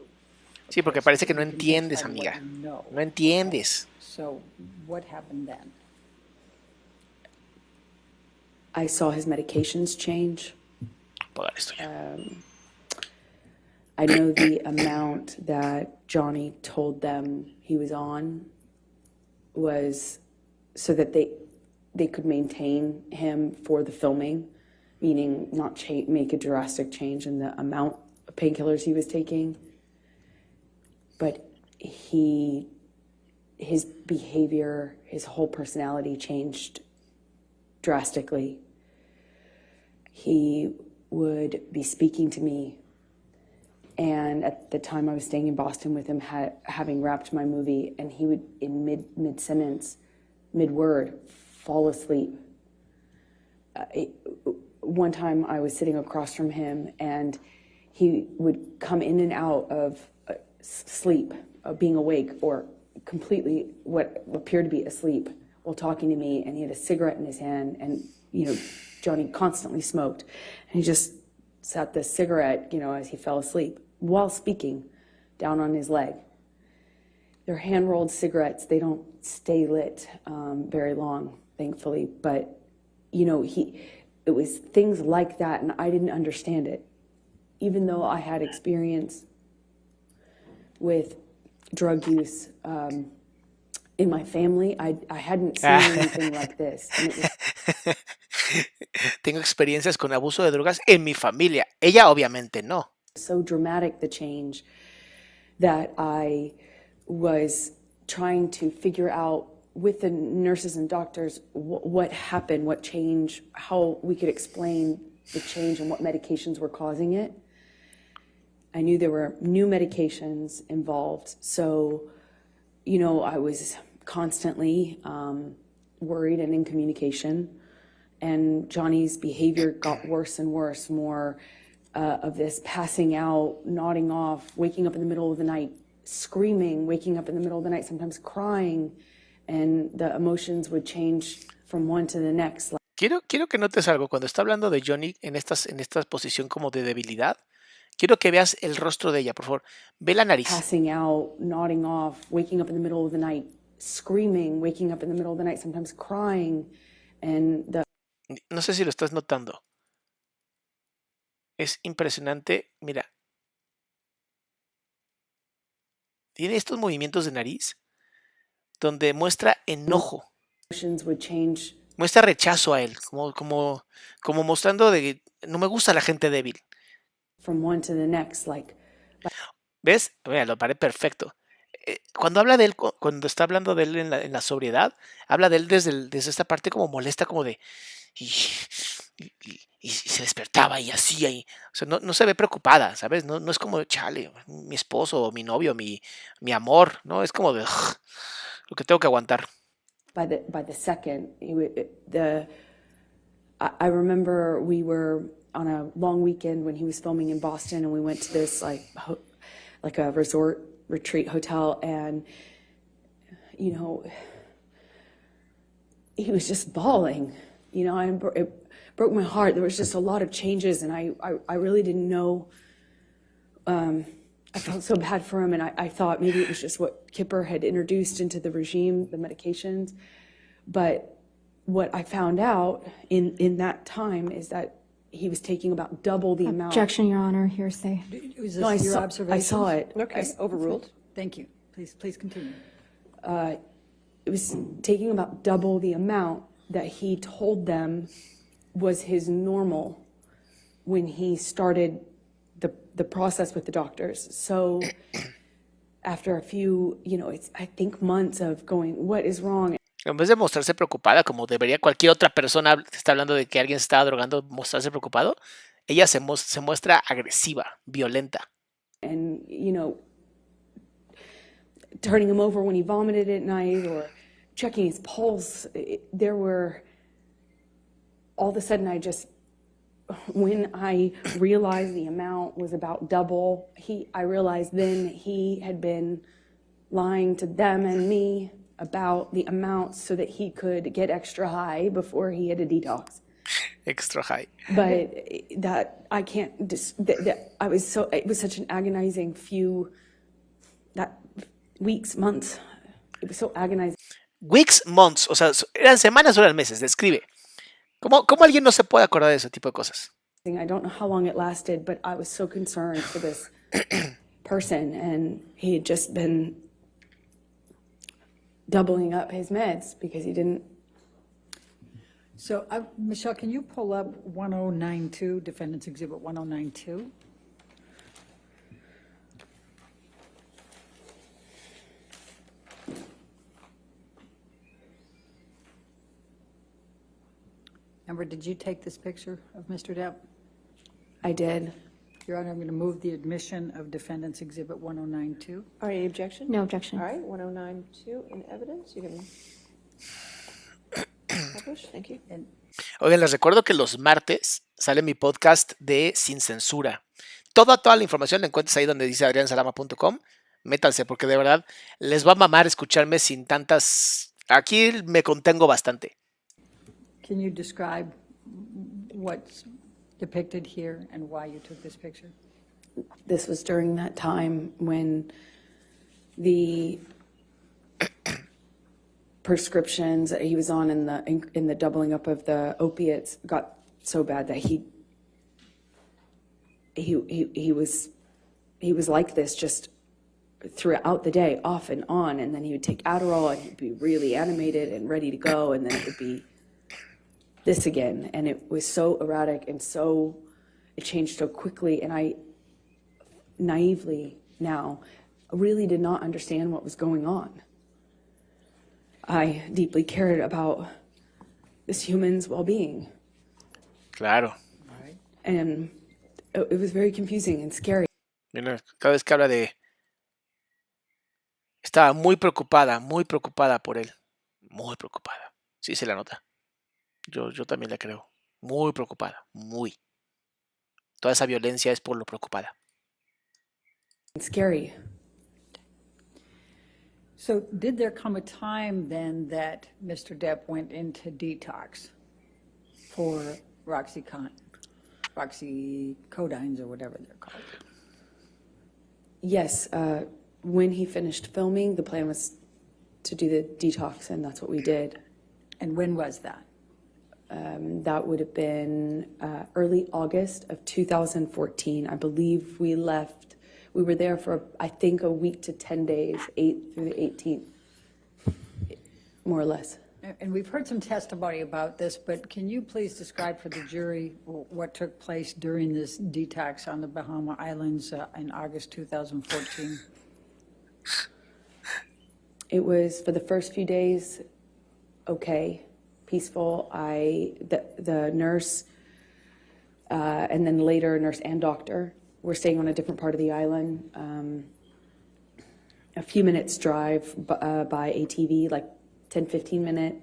[SPEAKER 1] Sí, porque parece que no entiendes, amiga.
[SPEAKER 2] No.
[SPEAKER 1] No entiendes.
[SPEAKER 2] So what happened then?
[SPEAKER 6] I saw his medications change.
[SPEAKER 1] Apagar esto ya.
[SPEAKER 6] I know the amount that Johnny told them he was on was so that they could maintain him for the filming, meaning not make a drastic change in the amount of painkillers he was taking. But his behavior, his whole personality changed drastically. He would be speaking to me, and at the time I was staying in Boston with him, having wrapped my movie, and he would, in mid-sentence, mid-word, fall asleep. One time I was sitting across from him, and he would come in and out of sleep, being awake, or completely what appeared to be asleep while talking to me, and he had a cigarette in his hand, and Johnny constantly smoked, and he just sat the cigarette, as he fell asleep while speaking, down on his leg. They're hand-rolled cigarettes. They don't stay lit very long, thankfully, but it was things like that, and I didn't understand it. Even though I had experience with drug use in my family, I hadn't seen anything like this. And it was
[SPEAKER 1] Tengo experiencias con abuso de drogas en mi familia. Ella obviamente no.
[SPEAKER 6] so dramatic, the change, that I was trying to figure out with the nurses and doctors what happened, what changed, how we could explain the change and what medications were causing it. I knew there were new medications involved, so, I was constantly worried and in communication, and Johnny's behavior got worse and worse, more of this passing out, nodding off, waking up in the middle of the night, screaming, waking up in the middle of the night, sometimes crying, and the emotions would change from one to the next.
[SPEAKER 1] Quiero que notes algo. Cuando está hablando de Johnny en esta posición como de debilidad, quiero que veas el rostro de ella, por favor. Ve la nariz.
[SPEAKER 6] Passing out, nodding off, waking up in the middle of the night, screaming, waking up in the middle of the night, sometimes crying, and
[SPEAKER 1] No sé si lo estás notando. Es impresionante. Mira. Tiene estos movimientos de nariz donde muestra enojo.
[SPEAKER 6] emotions would change.
[SPEAKER 1] Muestra rechazo a él, como mostrando de no me gusta la gente débil.
[SPEAKER 6] From one to the next, like.
[SPEAKER 1] ¿Ves? Mira, lo paré perfecto. Cuando habla de él, cuando está hablando de él en la sobriedad, habla de él desde esta parte como molesta, como de y se despertaba y hacía y, o sea, no se ve preocupada, ¿sabes? No es como chale, mi esposo o mi novio, mi amor, ¿no? Es como de lo que tengo que aguantar.
[SPEAKER 6] By the second, I remember we were on a long weekend when he was filming in Boston, and we went to this like a resort retreat hotel, and he was just bawling, it broke my heart. There was just a lot of changes, and I really didn't know. I felt so bad for him, and I thought maybe it was just what Kipper had introduced into the regime, the medications. But what I found out in that time is that he was taking about double the amount.
[SPEAKER 4] Objection, Your Honor. Hearsay.
[SPEAKER 2] Was
[SPEAKER 6] No,
[SPEAKER 2] this your observation?
[SPEAKER 6] I saw it.
[SPEAKER 5] Okay, overruled.
[SPEAKER 2] Thank you. Please continue.
[SPEAKER 6] it was taking about double the amount that he told them was his normal when he started the process with the doctors. So after a few, it's, I think, months of going, what is wrong?
[SPEAKER 1] En vez de mostrarse preocupada, como debería cualquier otra persona que está hablando de que alguien se estaba drogando, mostrarse preocupado, ella se muestra agresiva, violenta.
[SPEAKER 6] And, turning him over when he vomited at night or checking his pulse. All of a sudden when I realized the amount was about double, I realized then he had been lying to them and me about the amount so that he could get extra high before he had a detox.
[SPEAKER 1] Extra high.
[SPEAKER 6] But that I can't it was such an agonizing weeks, months. It was so agonizing.
[SPEAKER 1] Weeks, months, o sea, eran semanas o eran meses, describe. ¿Cómo alguien no se puede acordar de ese tipo de cosas?
[SPEAKER 6] I don't know how long it lasted, but I was so concerned for this person, and he had just been doubling up his meds because he didn't.
[SPEAKER 2] So, Michelle, can you pull up 1092, Defendant's Exhibit 1092? Amber, did you take this picture of Mr. Depp?
[SPEAKER 6] I did.
[SPEAKER 2] Your Honor, I'm going to move the admission of Defendant's Exhibit 1092.
[SPEAKER 5] All right, any objection?
[SPEAKER 4] No objection.
[SPEAKER 5] All right, 1092 in evidence. You can publish. Thank you.
[SPEAKER 1] Oigan, les recuerdo que los martes sale mi podcast de Sin Censura. Toda la información la encuentras ahí donde dice adriansalama.com. Métanse porque de verdad les va a mamar escucharme sin tantas... Aquí me contengo bastante.
[SPEAKER 2] Can you describe what's depicted here and why you took this picture?
[SPEAKER 6] This was during that time when the prescriptions that he was on in the doubling up of the opiates got so bad that he was like this just throughout the day, off and on, and then he would take Adderall and he'd be really animated and ready to go, and then it would be this again, and it was so erratic and it changed so quickly, and I naively now really did not understand what was going on. I deeply cared about this human's well-being.
[SPEAKER 1] Claro.
[SPEAKER 6] And it was very confusing and scary.
[SPEAKER 1] Mira, cada vez que habla de... Estaba muy preocupada por él. Muy preocupada. Sí se la nota. Yo también la creo. Muy preocupada. Muy. Toda esa violencia es por lo preocupada.
[SPEAKER 6] Scary.
[SPEAKER 2] So did there come a time then that Mr. Depp went into detox for Roxycodines or whatever they're called?
[SPEAKER 6] Yes, when he finished filming, the plan was to do the detox, and that's what we did.
[SPEAKER 2] And when was that?
[SPEAKER 6] That would have been early August of 2014. I believe we were there for, I think, a week to 10 days, 8th through the 18th, more or less.
[SPEAKER 2] And we've heard some testimony about this, but can you please describe for the jury what took place during this detox on the Bahama Islands in August 2014?
[SPEAKER 6] It was, for the first few days, okay, peaceful. The nurse, and then later nurse and doctor were staying on a different part of the island, a few minutes drive by ATV, like 10, 15 minute,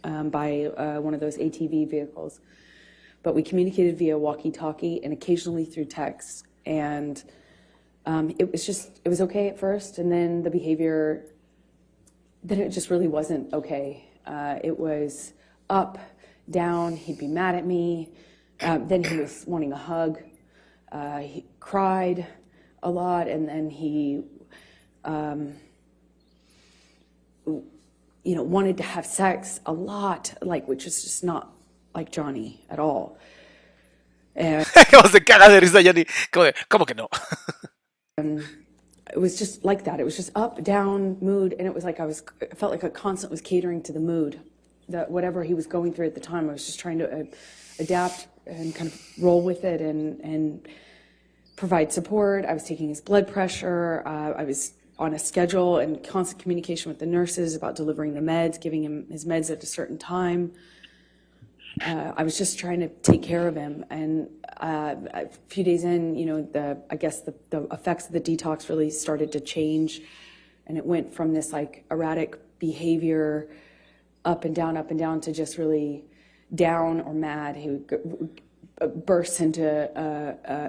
[SPEAKER 6] by one of those ATV vehicles. But we communicated via walkie-talkie and occasionally through text. And it was okay at first, and then the behavior, then it just really wasn't okay. It was up, down, he'd be mad at me, then he was wanting a hug, he cried a lot, and then he wanted to have sex a lot, which is just not like Johnny at all.
[SPEAKER 1] Como se caga de risa Johnny. ¿Cómo que no?
[SPEAKER 6] it was just like that. It was just up, down, mood, and it was like I felt like a constant was catering to the mood, that whatever he was going through at the time. I was just trying to adapt and kind of roll with it and provide support. I was taking his blood pressure. I was on a schedule and constant communication with the nurses about delivering the meds, giving him his meds at a certain time. I was just trying to take care of him, and a few days in, you know, I guess the effects of the detox really started to change, and it went from this like erratic behavior, up and down, to just really down or mad. He would burst into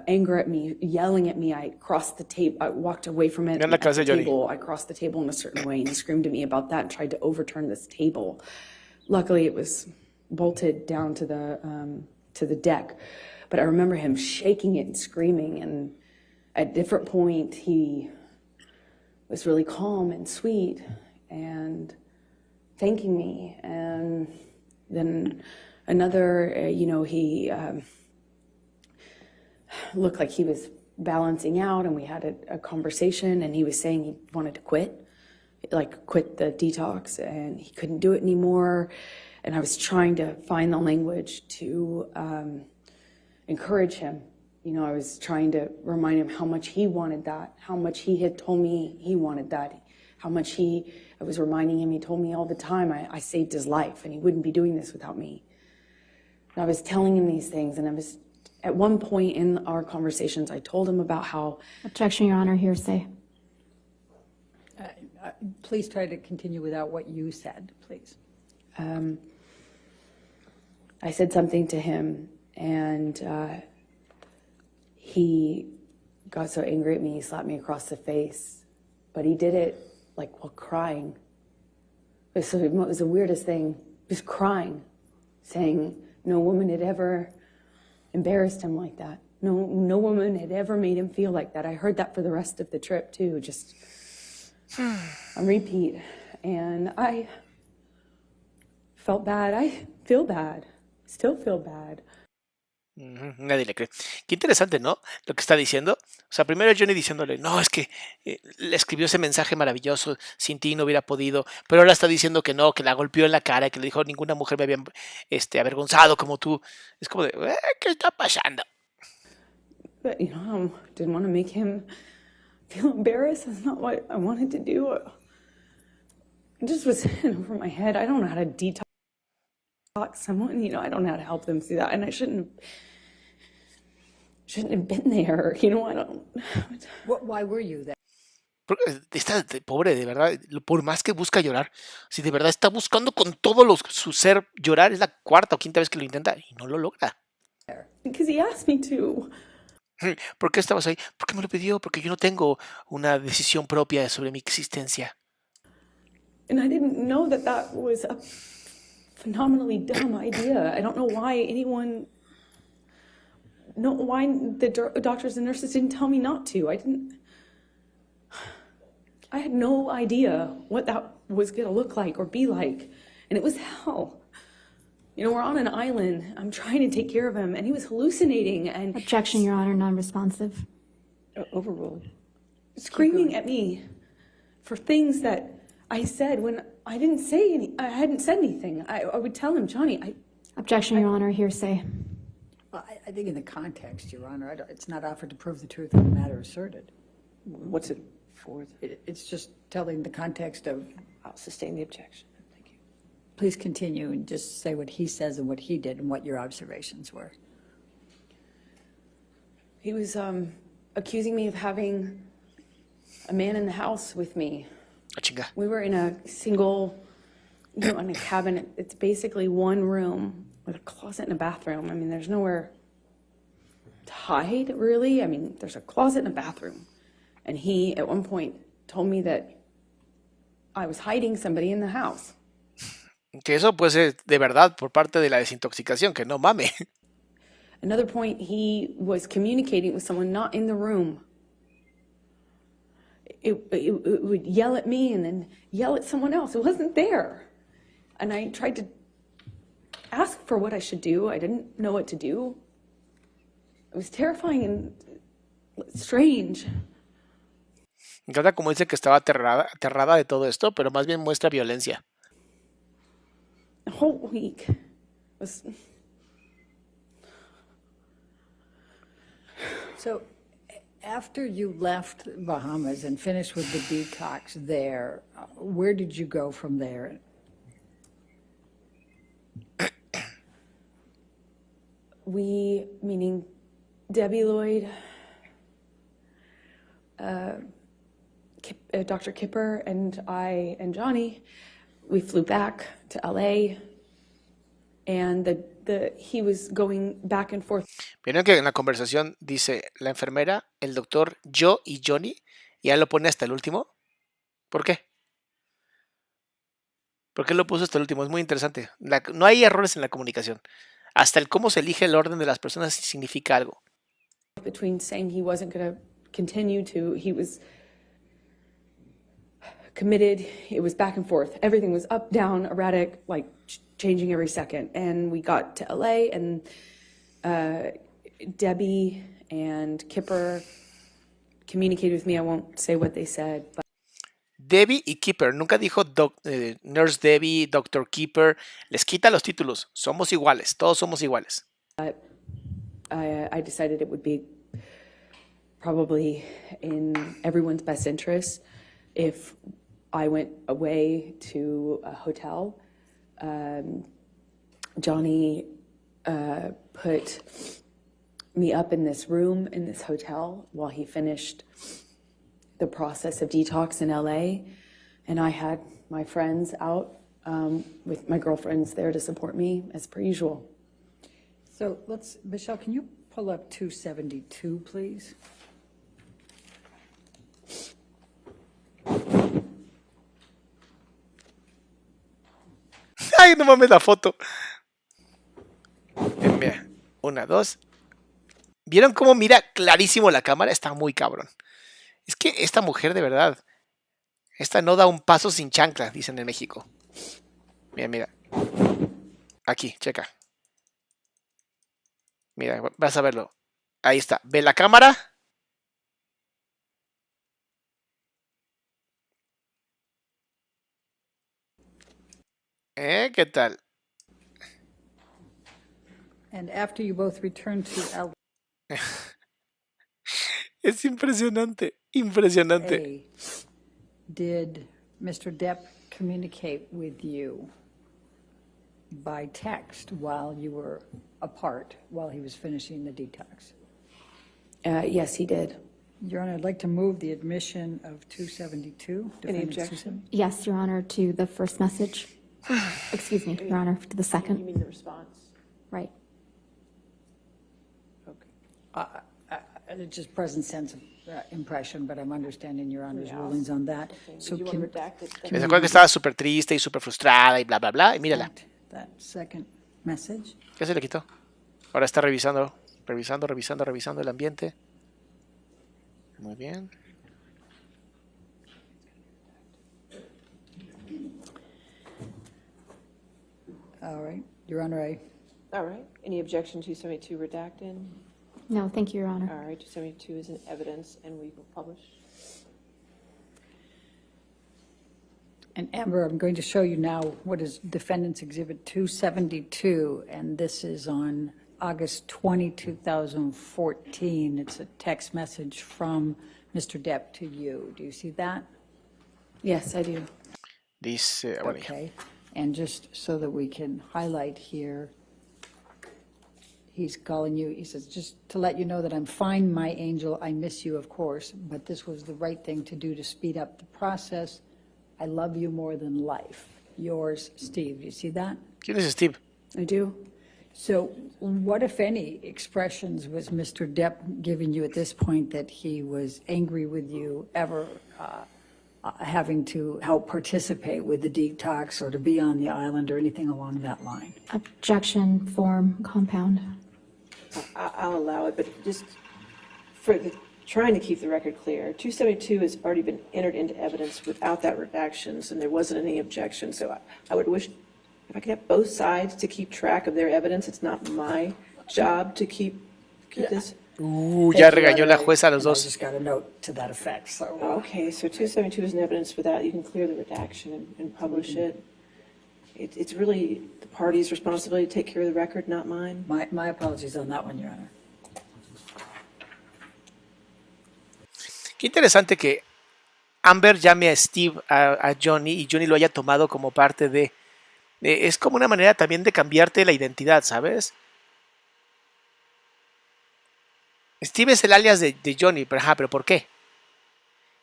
[SPEAKER 6] anger at me, yelling at me. I crossed the table. I walked away from it. At the table, I crossed the table in a certain way, and he screamed at me about that and tried to overturn this table. Luckily, it was bolted down to the deck, but I remember him shaking it and screaming, and at a different point he was really calm and sweet and thanking me. And then another, you know, he looked like he was balancing out, and we had a conversation, and he was saying he wanted to quit the detox, and he couldn't do it anymore. And I was trying to find the language to encourage him. You know, I was trying to remind him how much he wanted that, how much he had told me he wanted that, how much I was reminding him, he told me all the time, I saved his life, and he wouldn't be doing this without me. And I was telling him these things, and at one point in our conversations, I told him about how...
[SPEAKER 4] Objection, Your Honor, hearsay.
[SPEAKER 2] Please try to continue without what you said, please.
[SPEAKER 6] I said something to him, and he got so angry at me, he slapped me across the face. But he did it like while crying. It was the weirdest thing. He was crying, saying no woman had ever embarrassed him like that. No woman had ever made him feel like that. I heard that for the rest of the trip too, just on repeat. And I felt bad. I feel bad. Still feel bad.
[SPEAKER 1] Nadie le cree. Qué interesante, ¿no? Lo que está diciendo. O sea, primero Johnny diciéndole, no, es que le escribió ese mensaje maravilloso, sin ti no hubiera podido, pero ahora está diciendo que no, que la golpeó en la cara, que le dijo, ninguna mujer me había avergonzado como tú. Es como de, ¿qué está pasando?
[SPEAKER 6] But, you know, I didn't want to make him feel embarrassed. That's not what I wanted to do. It just was in over my head. I don't know how to detox someone, you know, I don't know how to help them through that, and I shouldn't have been there, you know. I don't.
[SPEAKER 2] Why were you there?
[SPEAKER 1] Está pobre, de verdad, por más que busca llorar, si de verdad está buscando con todo su ser llorar, es la cuarta o quinta vez que lo intenta y no lo logra.
[SPEAKER 6] Because he asked me to.
[SPEAKER 1] ¿Por qué estabas ahí? Porque me lo pidió, porque yo no tengo una decisión propia sobre mi existencia.
[SPEAKER 6] And I didn't know that was a phenomenally dumb idea. I don't know why why the doctors and nurses didn't tell me not to. I had no idea what that was going to look like or be like. And it was hell. You know, we're on an island. I'm trying to take care of him, and he was hallucinating and...
[SPEAKER 4] Objection, Your Honor, non-responsive.
[SPEAKER 6] Overruled. Screaming at me for things that I said when I hadn't said anything. I would tell him, Johnny,
[SPEAKER 4] Objection, Your Honor, hearsay.
[SPEAKER 2] Well, I think in the context, Your Honor, it's not offered to prove the truth of the matter asserted.
[SPEAKER 5] What's it for?
[SPEAKER 2] It's just telling the context of...
[SPEAKER 5] I'll sustain the objection. Thank you.
[SPEAKER 2] Please continue and just say what he says and what he did and what your observations were.
[SPEAKER 6] He was accusing me of having a man in the house with me. We were in a single, you know, in a cabin. It's basically one room with a closet and a bathroom. I mean, there's nowhere to hide, really. I mean, there's a closet and a bathroom. And he, at one point, told me that I was hiding somebody in the house.
[SPEAKER 1] Que eso puede ser de verdad por parte de la desintoxicación, que no mame.
[SPEAKER 6] Another point, he was communicating with someone not in the room. It would yell at me and then yell at someone else. It wasn't there. And I tried to ask for what I should do. I didn't know what to do. It was terrifying and strange.
[SPEAKER 1] Me encanta como dice que estaba aterrada de todo esto, pero más bien muestra violencia.
[SPEAKER 6] The whole week was.
[SPEAKER 2] So after you left Bahamas and finished with the detox there, where did you go from there?
[SPEAKER 6] We, meaning Debbie Lloyd, Dr. Kipper, and I and Johnny, we flew back to LA, and he was going back and forth.
[SPEAKER 1] Vieron que en la conversación dice la enfermera, el doctor, yo y Johnny, y ya lo pone hasta el último. ¿Por qué? ¿Por qué lo puso hasta el último? Es muy interesante. No hay errores en la comunicación. Hasta el cómo se elige el orden de las personas significa algo.
[SPEAKER 6] Between saying he wasn't going to continue to, he was committed, it was back and forth. Everything was up, down, erratic, like changing every second. And we got to LA, and Debbie and Kipper communicated with me. I won't say what they said, but
[SPEAKER 1] Debbie y Keeper, nunca dijo Nurse Debbie, Dr. Keeper, les quita los títulos, somos iguales, todos somos iguales.
[SPEAKER 6] I decided it would be probably in everyone's best interest if I went away to a hotel. Johnny put me up in this room in this hotel while he finished the process of detox in LA, and I had my friends out with my girlfriends there to support me as per usual.
[SPEAKER 2] So Michelle, can you pull up 272, please?
[SPEAKER 1] Ay, no mames la foto. Mira, 1, 2. ¿Vieron cómo mira clarísimo la cámara? Está muy cabrón. Es que esta mujer de verdad, esta no da un paso sin chancla, dicen en México. Mira, mira. Aquí, checa. Mira, vas a verlo. Ahí está. ¿Ve la cámara? ¿Qué tal?
[SPEAKER 2] And after you both returned to LA,
[SPEAKER 1] Es impresionante, impresionante.
[SPEAKER 2] did Mr. Depp communicate with you by text while you were apart, while he was finishing the detox?
[SPEAKER 6] Yes, he did.
[SPEAKER 2] Your Honor, I'd like to move the admission of 272.
[SPEAKER 6] Any
[SPEAKER 2] Defendant
[SPEAKER 6] objection?
[SPEAKER 4] Yes, Your Honor, to the first message. Excuse me, Your Honor, to the
[SPEAKER 5] You
[SPEAKER 4] second.
[SPEAKER 5] mean the response?
[SPEAKER 4] Right.
[SPEAKER 5] Okay.
[SPEAKER 2] It's just present sense of impression, but I'm understanding Your Honor's
[SPEAKER 5] Yeah.
[SPEAKER 2] rulings on that.
[SPEAKER 5] Okay.
[SPEAKER 2] So
[SPEAKER 5] Did you want
[SPEAKER 2] can
[SPEAKER 5] redacted?
[SPEAKER 1] ¿Se acuerdan que estaba súper triste y súper frustrada y bla, bla, bla? Y mírala.
[SPEAKER 2] that second message.
[SPEAKER 1] ¿Qué se le quitó? Ahora está revisando el ambiente. Muy bien.
[SPEAKER 2] All right, Your Honor,
[SPEAKER 5] All right. Any objection to 272 redacted?
[SPEAKER 4] No, thank you, Your Honor.
[SPEAKER 5] All right, 272 is in evidence, and we will publish.
[SPEAKER 2] and Amber, I'm going to show you now what is Defendant's Exhibit 272, and this is on August 20, 2014. It's a text message from Mr. Depp to you. Do you see that?
[SPEAKER 6] Yes, I do.
[SPEAKER 1] Dice, bueno,
[SPEAKER 2] Okay, and just so that we can highlight here, he's calling you, he says, just to let you know that I'm fine, my angel, I miss you, of course, but this was the right thing to do to speed up the process. I love you more than life. Yours, Steve. Do you see that?
[SPEAKER 1] ¿quién es Steve?
[SPEAKER 6] I do.
[SPEAKER 2] So what, if any, expressions was Mr. Depp giving you at this point that he was angry with you, ever having to help participate with the detox or to be on the island or anything along that line?
[SPEAKER 4] Objection, form, compound.
[SPEAKER 5] I'll allow it, but just for trying to keep the record clear, 272 has already been entered into evidence without that redactions, and there wasn't any objection. So I would wish if I could have both sides to keep track of their evidence. It's not my job to keep this.
[SPEAKER 1] Ya
[SPEAKER 2] Thank you,
[SPEAKER 1] regañó la
[SPEAKER 2] Adderall,
[SPEAKER 1] jueza a los
[SPEAKER 2] and I
[SPEAKER 1] dos.
[SPEAKER 2] just got a note to that effect, so.
[SPEAKER 5] Okay, so 272 is an evidence for that. You can clear the redaction and publish it. It's really the party's responsibility to take care of the record, not mine.
[SPEAKER 2] My apologies on that one, Your Honor.
[SPEAKER 1] Qué interesante que Amber llame a Steve, a Johnny, y Johnny lo haya tomado como parte de... Es como una manera también de cambiarte la identidad, ¿sabes? Steve es el alias de Johnny, pero ¿por qué?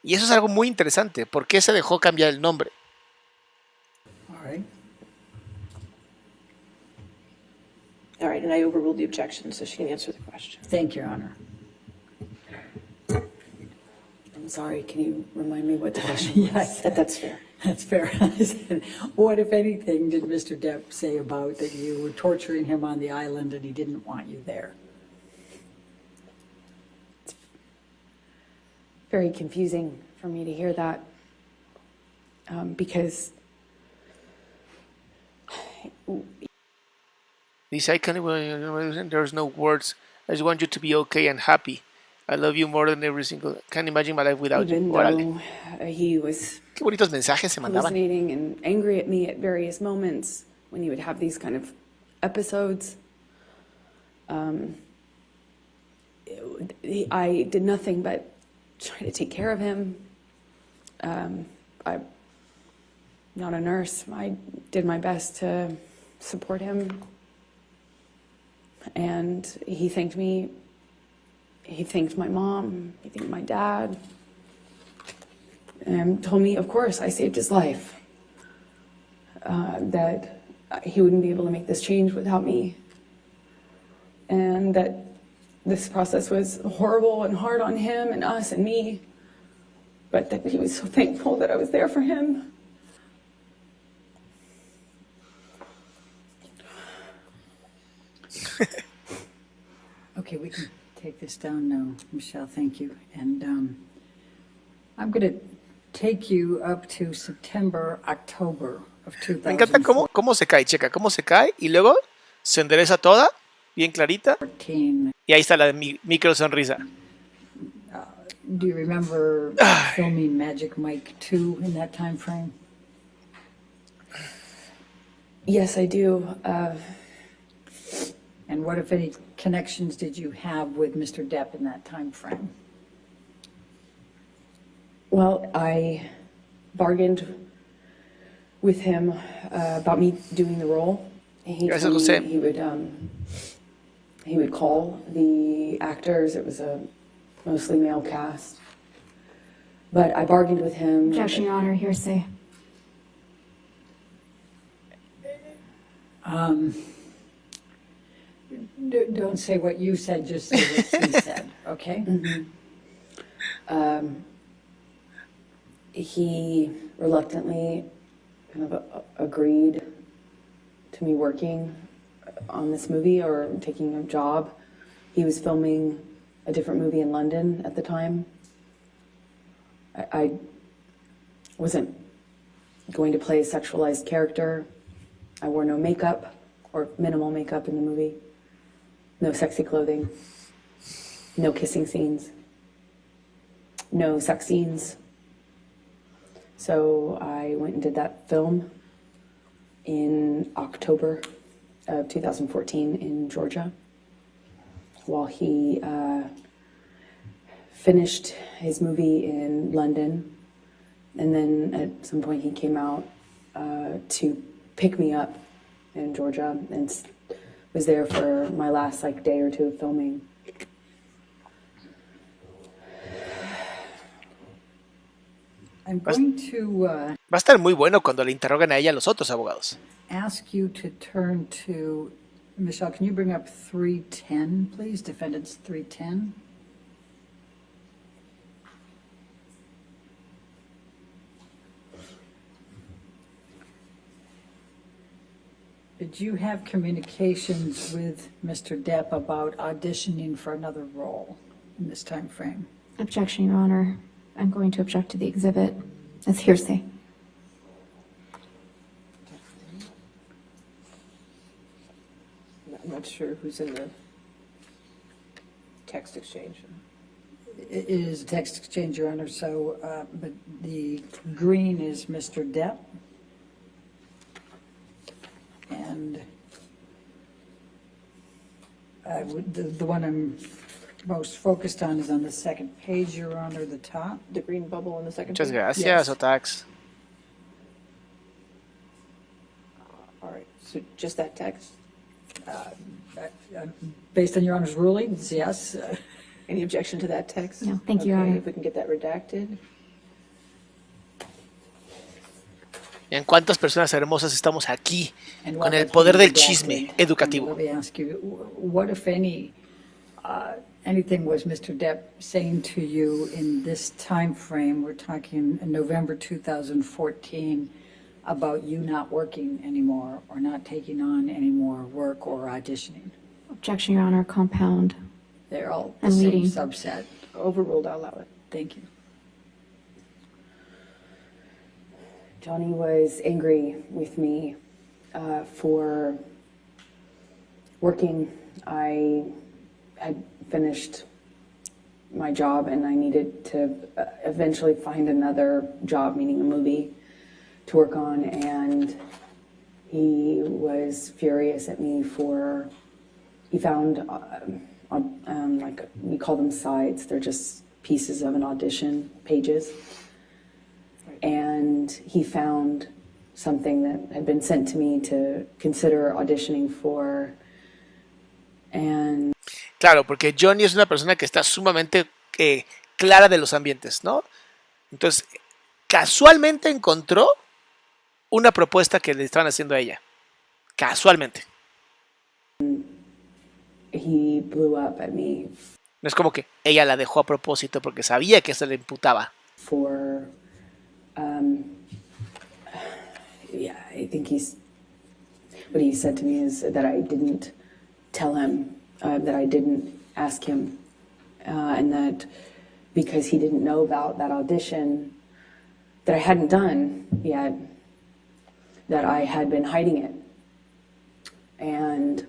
[SPEAKER 1] Y eso es algo muy interesante. ¿Por qué se dejó cambiar el nombre?
[SPEAKER 2] All right.
[SPEAKER 5] All right, and I overruled the objection, so she can answer the question.
[SPEAKER 2] Thank you, Your Honor.
[SPEAKER 3] I'm sorry, can you remind me what the question was?
[SPEAKER 2] Yes,
[SPEAKER 5] That's fair.
[SPEAKER 2] that's fair. What, if anything, did Mr. Depp say about that you were torturing him on the island and he didn't want you there?
[SPEAKER 6] Very confusing for me to hear that, because
[SPEAKER 1] Dice, I can't even, there's no words. I just want you to be okay and happy. I love you more than every single... Can't imagine my life without
[SPEAKER 6] even
[SPEAKER 1] you. Órale.
[SPEAKER 6] though he was
[SPEAKER 1] Qué bonitos mensajes se mandaban.
[SPEAKER 6] hallucinating and angry at me at various moments when he would have these kind of episodes, I did nothing but try to take care of him. I'm not a nurse. I did my best to support him. And he thanked me. He thanked my mom. He thanked my dad. And told me, of course, I saved his life. That he wouldn't be able to make this change without me. And that this process was horrible and hard on him and us and me. But that he was so thankful that I was there for him.
[SPEAKER 2] Okay, we can take this down now, Michelle, thank you. And I'm going to take you up to September, October of
[SPEAKER 1] Me encanta
[SPEAKER 2] 2014.
[SPEAKER 1] cómo se cae, checa, cómo se cae y luego se endereza toda, bien clarita. Y ahí está la micro sonrisa.
[SPEAKER 2] Do you remember filming Magic Mike 2 in that time frame?
[SPEAKER 6] Yes, I do.
[SPEAKER 2] And what, if any, connections did you have with Mr. Depp in that time frame?
[SPEAKER 6] Well, I bargained with him about me doing the role. He
[SPEAKER 1] Gracias,
[SPEAKER 6] told
[SPEAKER 1] José.
[SPEAKER 6] me he would call the actors. It was a mostly male cast. But I bargained with him.
[SPEAKER 4] Objection, Your Honor, hearsay.
[SPEAKER 2] Don't say what you said, just say what he said, okay?
[SPEAKER 6] He reluctantly kind of agreed to me working on this movie or taking a job. He was filming a different movie in London at the time. I wasn't going to play a sexualized character. I wore no makeup or minimal makeup in the movie. No sexy clothing. No kissing scenes. No sex scenes. So I went and did that film in October of 2014 in Georgia, while he finished his movie in London. And then at some point he came out to pick me up in Georgia and was there for my last day or two of filming.
[SPEAKER 2] I'm going to
[SPEAKER 1] Va a estar muy bueno cuando le interrogan a ella los otros abogados.
[SPEAKER 2] ask you to turn to, Michelle, can you bring up 310, please? Defendants 310. Did you have communications with Mr. Depp about auditioning for another role in this time frame?
[SPEAKER 4] Objection, Your Honor. I'm going to object to the exhibit as hearsay.
[SPEAKER 5] I'm not sure who's in the text exchange.
[SPEAKER 2] It is a text exchange, Your Honor, so, but the green is Mr. Depp. And the one I'm most focused on is on the second page, Your Honor, the top.
[SPEAKER 5] The green bubble on the second
[SPEAKER 1] Muchas
[SPEAKER 5] page?
[SPEAKER 1] gracias,
[SPEAKER 2] Yes.
[SPEAKER 1] Otax.
[SPEAKER 5] All right, so just that text?
[SPEAKER 2] Based on Your Honor's rulings, yes.
[SPEAKER 5] Any objection to that text?
[SPEAKER 4] No, thank you, Your
[SPEAKER 5] Okay,
[SPEAKER 4] Honor.
[SPEAKER 5] if we can get that redacted.
[SPEAKER 1] ¿En cuántas personas hermosas estamos aquí
[SPEAKER 2] And
[SPEAKER 1] con
[SPEAKER 2] what
[SPEAKER 1] el
[SPEAKER 2] if
[SPEAKER 1] poder
[SPEAKER 2] he
[SPEAKER 1] del
[SPEAKER 2] redacted?
[SPEAKER 1] chisme educativo?
[SPEAKER 2] Let me ask you, what if anything was Mr. Depp saying to you in this time frame? We're talking in November 2014 about you not working anymore or not taking on any more work or auditioning.
[SPEAKER 4] Objection, Your Honor, compound.
[SPEAKER 2] They're all the
[SPEAKER 4] And
[SPEAKER 2] same
[SPEAKER 4] leading.
[SPEAKER 2] subset.
[SPEAKER 5] Overruled, I'll allow it.
[SPEAKER 2] Thank you.
[SPEAKER 3] Johnny was angry with me for working. I had finished my job and I needed to eventually find another job, meaning a movie, to work on. And he was furious at me for, he found, like, we call them sides. They're just pieces of an audition, pages. And he found something that had been sent to me to consider auditioning for. And
[SPEAKER 1] Claro, porque Johnny es una persona que está sumamente clara de los ambientes, ¿no? Entonces, casualmente encontró una propuesta que le estaban haciendo a ella. Casualmente.
[SPEAKER 3] he blew up at me
[SPEAKER 1] No es como que ella la dejó a propósito porque sabía que se le imputaba.
[SPEAKER 3] for, yeah, I think what he said to me is that I didn't tell him, that I didn't ask him, and that because he didn't know about that audition that I hadn't done yet, that I had been hiding it, and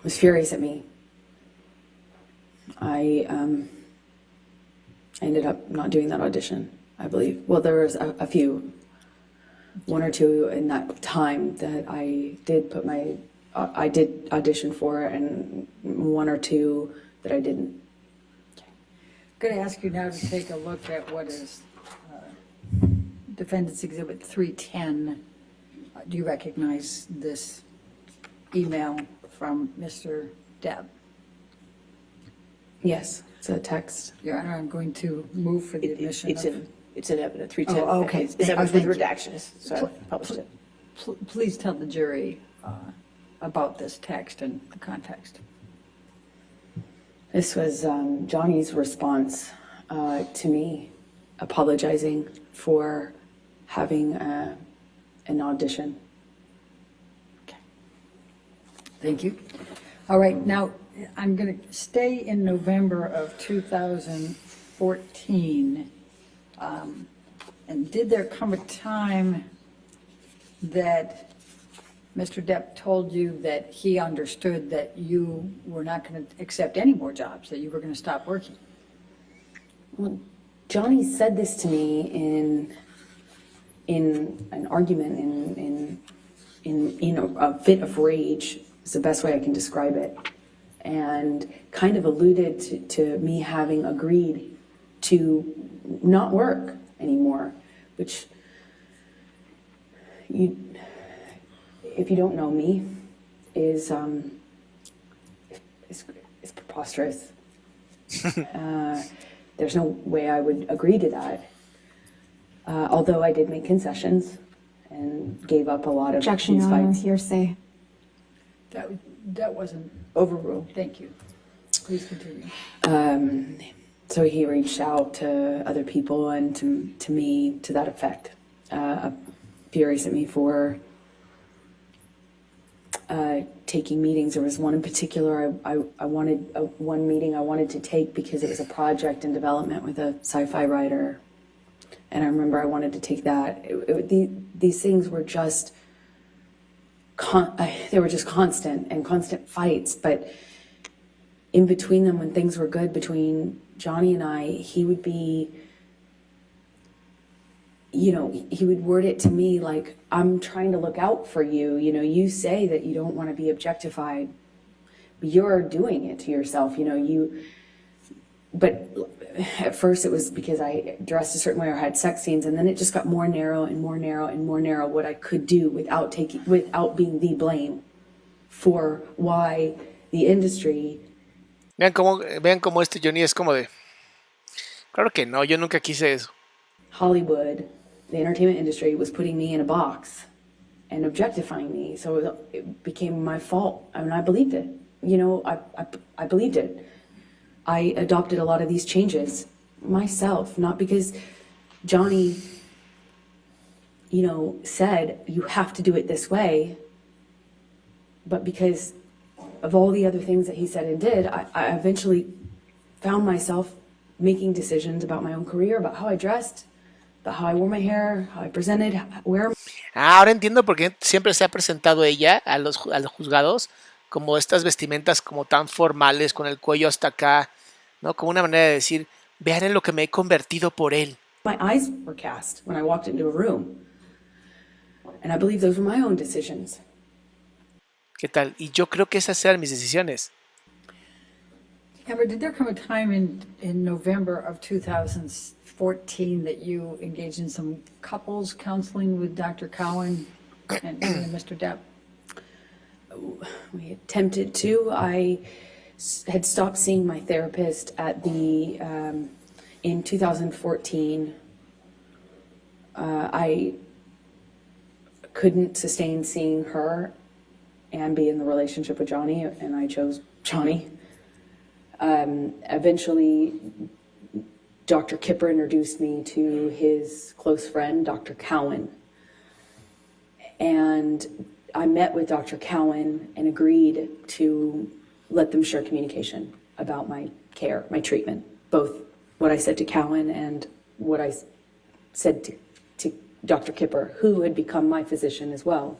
[SPEAKER 3] was furious at me. I ended up not doing that audition, I believe. Well, there was a few, one or two in that time that I did I did audition for, and one or two that I didn't.
[SPEAKER 2] Going to ask you now to take a look at what is Defendant's Exhibit 310. Do you recognize this email from Mr. Depp?
[SPEAKER 3] Yes, it's a text.
[SPEAKER 2] Your Honor, I'm going to move for the admission
[SPEAKER 5] It's
[SPEAKER 2] of...
[SPEAKER 5] in evidence, 310.
[SPEAKER 2] Oh, okay.
[SPEAKER 5] It's evidence
[SPEAKER 2] Thank
[SPEAKER 5] with
[SPEAKER 2] you.
[SPEAKER 5] redactions, so I published it.
[SPEAKER 2] Please tell the jury about this text and the context.
[SPEAKER 3] This was Johnny's response to me apologizing for having an audition.
[SPEAKER 2] Thank you. All right, now, I'm going to stay in November of 2014. And did there come a time that Mr. Depp told you that he understood that you were not going to accept any more jobs, that you were going to stop working?
[SPEAKER 3] Well, Johnny said this to me in an argument, in a fit of rage, is the best way I can describe it, and kind of alluded to me having agreed to not work anymore, which if you don't know me, is preposterous. There's no way I would agree to that. Although I did make concessions and gave up a lot of
[SPEAKER 4] Objection,
[SPEAKER 3] these
[SPEAKER 4] Your Honor,
[SPEAKER 3] fights.
[SPEAKER 4] hearsay.
[SPEAKER 2] That wasn't,
[SPEAKER 5] Overruled.
[SPEAKER 2] thank you. Please continue.
[SPEAKER 3] So he reached out to other people and to me to that effect, furious at me for taking meetings. There was one in particular I wanted, one meeting I wanted to take because it was a project in development with a sci-fi writer. And I remember I wanted to take that. These things were just, they were just constant fights, but in between them, when things were good between Johnny and I, he would be, you know, he would word it to me like, I'm trying to look out for you. You know, you say that you don't want to be objectified, but you're doing it to yourself, you know, but at first it was because I dressed a certain way or had sex scenes, and then it just got more narrow and more narrow and more narrow what I could do without being the blame for why the industry.
[SPEAKER 1] Vean cómo este Johnny es como de, claro que no, yo nunca quise eso.
[SPEAKER 3] Hollywood, the entertainment industry, was putting me in a box and objectifying me. So it became my fault. I mean, I believed it. You know, I believed it. I adopted a lot of these changes myself, not because Johnny, you know, said you have to do it this way, but because of all the other things that he said and did, I eventually found myself making decisions about my own career, about how I dressed, about how I wore my hair, how I presented, where.
[SPEAKER 1] Ahora entiendo por qué siempre se ha presentado ella a los juzgados como estas vestimentas como tan formales, con el cuello hasta acá, ¿no? Como una manera de decir, vean en lo que me he convertido por él.
[SPEAKER 3] My eyes were cast when I walked into a room, and I believe those were my own decisions.
[SPEAKER 1] ¿Qué tal? Y yo creo que esas eran mis decisiones.
[SPEAKER 2] Amber, did there come a time in November of 2014 that you engaged in some couples counseling with Dr. Cowan and Mr. Depp?
[SPEAKER 3] We attempted to. I had stopped seeing my therapist at the in 2014. I couldn't sustain seeing her and be in the relationship with Johnny, and I chose Johnny. Eventually, Dr. Kipper introduced me to his close friend, Dr. Cowan. And I met with Dr. Cowan and agreed to let them share communication about my care, my treatment, both what I said to Cowan and what I said to Dr. Kipper, who had become my physician as well.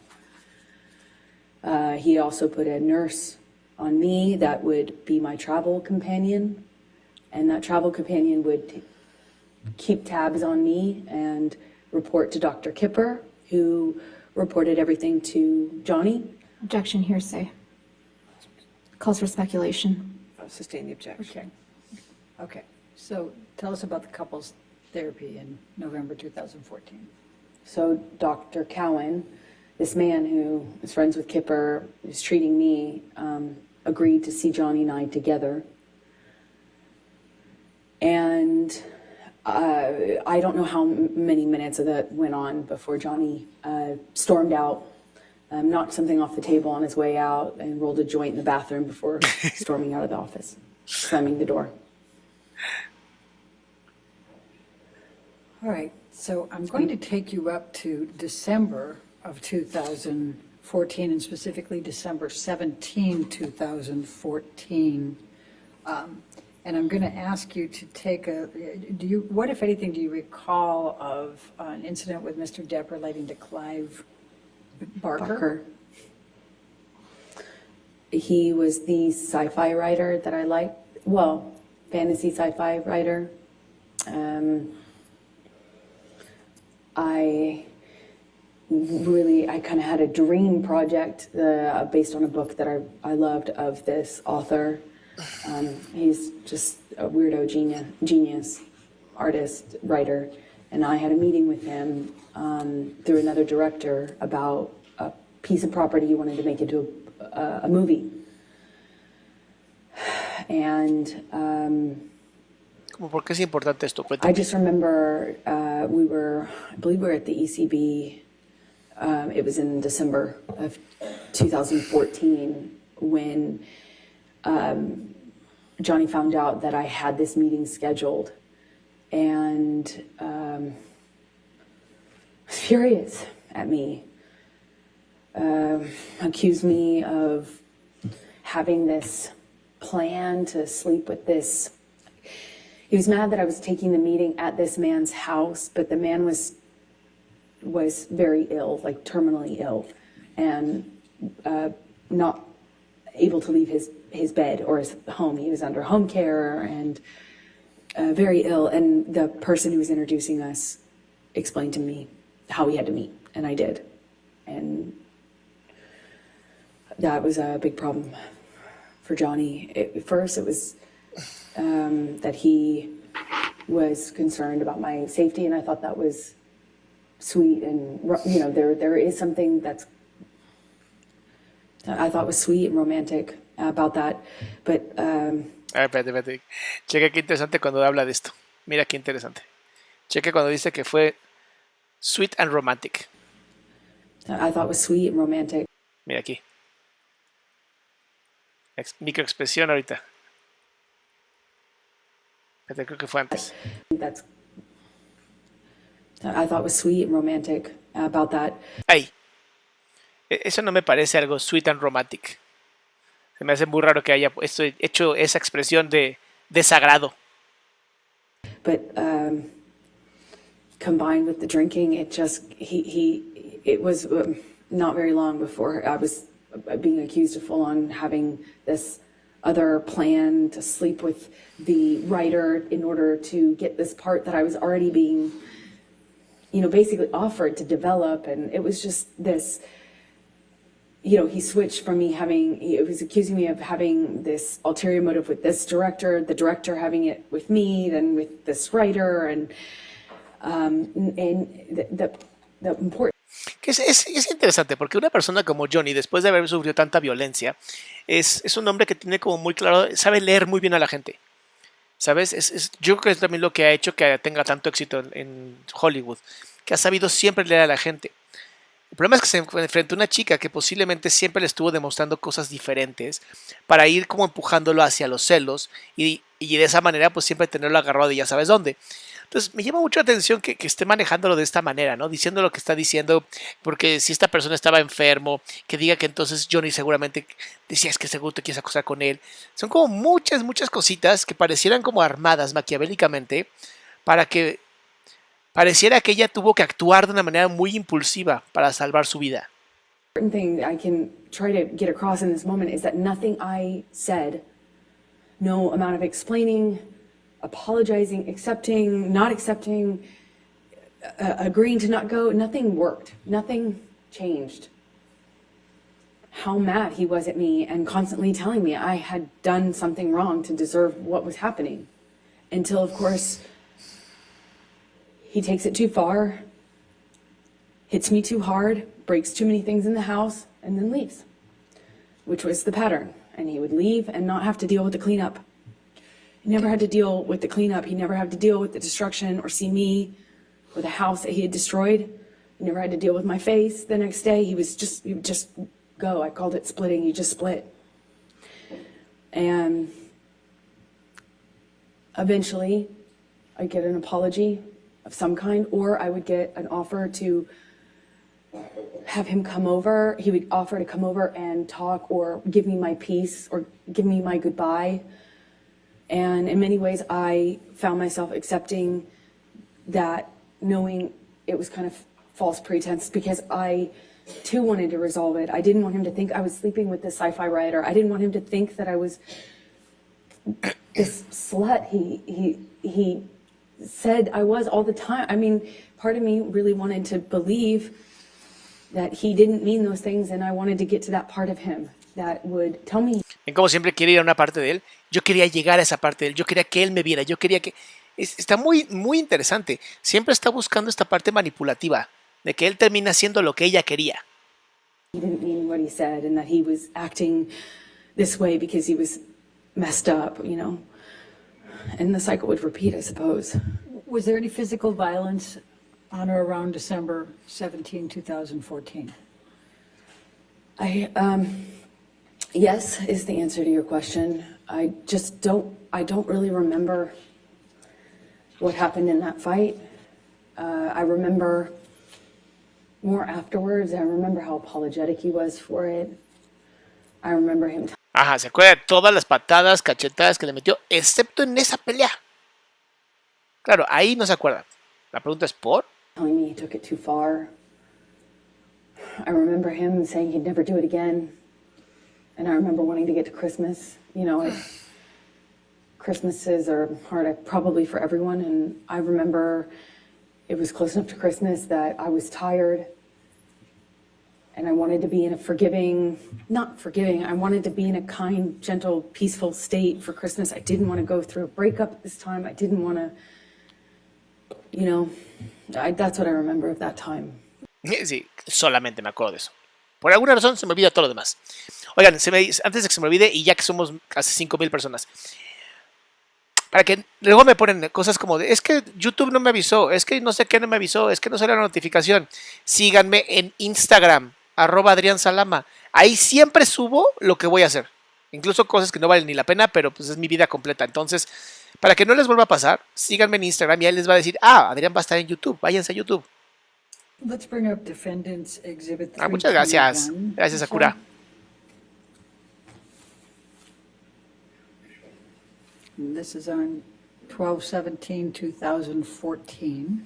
[SPEAKER 3] He also put a nurse on me that would be my travel companion, and that travel companion would keep tabs on me and report to Dr. Kipper, who reported everything to Johnny.
[SPEAKER 4] Objection, hearsay. Calls for speculation.
[SPEAKER 5] I'll sustain the objection.
[SPEAKER 2] Okay. So tell us about the couples therapy in November 2014.
[SPEAKER 3] So Dr. Cowan, this man who is friends with Kipper, who's treating me, agreed to see Johnny and I together. And I don't know how many minutes of that went on before Johnny stormed out, knocked something off the table on his way out, and rolled a joint in the bathroom before storming out of the office, slamming the door.
[SPEAKER 2] All right. So I'm going to take you up to December of 2014, and specifically December 17, 2014. And I'm going to ask you to take what, if anything, do you recall of an incident with Mr. Depp relating to Clive Barker?
[SPEAKER 3] He was the sci-fi writer that I liked, well, fantasy sci-fi writer. I kind of had a dream project based on a book that I loved of this author. He's just a weirdo genius, artist, writer. And I had a meeting with him through another director about a piece of property he wanted to make into a movie. And
[SPEAKER 1] ¿Por qué es importante esto?
[SPEAKER 3] I
[SPEAKER 1] Cuéntame.
[SPEAKER 3] just remember I believe we were at the ECB. It was in December of 2014 when Johnny found out that I had this meeting scheduled, and was furious at me. Accused me of having this plan to sleep with this. He was mad that I was taking the meeting at this man's house, but the man was very ill, like terminally ill, and not able to leave his
[SPEAKER 6] his bed or his home. He was under home care and very ill. And the person who was introducing us explained to me how we had to meet, and I did. And that was a big problem for Johnny. At first, it was that he was concerned about my safety, and I thought that was sweet. And you know, there is something that's I thought was sweet and romantic about that, but
[SPEAKER 1] Espérate. Checa qué interesante cuando habla de esto. Mira qué interesante. Checa cuando dice que fue sweet and romantic.
[SPEAKER 6] I thought was sweet and romantic.
[SPEAKER 1] Mira aquí. Microexpresión ahorita. Espérate, creo que fue antes.
[SPEAKER 6] That's I thought was sweet and romantic about that.
[SPEAKER 1] Ahí. Eso no me parece algo sweet and romantic. Se me hace muy raro que haya hecho esa expresión de desagrado.
[SPEAKER 6] But combined with the drinking, it just it was not very long before I was being accused of full on having this other plan to sleep with the writer in order to get this part that I was already being, you know, basically offered to develop. And it was just this, you know, he switched from me having, he was accusing me of having this ulterior motive with this director, the director having it with me, then with this writer, and the important.
[SPEAKER 1] Que es interesante porque una persona como Johnny, después de haber sufrido tanta violencia, es un hombre que tiene como muy claro, sabe leer muy bien a la gente. ¿Sabes? Yo creo que es también lo que ha hecho que tenga tanto éxito en Hollywood, que ha sabido siempre leer a la gente. El problema es que se enfrentó a una chica que posiblemente siempre le estuvo demostrando cosas diferentes para ir como empujándolo hacia los celos y de esa manera pues siempre tenerlo agarrado y ya sabes dónde. Entonces me llama mucho la atención que esté manejándolo de esta manera, ¿no? Diciendo lo que está diciendo, porque si esta persona estaba enfermo, que diga que entonces Johnny seguramente decía es que seguro te quieres acostar con él. Son como muchas cositas que parecieran como armadas maquiavélicamente para que pareciera que ella tuvo que actuar de una manera muy impulsiva para salvar su vida.
[SPEAKER 6] Important thing I can try to get across in this moment is that nothing I said, no amount of explaining, apologizing, accepting, not accepting, agreeing to not go, nothing worked. Nothing changed. How mad he was at me and constantly telling me I had done something wrong to deserve what was happening. Until, of course, he takes it too far, hits me too hard, breaks too many things in the house, and then leaves, which was the pattern. And he would leave and not have to deal with the cleanup. He never had to deal with the cleanup. He never had to deal with the destruction or see me or the house that he had destroyed. He never had to deal with my face the next day. He would just go. I called it splitting. He just split. And eventually I'd get an apology of some kind, or I would get an offer to have him come over. He would offer to come over and talk or give me my peace or give me my goodbye. And in many ways, I found myself accepting that, knowing it was kind of false pretense, because I too wanted to resolve it. I didn't want him to think I was sleeping with this sci-fi writer. I didn't want him to think that I was this slut he said I was all the time. I mean, part of me really wanted to believe that he didn't mean those things, and I wanted to get to that part of him that would tell me.
[SPEAKER 1] Ven como siempre quiere ir a una parte de él. Yo quería llegar a esa parte de él. Yo quería que él me viera. Yo quería que... Está muy interesante. Siempre está buscando esta parte manipulativa de que él termina haciendo lo que ella quería.
[SPEAKER 6] He didn't mean what he said, and that he was acting this way because he was messed up, you know. And the cycle would repeat, I suppose.
[SPEAKER 2] Was there any physical violence on or around December 17, 2014?
[SPEAKER 6] Yes is the answer to your question. I don't really remember what happened in that fight. I remember more afterwards. I remember how apologetic he was for it. I remember him
[SPEAKER 1] Ajá, se acuerda de todas las patadas, cachetadas que le metió, excepto en esa pelea. Claro, ahí no se acuerda. La pregunta es ¿por?
[SPEAKER 6] telling me he took it too far. I remember him saying he'd never do it again. And I remember wanting to get to Christmas. You know, Christmases are hard probably for everyone. And I remember it was close enough to Christmas that I was tired. And I wanted to be in a I wanted to be in a kind, gentle, peaceful state for Christmas. I didn't want to go through a breakup at this time. I didn't want to, you know, that's what I remember of that time.
[SPEAKER 1] Sí, solamente me acuerdo de eso. Por alguna razón se me olvida todo lo demás. Oigan, antes de que se me olvide, y ya que somos casi 5,000 personas, para que luego me ponen cosas como de, es que YouTube no me avisó, es que no sé qué no me avisó, es que no sale la notificación. Síganme en Instagram, @AdrianSalama. Ahí siempre subo lo que voy a hacer. Incluso cosas que no valen ni la pena, pero pues es mi vida completa. Entonces, para que no les vuelva a pasar, síganme en Instagram y ahí les va a decir, Adrián va a estar en YouTube, váyanse a YouTube.
[SPEAKER 2] Let's bring up Defendant's Exhibit 321.
[SPEAKER 1] Muchas gracias. Gracias, Sakura.
[SPEAKER 2] And this is on 12/17/2014.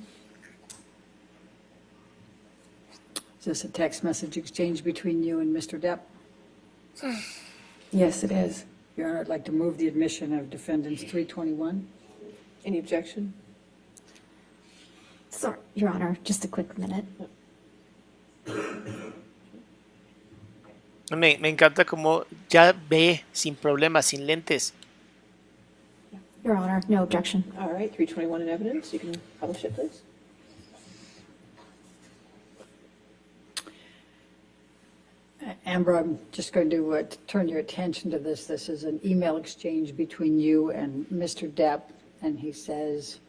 [SPEAKER 2] Is this a text message exchange between you and Mr. Depp?
[SPEAKER 6] Yes, it is.
[SPEAKER 2] Your Honor, I'd like to move the admission of Defendants 321.
[SPEAKER 5] Any objection?
[SPEAKER 4] Sorry, Your Honor, just a quick minute.
[SPEAKER 1] Me encanta como ya ve sin problemas, sin lentes.
[SPEAKER 4] Your Honor, no objection.
[SPEAKER 5] All right, 321 in evidence. You can publish it, please.
[SPEAKER 2] Amber, I'm just going to turn your attention to this. This is an email exchange between you and Mr. Depp, and he says,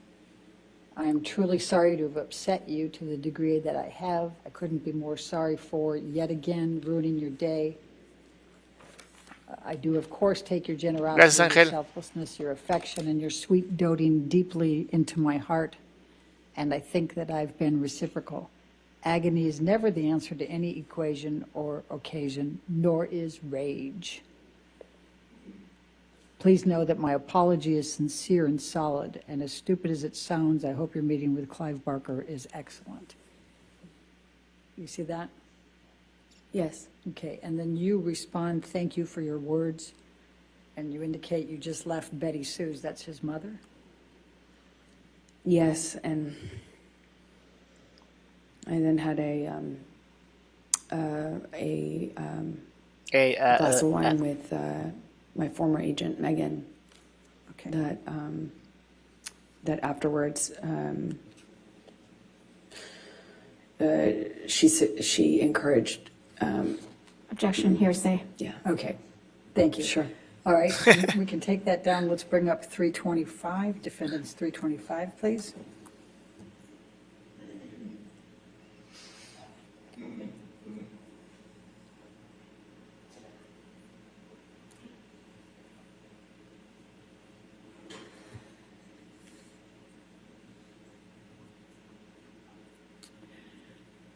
[SPEAKER 2] I am truly sorry to have upset you to the degree that I have. I couldn't be more sorry for yet again ruining your day. I do, of course, take your generosity,
[SPEAKER 1] Gracias,
[SPEAKER 2] your
[SPEAKER 1] Ángel.
[SPEAKER 2] selflessness, your affection, and your sweet doting deeply into my heart, and I think that I've been reciprocal. Agony is never the answer to any equation or occasion, nor is rage. Please know that my apology is sincere and solid, and as stupid as it sounds, I hope your meeting with Clive Barker is excellent. You see that?
[SPEAKER 6] Yes.
[SPEAKER 2] Okay, and then you respond, thank you for your words, and you indicate you just left Betty Sue's, that's his mother?
[SPEAKER 6] Yes, and I then had a glass of wine with my former agent, Megan,
[SPEAKER 2] Okay.
[SPEAKER 6] that afterwards she encouraged.
[SPEAKER 4] Objection, hearsay.
[SPEAKER 6] Yeah.
[SPEAKER 2] Okay, thank you.
[SPEAKER 6] Sure.
[SPEAKER 2] All right, we can take that down. Let's bring up 325, Defendants 325, please.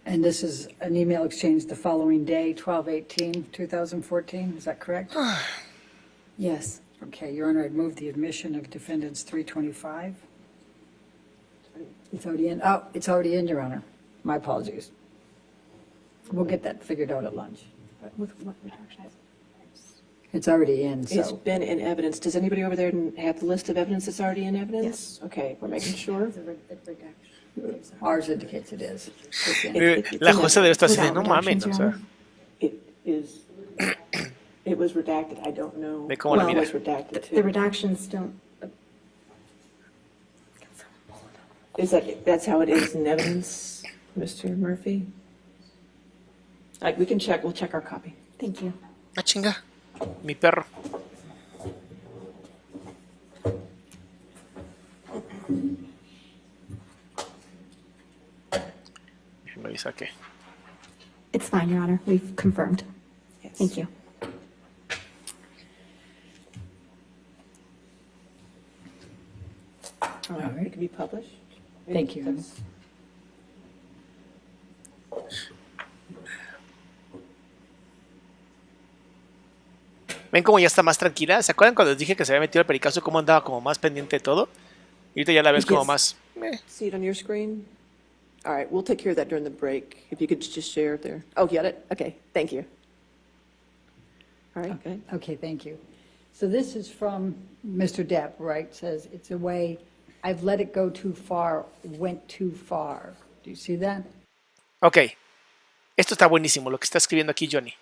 [SPEAKER 2] And this is an email exchange the following day, 12/18/2014, is that correct?
[SPEAKER 6] Yes.
[SPEAKER 2] Okay, Your Honor, I'd move the admission of Defendants 325. It's already in, it's already in, Your Honor. My apologies. We'll get that figured out at lunch.
[SPEAKER 4] With what redaction?
[SPEAKER 2] It's already in,
[SPEAKER 5] It's
[SPEAKER 2] so.
[SPEAKER 5] been in evidence. Does anybody over there have the list of evidence that's already in evidence?
[SPEAKER 4] Yes.
[SPEAKER 5] Okay, we're making sure.
[SPEAKER 2] Ours indicates it is. It's in.
[SPEAKER 1] La jueza debe estar así de,
[SPEAKER 4] Without
[SPEAKER 1] no mames,
[SPEAKER 4] redactions,
[SPEAKER 1] o
[SPEAKER 4] Your
[SPEAKER 1] sea,
[SPEAKER 4] Honor.
[SPEAKER 5] It is, it was redacted. I don't know.
[SPEAKER 1] Ve cómo la
[SPEAKER 5] Well, it
[SPEAKER 1] mira.
[SPEAKER 5] was redacted
[SPEAKER 4] The
[SPEAKER 5] too.
[SPEAKER 4] redactions don't.
[SPEAKER 5] Is that's how it is in evidence, Mr. Murphy? We can check, we'll check our copy.
[SPEAKER 4] Thank you.
[SPEAKER 1] chinga, mi perro. Me avisa que.
[SPEAKER 4] It's fine, Your Honor. We've confirmed.
[SPEAKER 5] Yes.
[SPEAKER 4] Thank you.
[SPEAKER 5] All right, it can be published.
[SPEAKER 2] Thank you.
[SPEAKER 5] That's-
[SPEAKER 1] ¿Ven cómo ya está más tranquila? ¿Se acuerdan cuando les dije que se había metido el pericazo, cómo andaba como más pendiente de todo? Y ahorita ya la ves como
[SPEAKER 5] Yes.
[SPEAKER 1] más...
[SPEAKER 5] See it on your screen? All right, we'll take care of that during the break. If you could just share it there. Oh, got it? Okay, thank you. All right, good.
[SPEAKER 2] Okay, thank you. So this is from Mr. Depp, right? Says, it's a way, I've let it go too far, went too far. Do you see that?
[SPEAKER 1] Ok, esto está buenísimo, lo que está escribiendo aquí Johnny.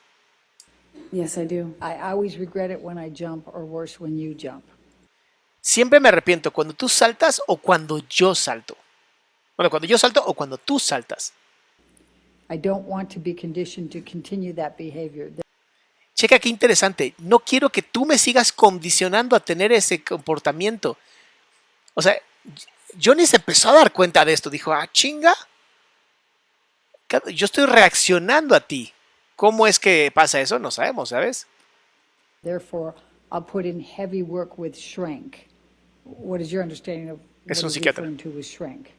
[SPEAKER 3] Yes, I do.
[SPEAKER 2] I always regret it when I jump, or worse, when you jump.
[SPEAKER 1] Siempre me arrepiento cuando tú saltas o cuando yo salto. Bueno, cuando yo salto o cuando tú saltas.
[SPEAKER 2] I don't want to be conditioned to continue that behavior.
[SPEAKER 1] Checa qué interesante. No quiero que tú me sigas condicionando a tener ese comportamiento. O sea, Johnny se empezó a dar cuenta de esto. Dijo, ah, chinga. Yo estoy reaccionando a ti. ¿Cómo es que pasa eso? No sabemos, ¿sabes?
[SPEAKER 2] Therefore, I'll put in heavy work with shrink. What is your understanding of what
[SPEAKER 1] Es un
[SPEAKER 2] he's
[SPEAKER 1] psiquiatra.
[SPEAKER 2] referring to with shrink?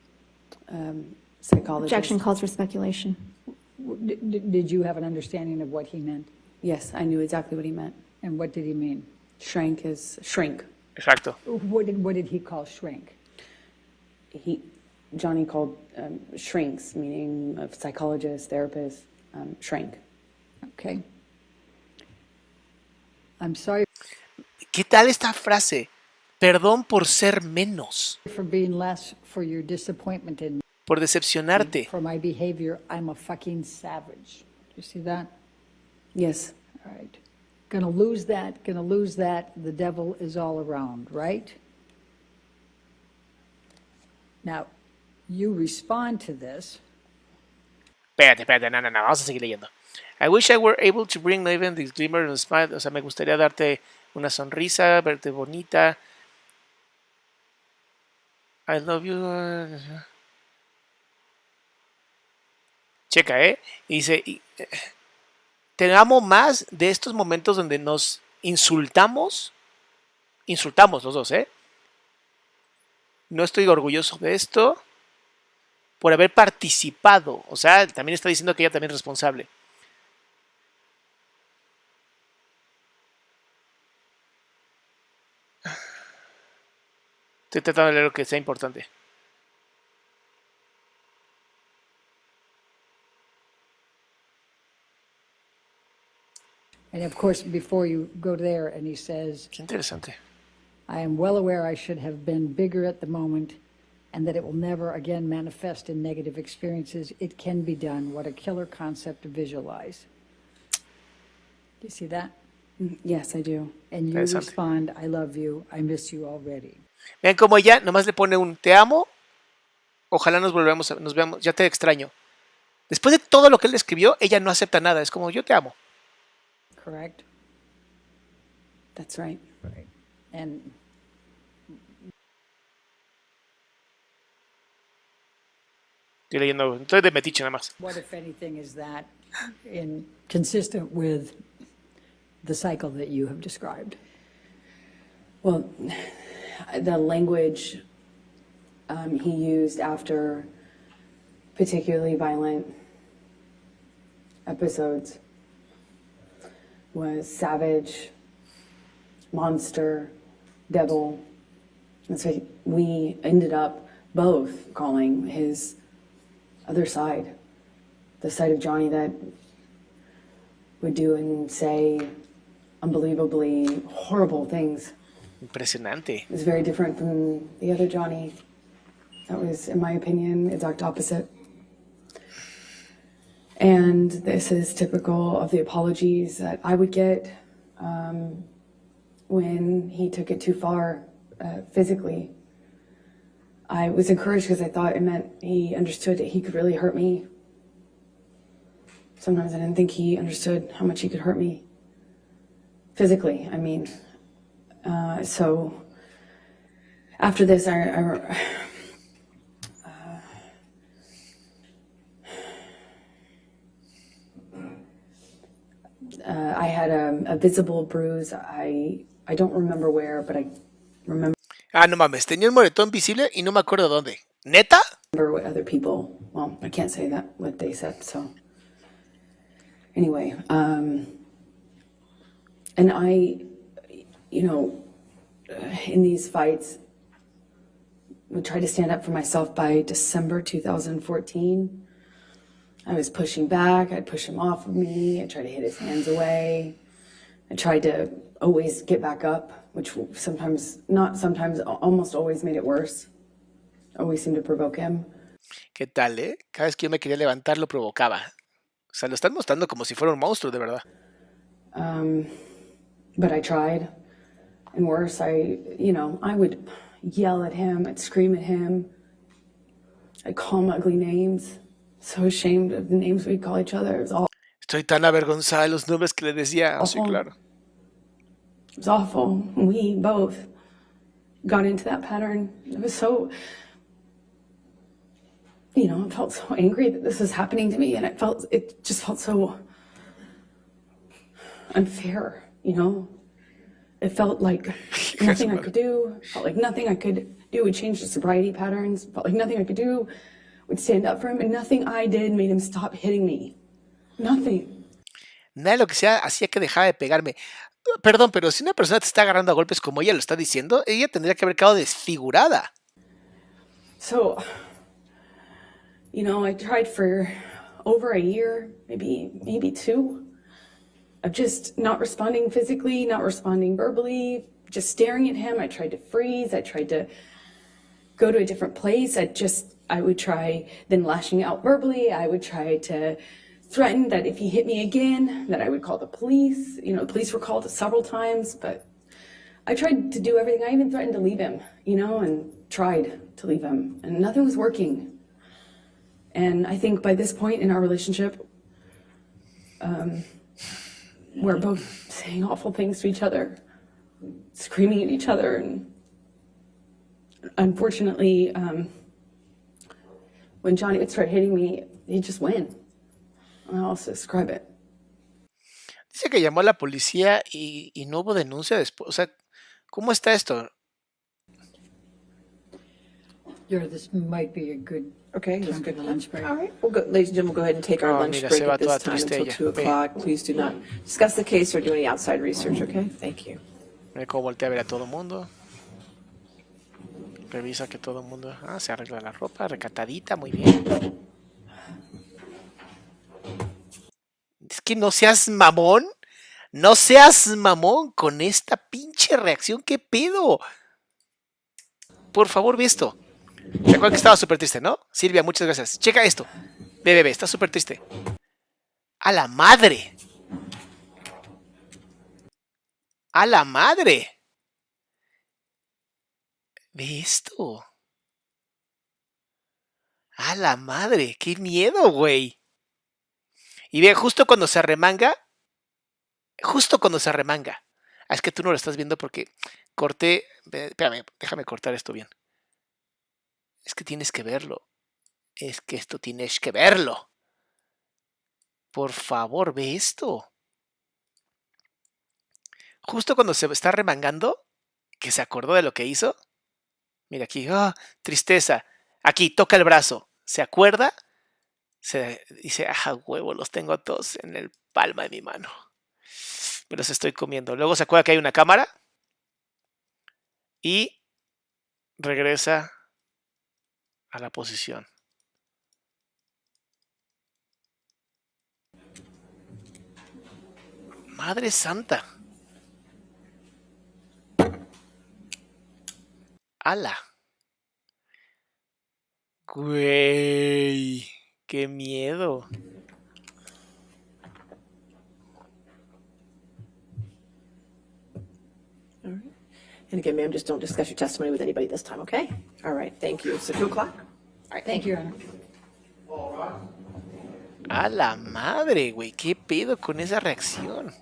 [SPEAKER 3] Psychologist.
[SPEAKER 4] Objection calls for speculation.
[SPEAKER 2] Did you have an understanding of what he meant?
[SPEAKER 3] Yes, I knew exactly what he meant.
[SPEAKER 2] And what did he mean?
[SPEAKER 3] Shrank is shrink.
[SPEAKER 1] Exacto.
[SPEAKER 2] What did he call shrink?
[SPEAKER 3] Johnny called shrinks, meaning of psychologists, therapists, shrank.
[SPEAKER 2] Okay. I'm sorry
[SPEAKER 1] ¿Qué tal esta frase? Perdón por ser menos,
[SPEAKER 2] for being less, for your disappointment in me,
[SPEAKER 1] por decepcionarte.
[SPEAKER 2] for my behavior. I'm a fucking savage. You see that?
[SPEAKER 3] Yes.
[SPEAKER 2] All right. Gonna lose that, gonna lose that. The devil is all around, right? Now, you respond to this.
[SPEAKER 1] Espérate, no, vamos a seguir leyendo. I wish I were able to bring even this glimmer and smile. O sea, me gustaría darte una sonrisa, verte bonita. I love you. Checa, dice, te amo más de estos momentos donde nos insultamos los dos, No estoy orgulloso de esto por haber participado. O sea, también está diciendo que ella también es responsable. Estoy tratando de leer lo que sea importante.
[SPEAKER 2] And of course, before you go there, and he says,
[SPEAKER 1] Qué interesante.
[SPEAKER 2] I am well aware I should have been bigger at the moment and that it will never again manifest in negative experiences. It can be done. What a killer concept to visualize. Do you see that?
[SPEAKER 3] Yes, I do.
[SPEAKER 2] And you
[SPEAKER 1] Interesante.
[SPEAKER 2] respond, I love you, I miss you already.
[SPEAKER 1] Vean cómo ella nomás le pone un te amo. Ojalá nos veamos, ya te extraño. Después de todo lo que él le escribió, ella no acepta nada. Es como, yo te amo.
[SPEAKER 2] Correct?
[SPEAKER 3] That's right.
[SPEAKER 2] Right. And
[SPEAKER 1] Estoy leyendo, estoy de metiche nada más.
[SPEAKER 2] what, if anything, is that consistent with the cycle that you have described?
[SPEAKER 3] Well, the language he used after particularly violent episodes was savage, monster, devil. That's what we ended up both calling his other side, the side of Johnny that would do and say unbelievably horrible things.
[SPEAKER 1] Impresionante.
[SPEAKER 3] It was very different from the other Johnny. That was, in my opinion, exact opposite. And this is typical of the apologies that I would get when he took it too far physically. I was encouraged because I thought it meant he understood that he could really hurt me. Sometimes I didn't think he understood how much he could hurt me physically. I mean, so after this, I had a visible bruise. I don't remember where, but I remember
[SPEAKER 1] Ah, no mames, tenía un moretón visible y no me acuerdo dónde. ¿Neta?
[SPEAKER 3] what other people, well, I can't say that, what they said, so. Anyway, and I, in these fights, would try to stand up for myself. By December 2014. I was pushing back, I'd push him off of me, I'd try to hit his hands away,
[SPEAKER 6] I tried to always get back up, which sometimes, not sometimes, almost always made it worse. Always seemed to provoke him.
[SPEAKER 1] ¿Qué tal, eh? Cada vez que yo me quería levantar lo provocaba. O sea, lo están mostrando como si fuera un monstruo, de verdad.
[SPEAKER 6] But I tried. And worse, I would yell at him, I'd scream at him. I'd call him ugly names. So ashamed of the names we'd call each other. It was all
[SPEAKER 1] Estoy tan avergonzada de los nombres que le decía. Ah, sí,
[SPEAKER 6] Awful.
[SPEAKER 1] claro.
[SPEAKER 6] It was awful. We both got into that pattern. It was so, I felt so angry that this was happening to me, and it just felt so unfair, It felt like nothing I could do. Felt like nothing I could do would change the sobriety patterns. Felt like nothing I could do would stand up for him, and nothing I did made him stop hitting me. Nothing.
[SPEAKER 1] Nada de lo que sea hacía que dejara de pegarme. Perdón, pero si una persona te está agarrando a golpes como ella lo está diciendo, ella tendría que haber quedado desfigurada.
[SPEAKER 6] So, I tried for over a year, maybe 2, of just not responding physically, not responding verbally, just staring at him. I tried to freeze. I tried to go to a different place. I would try then lashing out verbally. I would try to threaten that if he hit me again, that I would call the police. The police were called several times, but I tried to do everything. I even threatened to leave him, and tried to leave him, and nothing was working. And I think by this point in our relationship, we're both saying awful things to each other, screaming at each other, and unfortunately, when Johnny would start hitting me, he'd just win. I'll also describe it.
[SPEAKER 1] Dice que llamó a la policía y no hubo denuncia después. O sea, ¿cómo está esto?
[SPEAKER 2] This might be a good
[SPEAKER 5] Okay,
[SPEAKER 2] time
[SPEAKER 5] that's
[SPEAKER 2] for
[SPEAKER 5] good.
[SPEAKER 2] the lunch break.
[SPEAKER 5] All right, ladies and gentlemen, we'll go ahead and take our
[SPEAKER 1] Oh,
[SPEAKER 5] lunch
[SPEAKER 1] mira,
[SPEAKER 5] break
[SPEAKER 1] se va
[SPEAKER 5] at this
[SPEAKER 1] toda
[SPEAKER 5] time
[SPEAKER 1] triste
[SPEAKER 5] until
[SPEAKER 1] ella.
[SPEAKER 5] 2
[SPEAKER 1] Ve.
[SPEAKER 5] o'clock. Please do not discuss the case or do any outside research, okay? Thank you.
[SPEAKER 1] Ve cómo voltea a ver a todo el mundo. Revisa que todo el mundo... se arregla la ropa, recatadita, muy bien. Es que no seas mamón. No seas mamón con esta pinche reacción. ¿Qué pedo? Por favor, ve esto. ¿Te acuerdas que estaba súper triste, no? Silvia, muchas gracias. Checa esto. Ve, está súper triste. ¡A la madre! ¡A la madre! Ve esto. ¡A la madre! ¡Qué miedo, güey! Y ve, justo cuando se arremanga. Es que tú no lo estás viendo porque corté... Espérame, déjame cortar esto bien. Es que tienes que verlo. Es que esto tienes que verlo. Por favor, ve esto. Justo cuando se está remangando, que se acordó de lo que hizo. Mira aquí, tristeza. Aquí, toca el brazo. ¿Se acuerda? Se dice, huevo, los tengo a todos en el palma de mi mano. Me los estoy comiendo. Luego se acuerda que hay una cámara. Y regresa a la posición. Madre santa. ¡Hala! Güey, qué miedo.
[SPEAKER 5] All right. And again, ma'am, just don't discuss your testimony with anybody this time, okay? All right, thank you. So 2 o'clock? All right,
[SPEAKER 2] Thank you, Anna.
[SPEAKER 1] ¡A la madre, güey! ¿Qué pedo con esa reacción?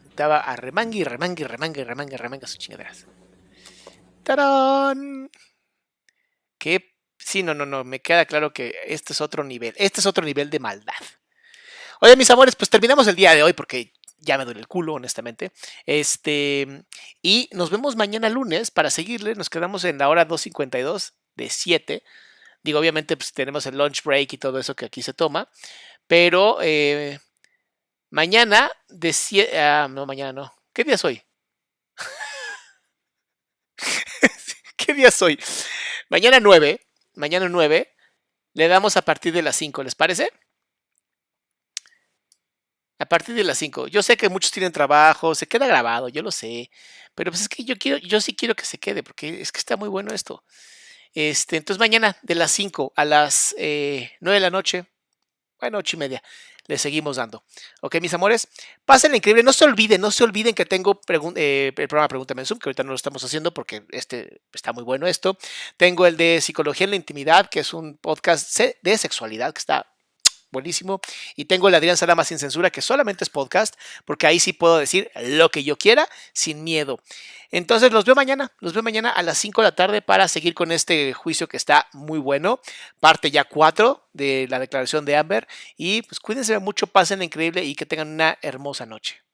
[SPEAKER 1] Estaba a remangue sus chingaderas. ¡Tarán! ¿Qué? Sí, no, me queda claro que este es otro nivel. Este es otro nivel de maldad. Oye, mis amores, pues terminamos el día de hoy porque ya me duele el culo, honestamente. Y nos vemos mañana lunes para seguirle. Nos quedamos en la hora 2:52 de 7. Digo, obviamente, pues tenemos el lunch break y todo eso que aquí se toma. Pero mañana de 7... no, mañana no. ¿Qué día es hoy? ¿Qué día es hoy? Mañana 9. Mañana 9. Le damos a partir de las 5. ¿Les parece? A partir de las 5. Yo sé que muchos tienen trabajo, se queda grabado, yo lo sé. Pero pues es que yo sí quiero que se quede, porque es que está muy bueno esto. Entonces mañana de las 5 a las 9 de la noche, bueno, 8:30, le seguimos dando. Ok, mis amores, pásenla increíble. No se olviden que tengo el programa Pregúntame en Zoom, que ahorita no lo estamos haciendo porque está muy bueno esto. Tengo el de Psicología en la Intimidad, que es un podcast de sexualidad que está buenísimo. Y tengo el Adrián Salama Sin Censura, que solamente es podcast, porque ahí sí puedo decir lo que yo quiera sin miedo. Entonces los veo mañana a las 5 de la tarde para seguir con este juicio que está muy bueno. Parte ya 4 de la declaración de Amber. Y pues cuídense mucho, pasen increíble y que tengan una hermosa noche.